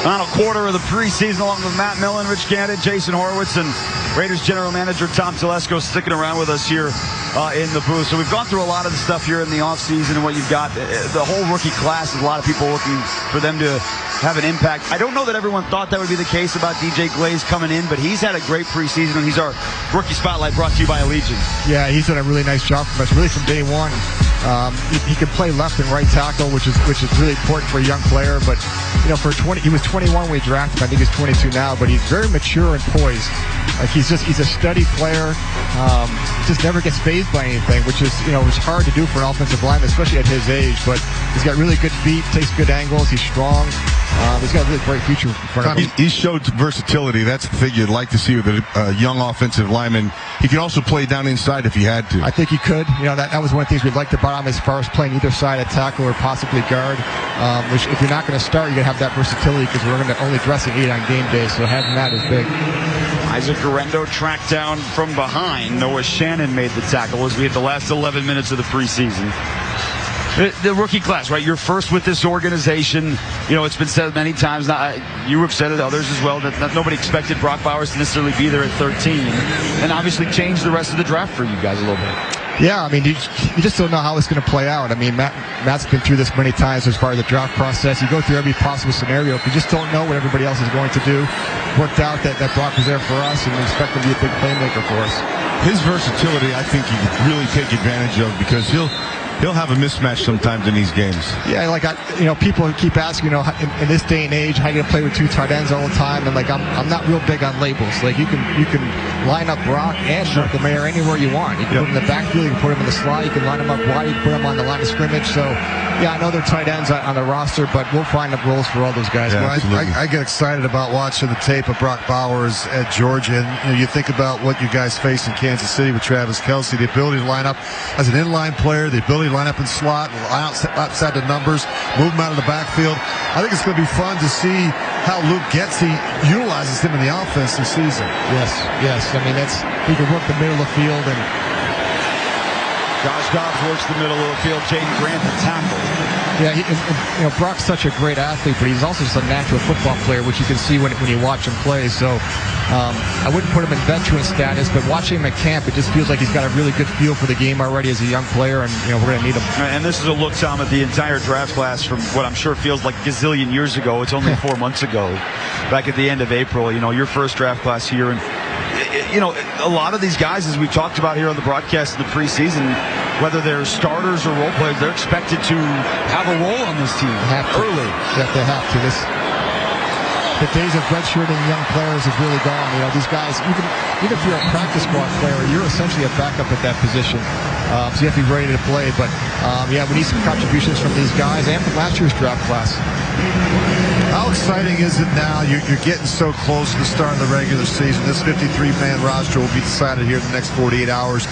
Final quarter of the preseason, along with Matt Millen, Rich Gannon, Jason Horowitz, and Raiders general manager Tom Telesco sticking around with us here in the booth. So we've gone through a lot of the stuff here in the offseason and what you've got. The whole rookie class is a lot of people looking for them to have an impact. I don't know that everyone thought that would be the case about DJ Glaze coming in, but he's had a great preseason, and he's our rookie spotlight brought to you by Allegiant. Yeah, he's done a really nice job for us, really from day one. He can play left and right tackle, which is really important for a young player. But he was 21 when we drafted him. I think he's 22 now. But he's very mature and poised. Like he's a steady player. Just never gets fazed by anything, which is it's hard to do for an offensive lineman, especially at his age. But he's got really good feet, takes good angles. He's strong. He's got a really great future in front of him. He showed versatility. That's the thing you'd like to see with a young offensive lineman. He could also play down inside if he had to. I think he could. That was one of the things we liked about him as far as playing either side at tackle or possibly guard. Which, if you're not going to start, you're going to have that versatility because we're going to only dress at 8 on game day. So having that is big. Isaac Guerrero tracked down from behind. Noah Shannon made the tackle as we hit the last 11 minutes of the preseason. The rookie class, right? You're first with this organization. It's been said many times. You have said it, others as well, that nobody expected Brock Bowers to necessarily be there at 13. And obviously changed the rest of the draft for you guys a little bit. Yeah, I mean, you just don't know how it's going to play out. I mean, Matt's been through this many times as far as the draft process. You go through every possible scenario. If you just don't know what everybody else is going to do, worked out that Brock was there for us, and we expect him to be a big playmaker for us. His versatility, I think, you could really take advantage of because he'll have a mismatch sometimes in these games. Yeah, people keep asking, in this day and age, how you gonna play with 2 tight ends all the time? And I'm not real big on labels. Like you can line up Brock and Mark the Mayor anywhere you want. You can put him in the backfield, you can put him in the slot, you can line him up wide, you can put him on the line of scrimmage. So, yeah, I know they're tight ends on the roster, but we'll find up roles for all those guys. Yeah, I get excited about watching the tape of Brock Bowers at Georgia. And you think about what you guys face in Kansas City with Travis Kelce, the ability to line up as an inline player, the ability to line up in slot, outside the numbers, move him out of the backfield. I think it's going to be fun to see how Luke Getsy utilizes him in the offense this season. Yes. I mean, he can work the middle of the field, and Josh Dobbs works the middle of the field. Jaden Grant the tackle. Yeah, Brock's such a great athlete, but he's also just a natural football player, which you can see when you watch him play. So I wouldn't put him in veteran status, but watching him at camp, it just feels like he's got a really good feel for the game already as a young player, and we're going to need him. And this is a look, Tom, at the entire draft class from what I'm sure feels like a gazillion years ago. It's only 4 months ago, back at the end of April. Your first draft class here, and a lot of these guys, as we talked about here on the broadcast in the preseason, whether they're starters or role players, they're expected to have a role on this team early. Yeah, they have to. The days of redshirting young players have really gone. These guys, even if you're a practice squad player, you're essentially a backup at that position. So you have to be ready to play. But, we need some contributions from these guys and from last year's draft class. How exciting is it now? You're getting so close to the start of the regular season. This 53-man roster will be decided here in the next 48 hours.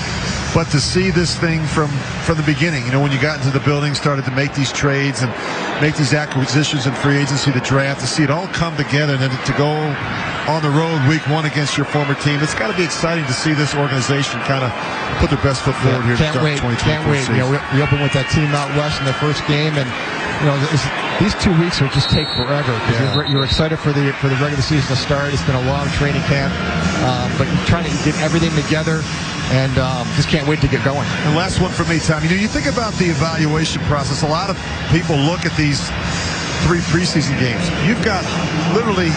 But to see this thing from the beginning, when you got into the building, started to make these trades and make these acquisitions in free agency, the draft, to see it all come together, and then to go on the road week 1 against your former team, it's got to be exciting to see this organization kind of put their best foot forward here to start 2024 Can't wait. season. We opened with that team out west in the first game, and these 2 weeks will just take forever because you're excited for the regular season to start. It's been a long training camp, but you're trying to get everything together. And just can't wait to get going. And last one for me, Tom. You think about the evaluation process. A lot of people look at these 3 preseason games. You've got literally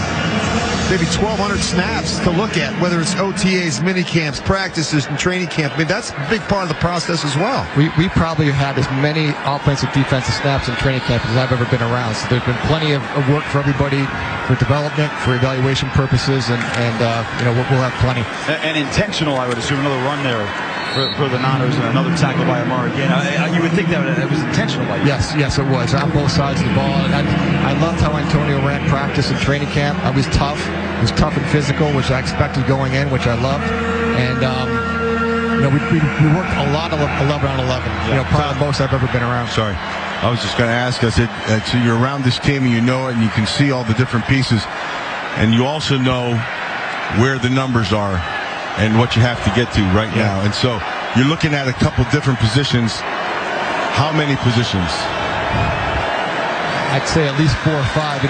maybe 1,200 snaps to look at, whether it's OTAs, mini camps, practices, and training camp. I mean, that's a big part of the process as well. We probably have had as many offensive, defensive snaps in training camp as I've ever been around. So there's been plenty of work for everybody, for development, for evaluation purposes, and we'll have plenty. And intentional, I would assume, another run there for the Niners and another tackle by Amari again. You would think that it was intentional. Yes, it was on both sides of the ball. And I loved how Antonio ran practice and training camp. It was tough. It was tough and physical, which I expected going in, which I loved. And we worked a lot of 11 on 11. Probably the most I've ever been around. Sorry, I was just going to ask. I said, so you're around this team and you know it, and you can see all the different pieces, and you also know where the numbers are and what you have to get to right now. And so you're looking at a couple different positions. How many positions? I'd say at least 4 or 5.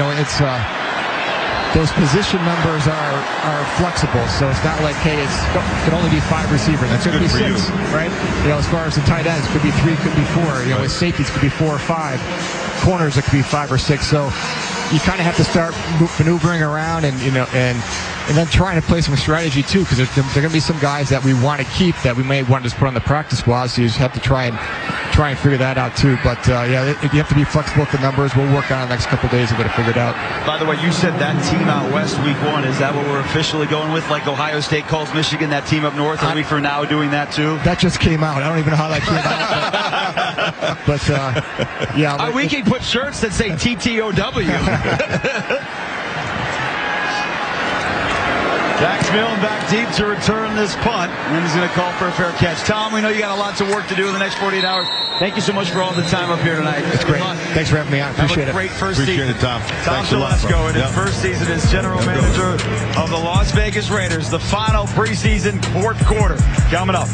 those position numbers are flexible, so it's not like, hey, it can only be 5 receivers. It could be 6, right? As far as the tight ends, it could be 3, could be 4. With safeties, it could be 4 or 5. Corners, it could be 5 or 6. So you kind of have to start maneuvering around and then trying to play some strategy too, because there are going to be some guys that we want to keep that we may want to just put on the practice squad. So you just have to try and figure that out too. But you have to be flexible with the numbers. We'll work on it the next couple of days and get it figured out. By the way, you said that team out west week 1. Is that what we're officially going with? Like Ohio State calls Michigan that team up north a week from now, doing that too? That just came out. I don't even know how that came out. But yeah, we can put shirts that say TTOW. Dax Milne back deep to return this punt, and he's going to call for a fair catch. Tom, we know you got a lot of work to do in the next 48 hours. Thank you so much for all the time up here tonight. It's great. Thanks for having me on. Appreciate it. Great first season. Appreciate it, Tom. Tom Telesco in his first season as general manager of the Las Vegas Raiders. The final preseason 4th quarter coming up.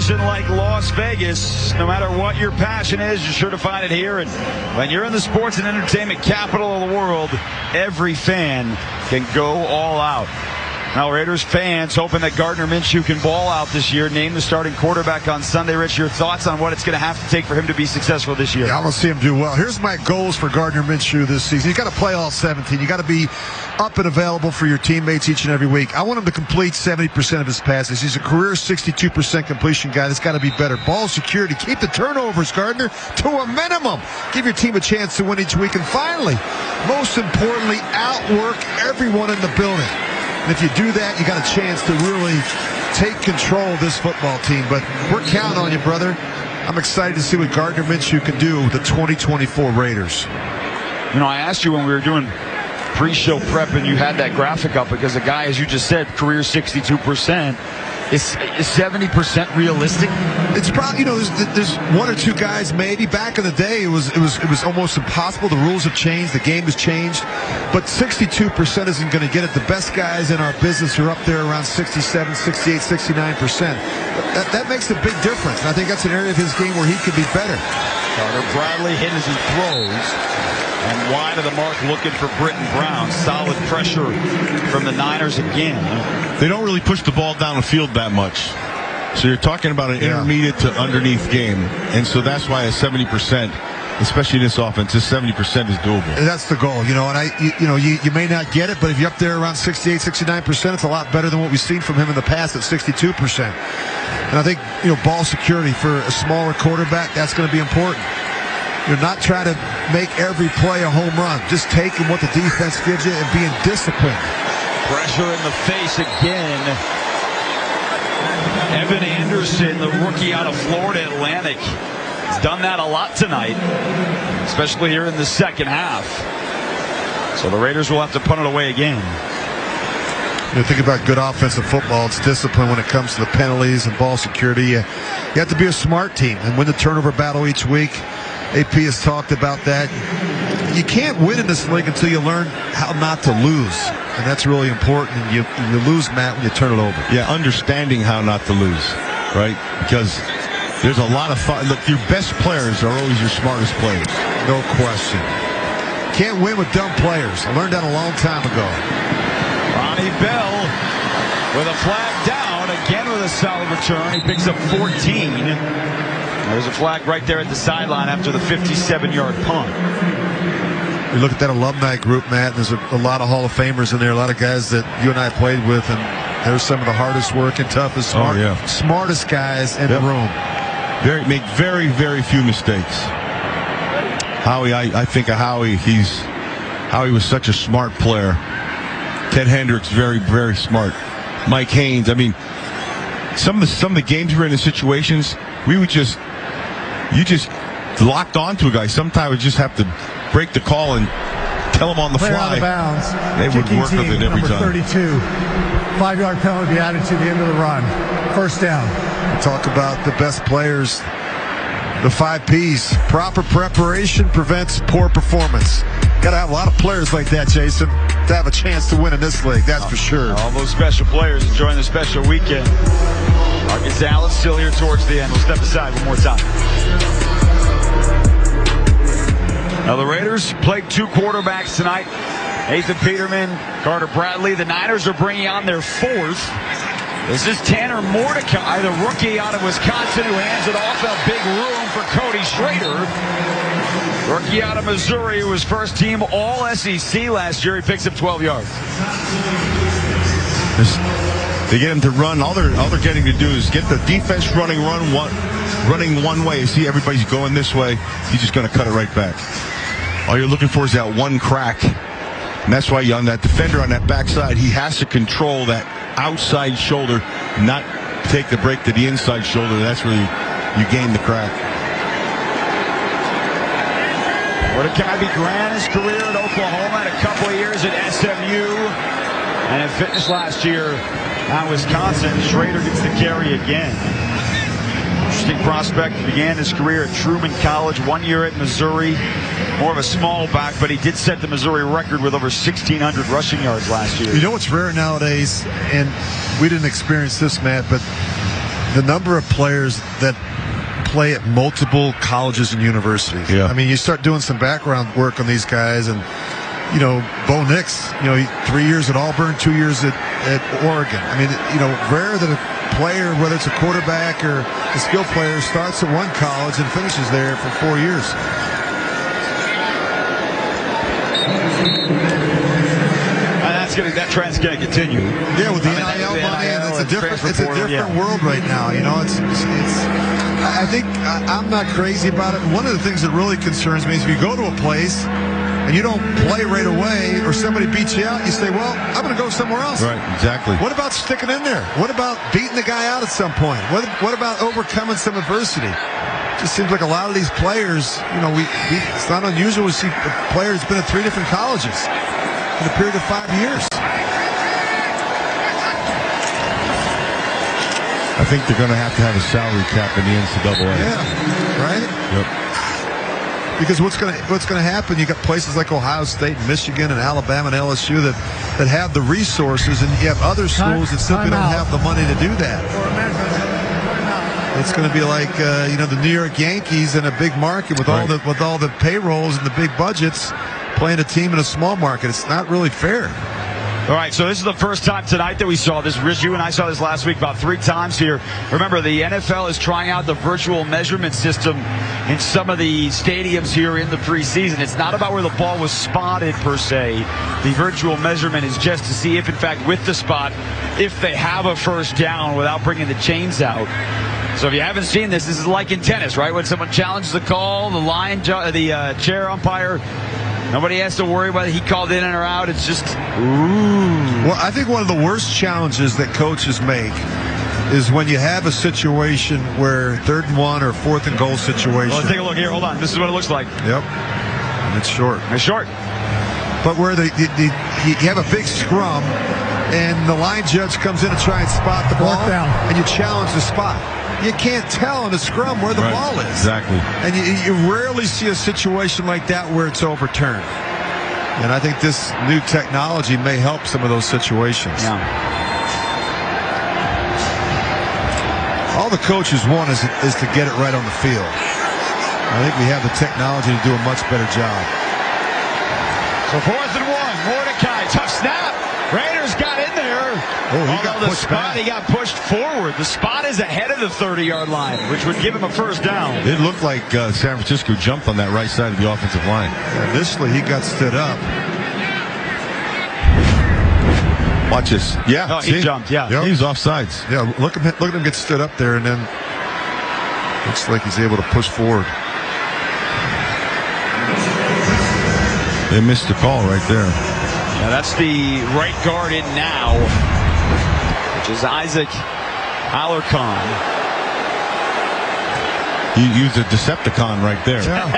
Like Las Vegas, no matter what your passion is, you're sure to find it here. And when you're in the sports and entertainment capital of the world, every fan can go all out. Now, Raiders fans hoping that Gardner Minshew can ball out this year, named the starting quarterback on Sunday. Rich, your thoughts on what it's going to have to take for him to be successful this year? Yeah, I want to see him do well. Here's my goals for Gardner Minshew this season. You got to play all 17. You got to be up and available for your teammates each and every week. I want him to complete 70% of his passes. He's a career 62% completion guy. That's got to be better. Ball security. Keep the turnovers, Gardner, to a minimum. Give your team a chance to win each week. And finally, most importantly, outwork everyone in the building. And if you do that, you got a chance to really take control of this football team. But we're counting on you, brother. I'm excited to see what Gardner Minshew can do with the 2024 Raiders. I asked you when we were doing pre-show prep and you had that graphic up because a guy, as you just said, career 62%. Is 70% realistic? It's probably, there's 1 or 2 guys maybe. Back in the day, it was almost impossible. The rules have changed. The game has changed. But 62% isn't going to get it. The best guys in our business are up there around 67, 68, 69%. That makes a big difference. And I think that's an area of his game where he could be better. Carter Bradley hit as he throws. And wide of the mark looking for Britton Brown. Solid pressure from the Niners again. They don't really push the ball down the field that much. So you're talking about an intermediate to underneath game. And so that's why a 70%, especially in this offense, this 70% is doable. That's the goal, and you may not get it, but if you're up there around 68, 69%, it's a lot better than what we've seen from him in the past at 62%. And I think, ball security for a smaller quarterback, that's going to be important. You're not trying to make every play a home run. Just taking what the defense gives you and being disciplined. Pressure in the face again. Evan Anderson, the rookie out of Florida Atlantic, has done that a lot tonight, especially here in the second half. So the Raiders will have to punt it away again. Think about good offensive football. It's discipline when it comes to the penalties and ball security. You have to be a smart team and win the turnover battle each week. AP has talked about that. You can't win in this league until you learn how not to lose. And that's really important. And you lose, Matt, when you turn it over. Yeah, understanding how not to lose, right? Because there's a lot of fun. Look, your best players are always your smartest players. No question. Can't win with dumb players. I learned that a long time ago. Ronnie Bell with a flag down, again with a solid return. He picks up 14. There's a flag right there at the sideline after the 57-yard punt. You look at that alumni group, Matt, and there's a lot of Hall of Famers in there, a lot of guys that you and I played with, and they're some of the hardest working, toughest, smartest guys in the room. Make very, very few mistakes. Howie, I think of Howie. Howie was such a smart player. Ted Hendricks, very, very smart. Mike Haynes. I mean, some of the games we were in, the situations, you just locked onto a guy. Sometimes we just have to break the call and tell them on the Player fly. out of bounds. They would Kicking work with team, it every number time. 32. 5-yard penalty be added to the end of the run. First down. Talk about the best players. The 5 P's. Proper preparation prevents poor performance. Got to have a lot of players like that, Jason, to have a chance to win in this league. That's for sure. All those special players enjoying the special weekend. Marcus Allen still here towards the end. We'll step aside one more time. Now the Raiders played 2 quarterbacks tonight. Nathan Peterman, Carter Bradley. The Niners are bringing on their 4th. This is Tanner Mordecai, the rookie out of Wisconsin, who hands it off. A big room for Cody Schrader. Rookie out of Missouri, who was first team All-SEC last year. He picks up 12 yards. They get him to run. All they're getting to do is get the defense running one way. See, everybody's going this way. He's just going to cut it right back. All you're looking for is that one crack. And that's why on that defender on that backside, he has to control that outside shoulder, not take the break to the inside shoulder. That's where you gain the crack. Mordecai began his career at Oklahoma and a couple of years at SMU. And it finished last year at Wisconsin. Schrader gets the carry again. Interesting prospect. Began his career at Truman College, 1 year at Missouri. More of a small back, but he did set the Missouri record with over 1,600 rushing yards last year. You know what's rare nowadays, and we didn't experience this, Matt, but the number of players that play at multiple colleges and universities. Yeah. I mean, you start doing some background work on these guys, and you know, Bo Nix, 3 years at Auburn, 2 years at Oregon. I mean, rare that a player, whether it's a quarterback or a skill player, starts at one college and finishes there for 4 years. That trend's going to continue. Yeah, with the NIL money, and it's a different world right now. I think I'm not crazy about it. One of the things that really concerns me is if you go to a place and you don't play right away, or somebody beats you out, you say, well, I'm going to go somewhere else. Right, exactly. What about sticking in there? What about beating the guy out at some point? What about overcoming some adversity? It just seems like a lot of these players, it's not unusual to see a player that's been at 3 different colleges in a period of 5 years. I think they're going to have a salary cap in the NCAA. Yeah, right? Yep. Because what's going to happen? You got places like Ohio State, and Michigan, and Alabama, and LSU that have the resources, and you have other schools that simply don't have the money to do that. It's going to be like the New York Yankees in a big market with all the payrolls and the big budgets, playing a team in a small market. It's not really fair. All right, so this is the first time tonight that we saw this. Riz, you and I saw this last week about 3 times here. Remember, the NFL is trying out the virtual measurement system in some of the stadiums here in the preseason. It's not about where the ball was spotted, per se. The virtual measurement is just to see if, in fact, with the spot, if they have a first down without bringing the chains out. So if you haven't seen this is like in tennis, right? When someone challenges the call, the chair umpire, nobody has to worry whether he called in or out. It's just, ooh. Well, I think one of the worst challenges that coaches make is when you have a situation where 3rd and 1 or 4th and goal situation. Well, let's take a look here. Hold on. This is what it looks like. Yep. And it's short. It's short. But where you have a big scrum, and the line judge comes in to try and spot the ball, and you challenge the spot. You can't tell in a scrum where the ball is. Exactly. And you rarely see a situation like that where it's overturned. And I think this new technology may help some of those situations. Yeah. All the coaches want is to get it right on the field. I think we have the technology to do a much better job. So 4th and 1, Mordecai, tough snap. Raiders got in there. Oh, he got pushed back. He got pushed forward. The spot is ahead of the 30-yard line, which would give him a first down. It looked like San Francisco jumped on that right side of the offensive line. Initially, he got stood up. Watch this. Yeah, no, he jumped. Yeah, yep. He was offsides. Yeah, look at him get stood up there, and then looks like he's able to push forward. They missed the call right there. Now that's the right guard in now, which is Isaac Alarcon. He used a Decepticon right there. Yeah.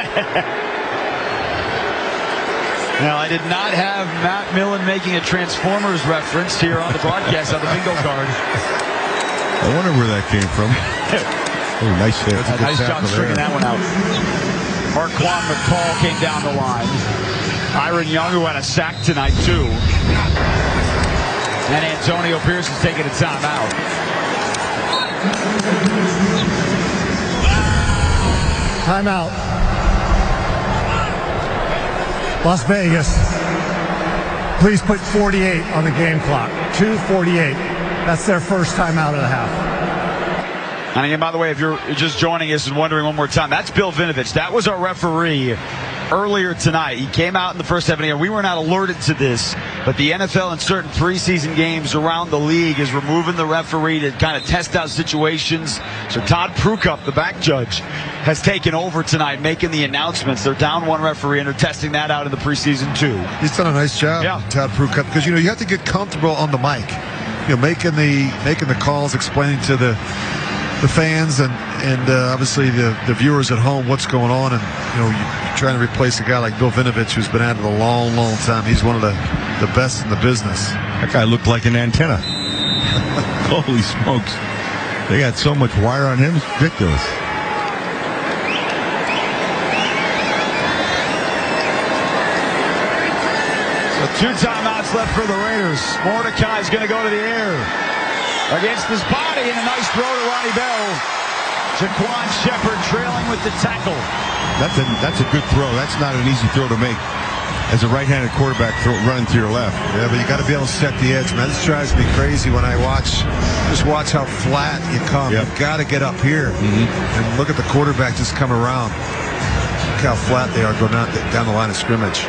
Now, I did not have Matt Millen making a Transformers reference here on the broadcast on the bingo card. I wonder where that came from. Oh, nice hit. Nice job stringing that one out. Marquand McCall came down the line. Byron Young, who had a sack tonight, too. And Antonio Pierce is taking a timeout. Timeout. Las Vegas, please put 48 on the game clock. 2:48. That's their first timeout of the half. And again, by the way, if you're just joining us and wondering one more time, that's Bill Vinovich. That was our referee earlier tonight. He came out in the first half of the game. We were not alerted to this, but the NFL in certain preseason games around the league is removing the referee to kind of test out situations. So Todd Prukup, the back judge, has taken over tonight, making the announcements. They're down one referee, and they're testing that out in the preseason too. He's done a nice job, Todd Prukup, because you have to get comfortable on the mic, making the calls, explaining to the fans and obviously the viewers at home what's going on, and you're trying to replace a guy like Bill Vinovich, who's been at it a long time. He's one of the best in the business. That guy looked like an antenna. Holy smokes, they got so much wire on him, it's ridiculous. So 2 timeouts left for the Raiders. Mordecai's going to go to the air against his body, and a nice throw to Ronnie Bell. Jaquan Shepard trailing with the tackle. That's a good throw. That's not an easy throw to make as a right-handed quarterback running to your left. Yeah, but you got to be able to set the edge, man. This drives me crazy when I watch how flat you come. Yep. You've got to get up here and look at the quarterback just come around. Look how flat they are going down the line of scrimmage.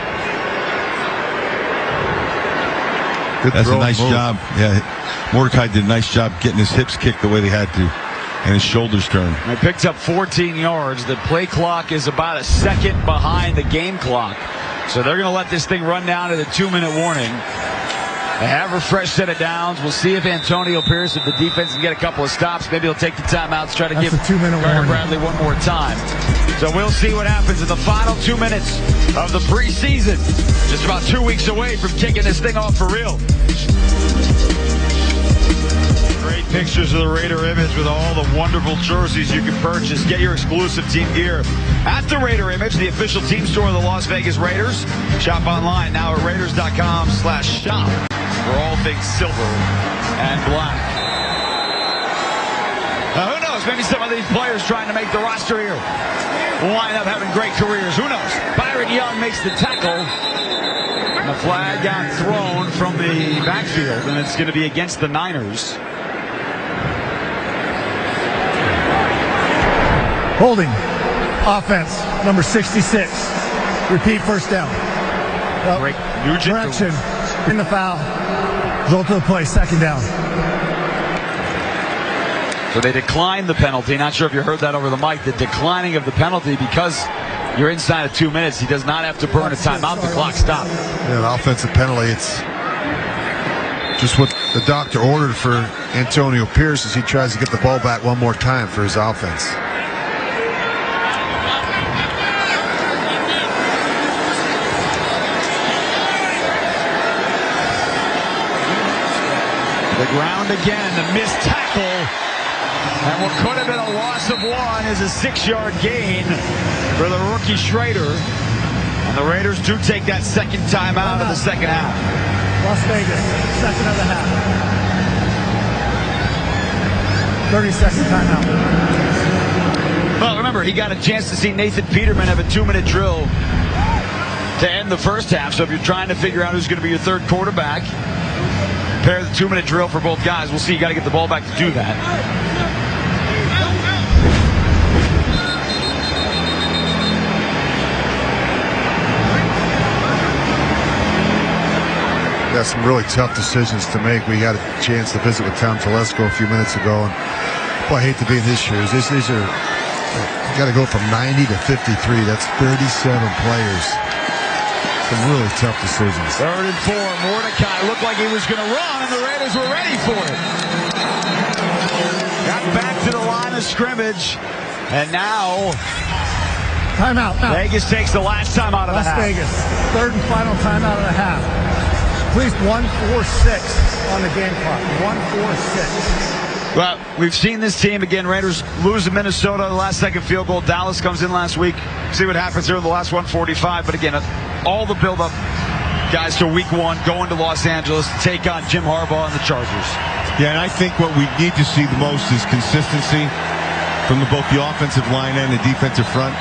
That's a nice job. Yeah, Mordecai did a nice job getting his hips kicked the way they had to, and his shoulders turned. They picked up 14 yards. The play clock is about a second behind the game clock, so they're going to let this thing run down to the 2-minute warning. They have a fresh set of downs. We'll see if Antonio Pierce, if the defense can get a couple of stops, maybe he'll take the timeouts, try to give Carter Bradley one more time. So we'll see what happens in the final 2 minutes of the preseason. Just about 2 weeks away from kicking this thing off for real. Great pictures of the Raider image with all the wonderful jerseys you can purchase. Get your exclusive team gear at the Raider Image, the official team store of the Las Vegas Raiders. Shop online now at Raiders.com/shop for all things silver and black. Now, who knows? Maybe some of these players trying to make the roster here will wind up having great careers. Who knows? Byron Young makes the tackle. And the flag got thrown from the backfield, and it's going to be against the Niners. Holding. Offense. Number 66. Repeat, first down. Great. Nugent. Correction. In the foul. Result of the play, second down. So they declined the penalty. Not sure if you heard that over the mic. The declining of the penalty because you're inside of 2 minutes. He does not have to burn a timeout. The clock stopped. Yeah, an offensive penalty. It's just what the doctor ordered for Antonio Pierce as he tries to get the ball back one more time for his offense. The ground again, the missed tackle. And what could have been a loss of 1 is a 6-yard gain for the rookie Schrader. And the Raiders do take that second time out of the second half. Las Vegas, second of the half. 30-second timeout. Well, remember, he got a chance to see Nathan Peterman have a 2-minute drill to end the first half. So if you're trying to figure out who's going to be your third quarterback, prepare the 2-minute drill for both guys. We'll see. You got to get the ball back to do that. Got some really tough decisions to make. We had a chance to visit with Tom Telesco a few minutes ago, and boy, I hate to be in his shoes. These are, you got to go from 90 to 53. That's 37 players. Some really tough decisions. 3rd and 4. Mordecai looked like he was going to run, and the Raiders were ready for it. Got back to the line of scrimmage, and now Timeout. Vegas takes the last timeout of the half. Las Vegas, third and final timeout of the half. Please, 1:46 on the game clock. 1:46. Well, we've seen this team again. Raiders lose to Minnesota, the last-second field goal. Dallas comes in last week. See what happens here in the last 1:45. But again, all the build-up, guys, to week one, going to Los Angeles to take on Jim Harbaugh and the Chargers. Yeah, and I think what we need to see the most is consistency from both the offensive line and the defensive front.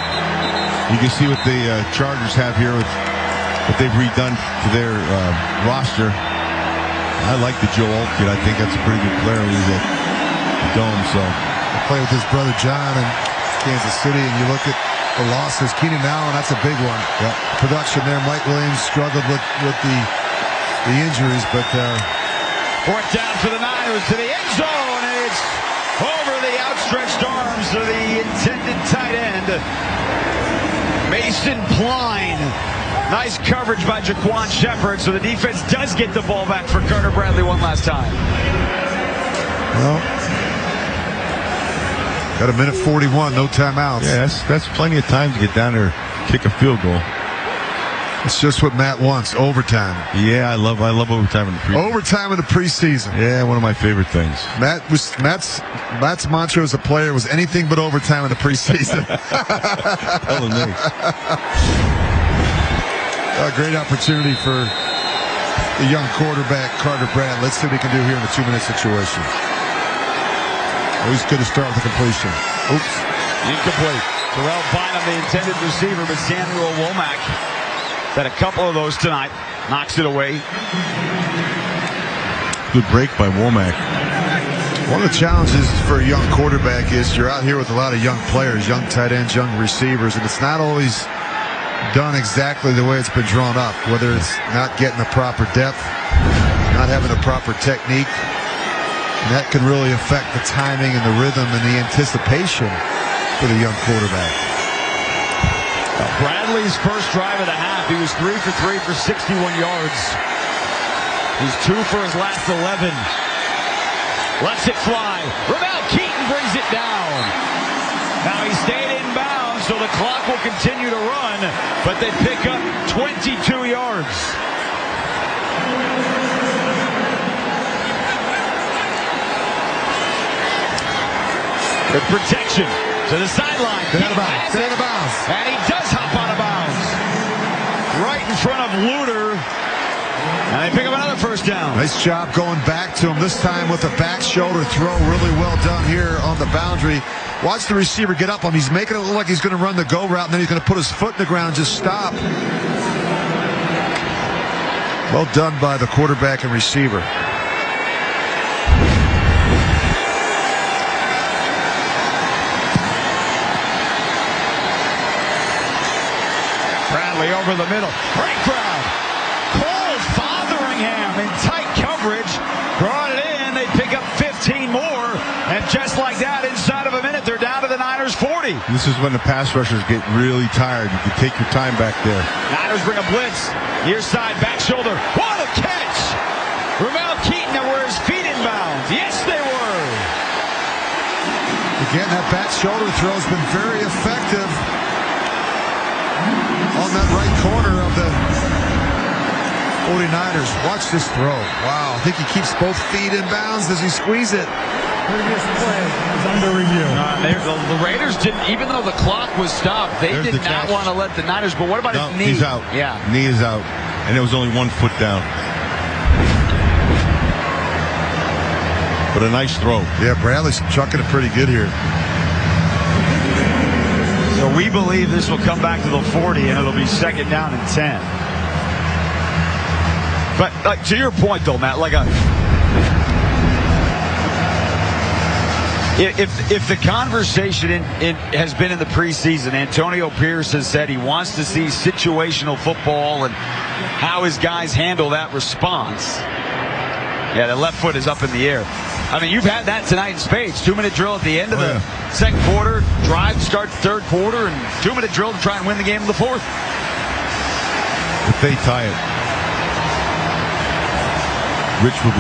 You can see what the Chargers have here with what they've redone to their roster. I like the Joe Alt kid. I think that's a pretty good player. He's at the Dome, so. I play with his brother John in Kansas City, and you look at the losses. Keenan Allen, that's a big one. Yeah. Production there. Mike Williams struggled with the injuries, but Fourth down for the Niners to the end zone, and it's over the outstretched arms of the intended tight end, Mason Pline. Nice coverage by Jaquan Shepard, so the defense does get the ball back for Carter Bradley one last time. Well, got a minute 41, no timeouts. Yeah, that's plenty of time to get down there, kick a field goal. It's just what Matt wants, overtime. Yeah, I love overtime in the preseason. Overtime in the preseason. Yeah, one of my favorite things. Matt's mantra as a player was anything but overtime in the preseason. Telling me. A great opportunity for the young quarterback, Carter Bradley. Let's see what he can do here in a 2-minute situation. Always good to start with a completion. Oops. Incomplete. Terrell Bynum, the intended receiver, but Samuel Womack had a couple of those tonight. Knocks it away. Good break by Womack. One of the challenges for a young quarterback is you're out here with a lot of young players, young tight ends, young receivers, and it's not always done exactly the way it's been drawn up, whether it's not getting the proper depth, not having the proper technique, and that can really affect the timing and the rhythm and the anticipation for the young quarterback. Bradley's first drive of the half, he was 3 for 3 for 61 yards. He's 2 for his last 11. Lets it fly. Ramel Keaton brings it down. Now he stayed in bounds, so the clock will continue to run, but they pick up 22 yards. Good protection to the sideline. Stay out of bounds. Stay out of bounds. And he does hop out of bounds. Right in front of Luter. And they pick up another first down. Nice job going back to him, this time with a back shoulder throw. Really well done here on the boundary. Watch the receiver get up on him. He's making it look like he's going to run the go route, and then he's going to put his foot in the ground and just stop. Well done by the quarterback and receiver. Bradley over the middle. Break route. Cole Fotheringham in tight coverage. Brought it in. They pick up 15 more. And just like that, inside of a minute, they're down to the Niners 40. This is when the pass rushers get really tired. You can take your time back there. Niners bring a blitz. Near side, back shoulder. What a catch! Ramel Keaton, were his feet in bounds. Yes, they were. Again, that back shoulder throw has been very effective on that right corner of the 49ers. Watch this throw. Wow, I think he keeps both feet in bounds. Does he squeeze it? Previous play is under review. The Raiders didn't, even though the clock was stopped, they did not want to let the Niners, but what about his knee? He's out. Yeah. Knee is out. And it was only 1 foot down. But a nice throw. Yeah, Bradley's chucking it pretty good here. So we believe this will come back to the 40, and it'll be second down and 10. But to your point, though, Matt, if the conversation has been in the preseason, Antonio Pierce has said he wants to see situational football and how his guys handle that response. Yeah, the left foot is up in the air. I mean, you've had that tonight in spades. 2-minute drill at the end of the second quarter, drive to start the third quarter, and 2-minute drill to try and win the game in the fourth. If they tie it, Rich will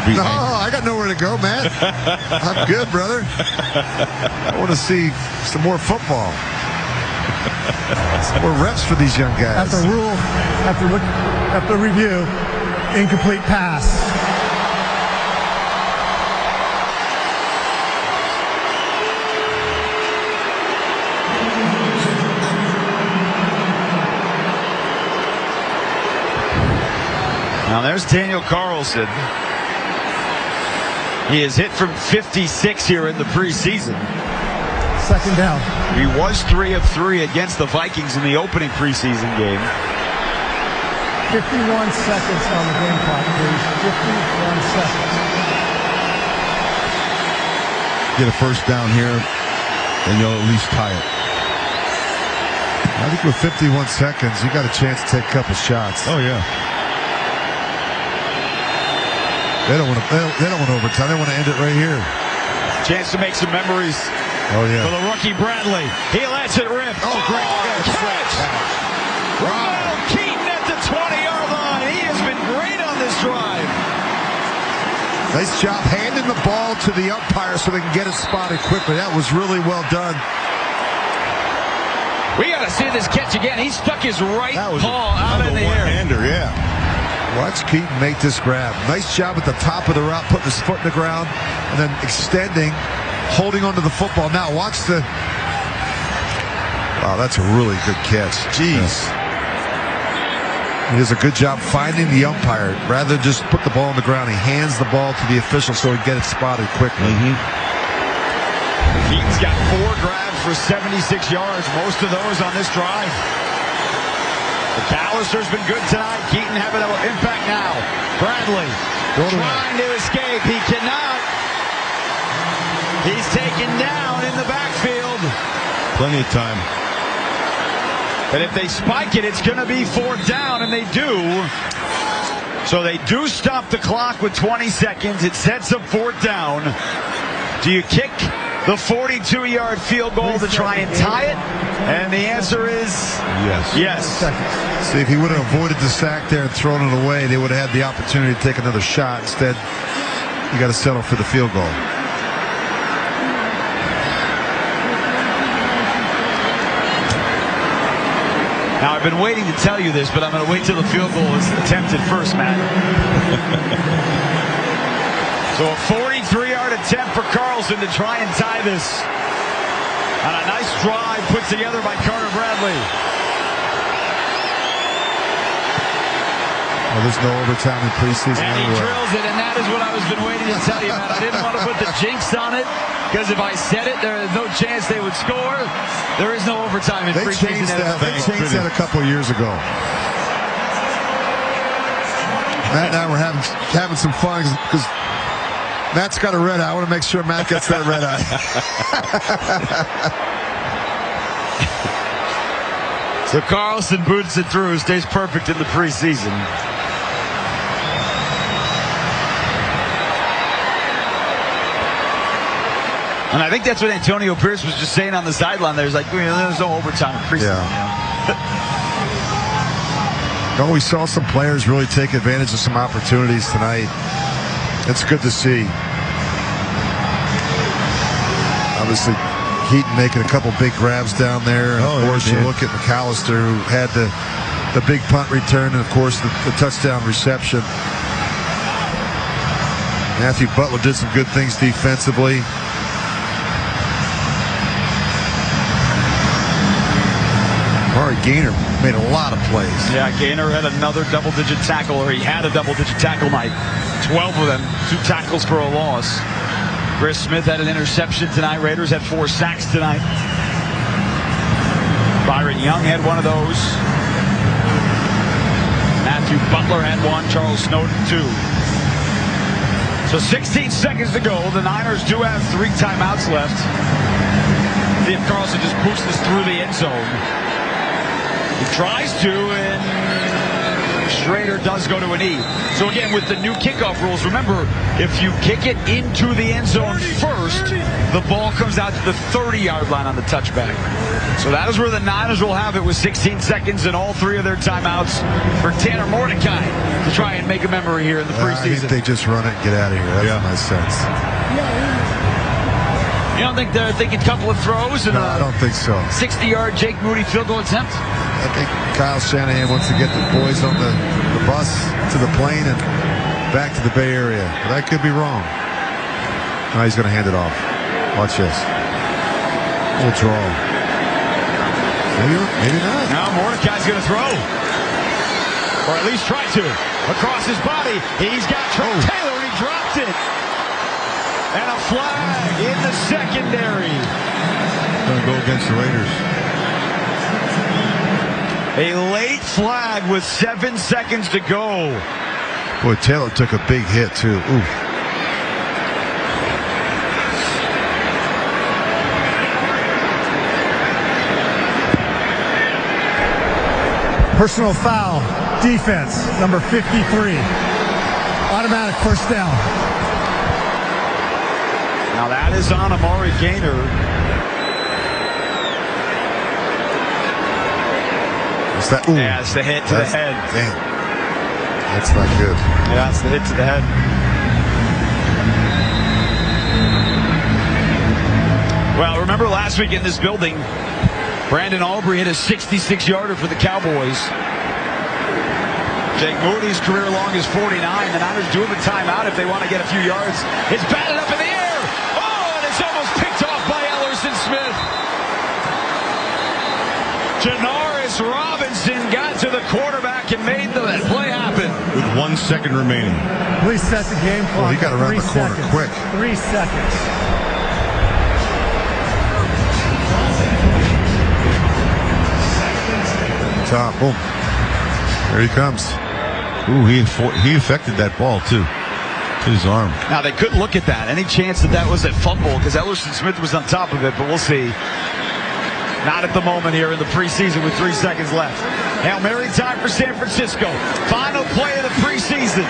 be No, I got nowhere to go, Matt. I'm good, brother. I want to see some more football. We're reps for these young guys. After review, incomplete pass. Now there's Daniel Carlson. He is hit from 56 here in the preseason. Second down. He was 3 of 3 against the Vikings in the opening preseason game. 51 seconds on the game clock, please. 51 seconds. Get a first down here, and you'll at least tie it. I think with 51 seconds, you got a chance to take a couple shots. Oh, yeah. They don't want overtime. They want to end it right here. Chance to make some memories. Oh, yeah. For the rookie Bradley. He lets it rip. Oh, great catch. Ronald Keaton at the 20-yard line. He has been great on this drive. Nice job handing the ball to the umpire so they can get it spotted quickly. That was really well done. We got to see this catch again. He stuck his right paw out in the air. One-hander, yeah. Watch Keaton make this grab. Nice job at the top of the route, putting his foot in the ground, and then extending, holding onto the football. Now watch the... Wow, that's a really good catch. Jeez. Yeah. He does a good job finding the umpire. Rather than just put the ball on the ground, he hands the ball to the official so he can get it spotted quickly. Keaton's got 4 grabs for 76 yards, most of those on this drive. McAllister's been good tonight. Keaton having an impact now. Bradley trying to escape. He cannot. He's taken down in the backfield. Plenty of time. But if they spike it, it's going to be 4th down, and they do. So they do stop the clock with 20 seconds. It sets up 4th down. Do you kick the 42-yard field goal to try and tie it? And the answer is yes. See, if he would have avoided the sack there and thrown it away, they would have had the opportunity to take another shot. Instead, you got to settle for the field goal. Now, I've been waiting to tell you this, but I'm going to wait till the field goal is attempted first, Matt. So a 43-yard attempt for Carlson to try and tie this. On a nice drive put together by Carter Bradley. Well, there's no overtime in preseason. And he drills it, and that is what I was been waiting to tell you, Matt. I didn't want to put the jinx on it, because if I said it, there is no chance they would score. There is no overtime in preseason. They changed that a couple years ago. Matt and I were having some fun because Matt's got a red eye. I want to make sure Matt gets that red eye. So Carlson boots it through, stays perfect in the preseason. And I think that's what Antonio Pierce was just saying on the sideline there. He's like, there's no overtime in preseason. Yeah. Oh, we saw some players really take advantage of some opportunities tonight. It's good to see. Obviously, Heaton making a couple big grabs down there. And of course, you look at McAllister, who had the big punt return, and of course, the touchdown reception. Matthew Butler did some good things defensively. Gainer made a lot of plays. Yeah, Gainer had another double-digit tackle, or he had a double-digit tackle night. 12 of them, 2 tackles for a loss. Chris Smith had an interception tonight. Raiders had 4 sacks tonight. Byron Young had one of those. Matthew Butler had 1. Charles Snowden 2. So 16 seconds to go. The Niners do have 3 timeouts left. See if Carlson just boosts this through the end zone. He tries to, and Schrader does go to a knee. So again, with the new kickoff rules, remember, if you kick it into the end zone first, the ball comes out to the 30-yard line on the touchback. So that is where the Niners will have it with 16 seconds and all 3 of their timeouts for Tanner Mordecai to try and make a memory here in the preseason. I think they just run it and get out of here. That's my sense. You don't think they're thinking a couple of throws and No, I don't think so. 60-yard Jake Moody field goal attempt? I think Kyle Shanahan wants to get the boys on the bus to the plane and back to the Bay Area. But I could be wrong. Now he's going to hand it off. Watch this. We'll draw. Maybe not. Now Mordecai's going to throw. Or at least try to. Across his body. He's got Trent Taylor and he dropped it. And a flag in the secondary. Going to go against the Raiders. A late flag with 7 seconds to go. Boy, Taylor took a big hit, too. Ooh. Personal foul, defense, number 53. Automatic first down. Now that is on Amari Gaynor. What's that? Ooh. Yeah, it's the hit to the head. Damn. That's not good. Yeah, it's the hit to the head. Well, remember last week in this building, Brandon Aubrey hit a 66-yarder for the Cowboys. Jake Moody's career long is 49. The Niners do have a timeout if they want to get a few yards. It's batted up in the air. Oh, and it's almost picked off by Ellerson Smith. Janaris Robinson got to the quarterback and made the play happen. With 1 second remaining. Please set the game clock. Well, he got around the corner quick. 3 seconds. Top. Boom. There he comes. Ooh, he affected that ball, too. To his arm. Now, they could look at that. Any chance that was a fumble because Ellerson Smith was on top of it, but we'll see. Not at the moment here in the preseason with 3 seconds left. Hail Mary time for San Francisco. Final play of the preseason.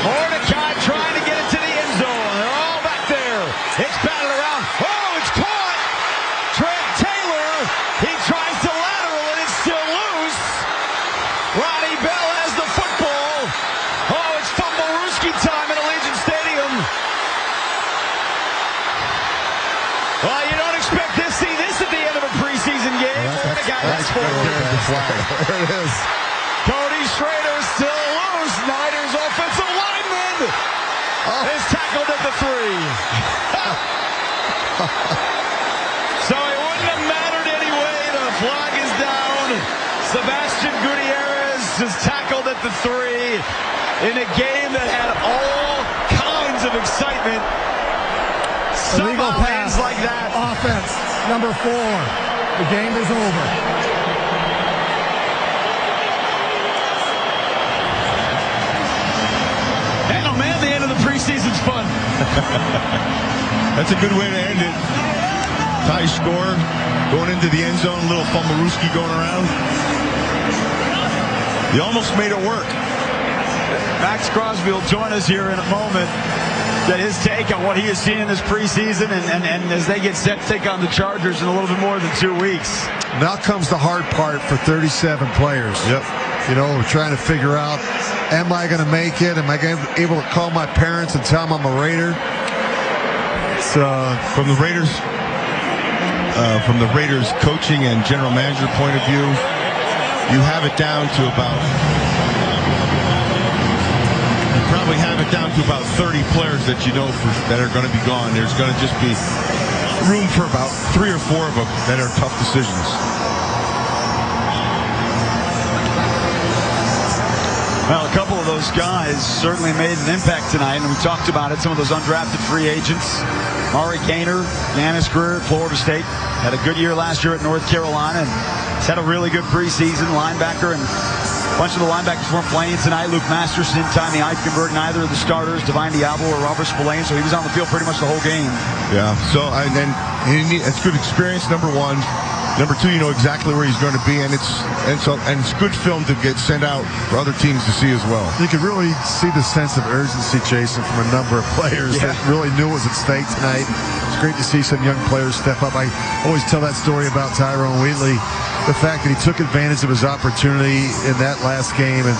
Mordecai trying to get it to the end zone. They're all back there. It's batted around. Oh, it's caught. Trent Taylor. He tries to lateral and it's still loose. Ronnie Bell has the football. Oh, it's fumble-rooski time at Allegiant Stadium. Well, you don't expect to see this at the end of a preseason game. That's there it is. Cody Schrader still loose. Niners offensive lineman is tackled at the 3. So it wouldn't have mattered anyway. The flag is down. Sebastian Gutierrez is tackled at the 3 in a game that had all kinds of excitement. Illegal pass like that. Offense, number 4. The game is over. And oh man, the end of the preseason's fun. That's a good way to end it. Tie score, going into the end zone, a little fumble-rooski going around. You almost made it work. Max Crosby will join us here in a moment. Get his take on what he has seen in this preseason and as they get set to take on the Chargers in a little bit more than 2 weeks. Now comes the hard part for 37 players. Yep. You know, we're trying to figure out, am I going to make it? Am I able to call my parents and tell them I'm a Raider? It's, from the Raiders coaching and general manager point of view, you have it down to about probably have it down to about 30 players that you know that are going to be gone. There's going to just be room for about 3 or 4 of them that are tough decisions. Well, a couple of those guys certainly made an impact tonight, and we talked about it. Some of those undrafted free agents. Amari Gaynor, Giannis Greer at Florida State, had a good year last year at North Carolina, and he's had a really good preseason. Linebacker, and a bunch of the linebackers weren't playing tonight. Luke Masterson didn't time the eye convert neither of the starters, Divine Diablo or Robert Spillane, so he was on the field pretty much the whole game. Yeah, so it's good experience, number 1. Number 2, you know exactly where he's going to be, and it's good film to get sent out for other teams to see as well. You could really see the sense of urgency, Jason, from a number of players that really knew what was at stake tonight. It's great to see some young players step up. I always tell that story about Tyrone Wheatley, the fact that he took advantage of his opportunity in that last game and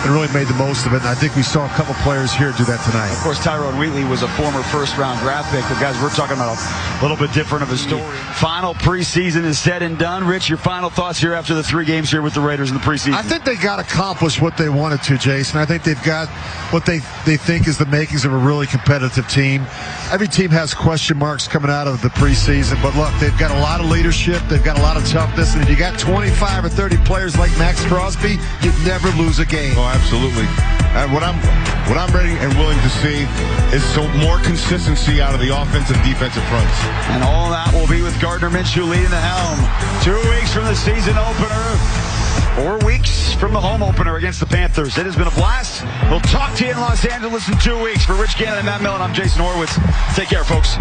and really made the most of it. And I think we saw a couple players here do that tonight. Of course, Tyrone Wheatley was a former first-round draft pick, but guys, we're talking about a little bit different of a story. Final preseason is said and done. Rich, your final thoughts here after the 3 games here with the Raiders in the preseason? I think they got accomplished what they wanted to, Jason. I think they've got what they think is the makings of a really competitive team. Every team has question marks coming out of the preseason, but look, they've got a lot of leadership, they've got a lot of toughness, and if you got 25 or 30 players like Max Crosby, you'd never lose a game. Oh, absolutely. And what I'm ready and willing to see is some more consistency out of the offensive defensive fronts. And all that will be with Gardner Minshew leading the helm. 2 weeks from the season opener. 4 weeks from the home opener against the Panthers. It has been a blast. We'll talk to you in Los Angeles in 2 weeks. For Rich Gannon and Matt Millen, I'm Jason Horowitz. Take care, folks.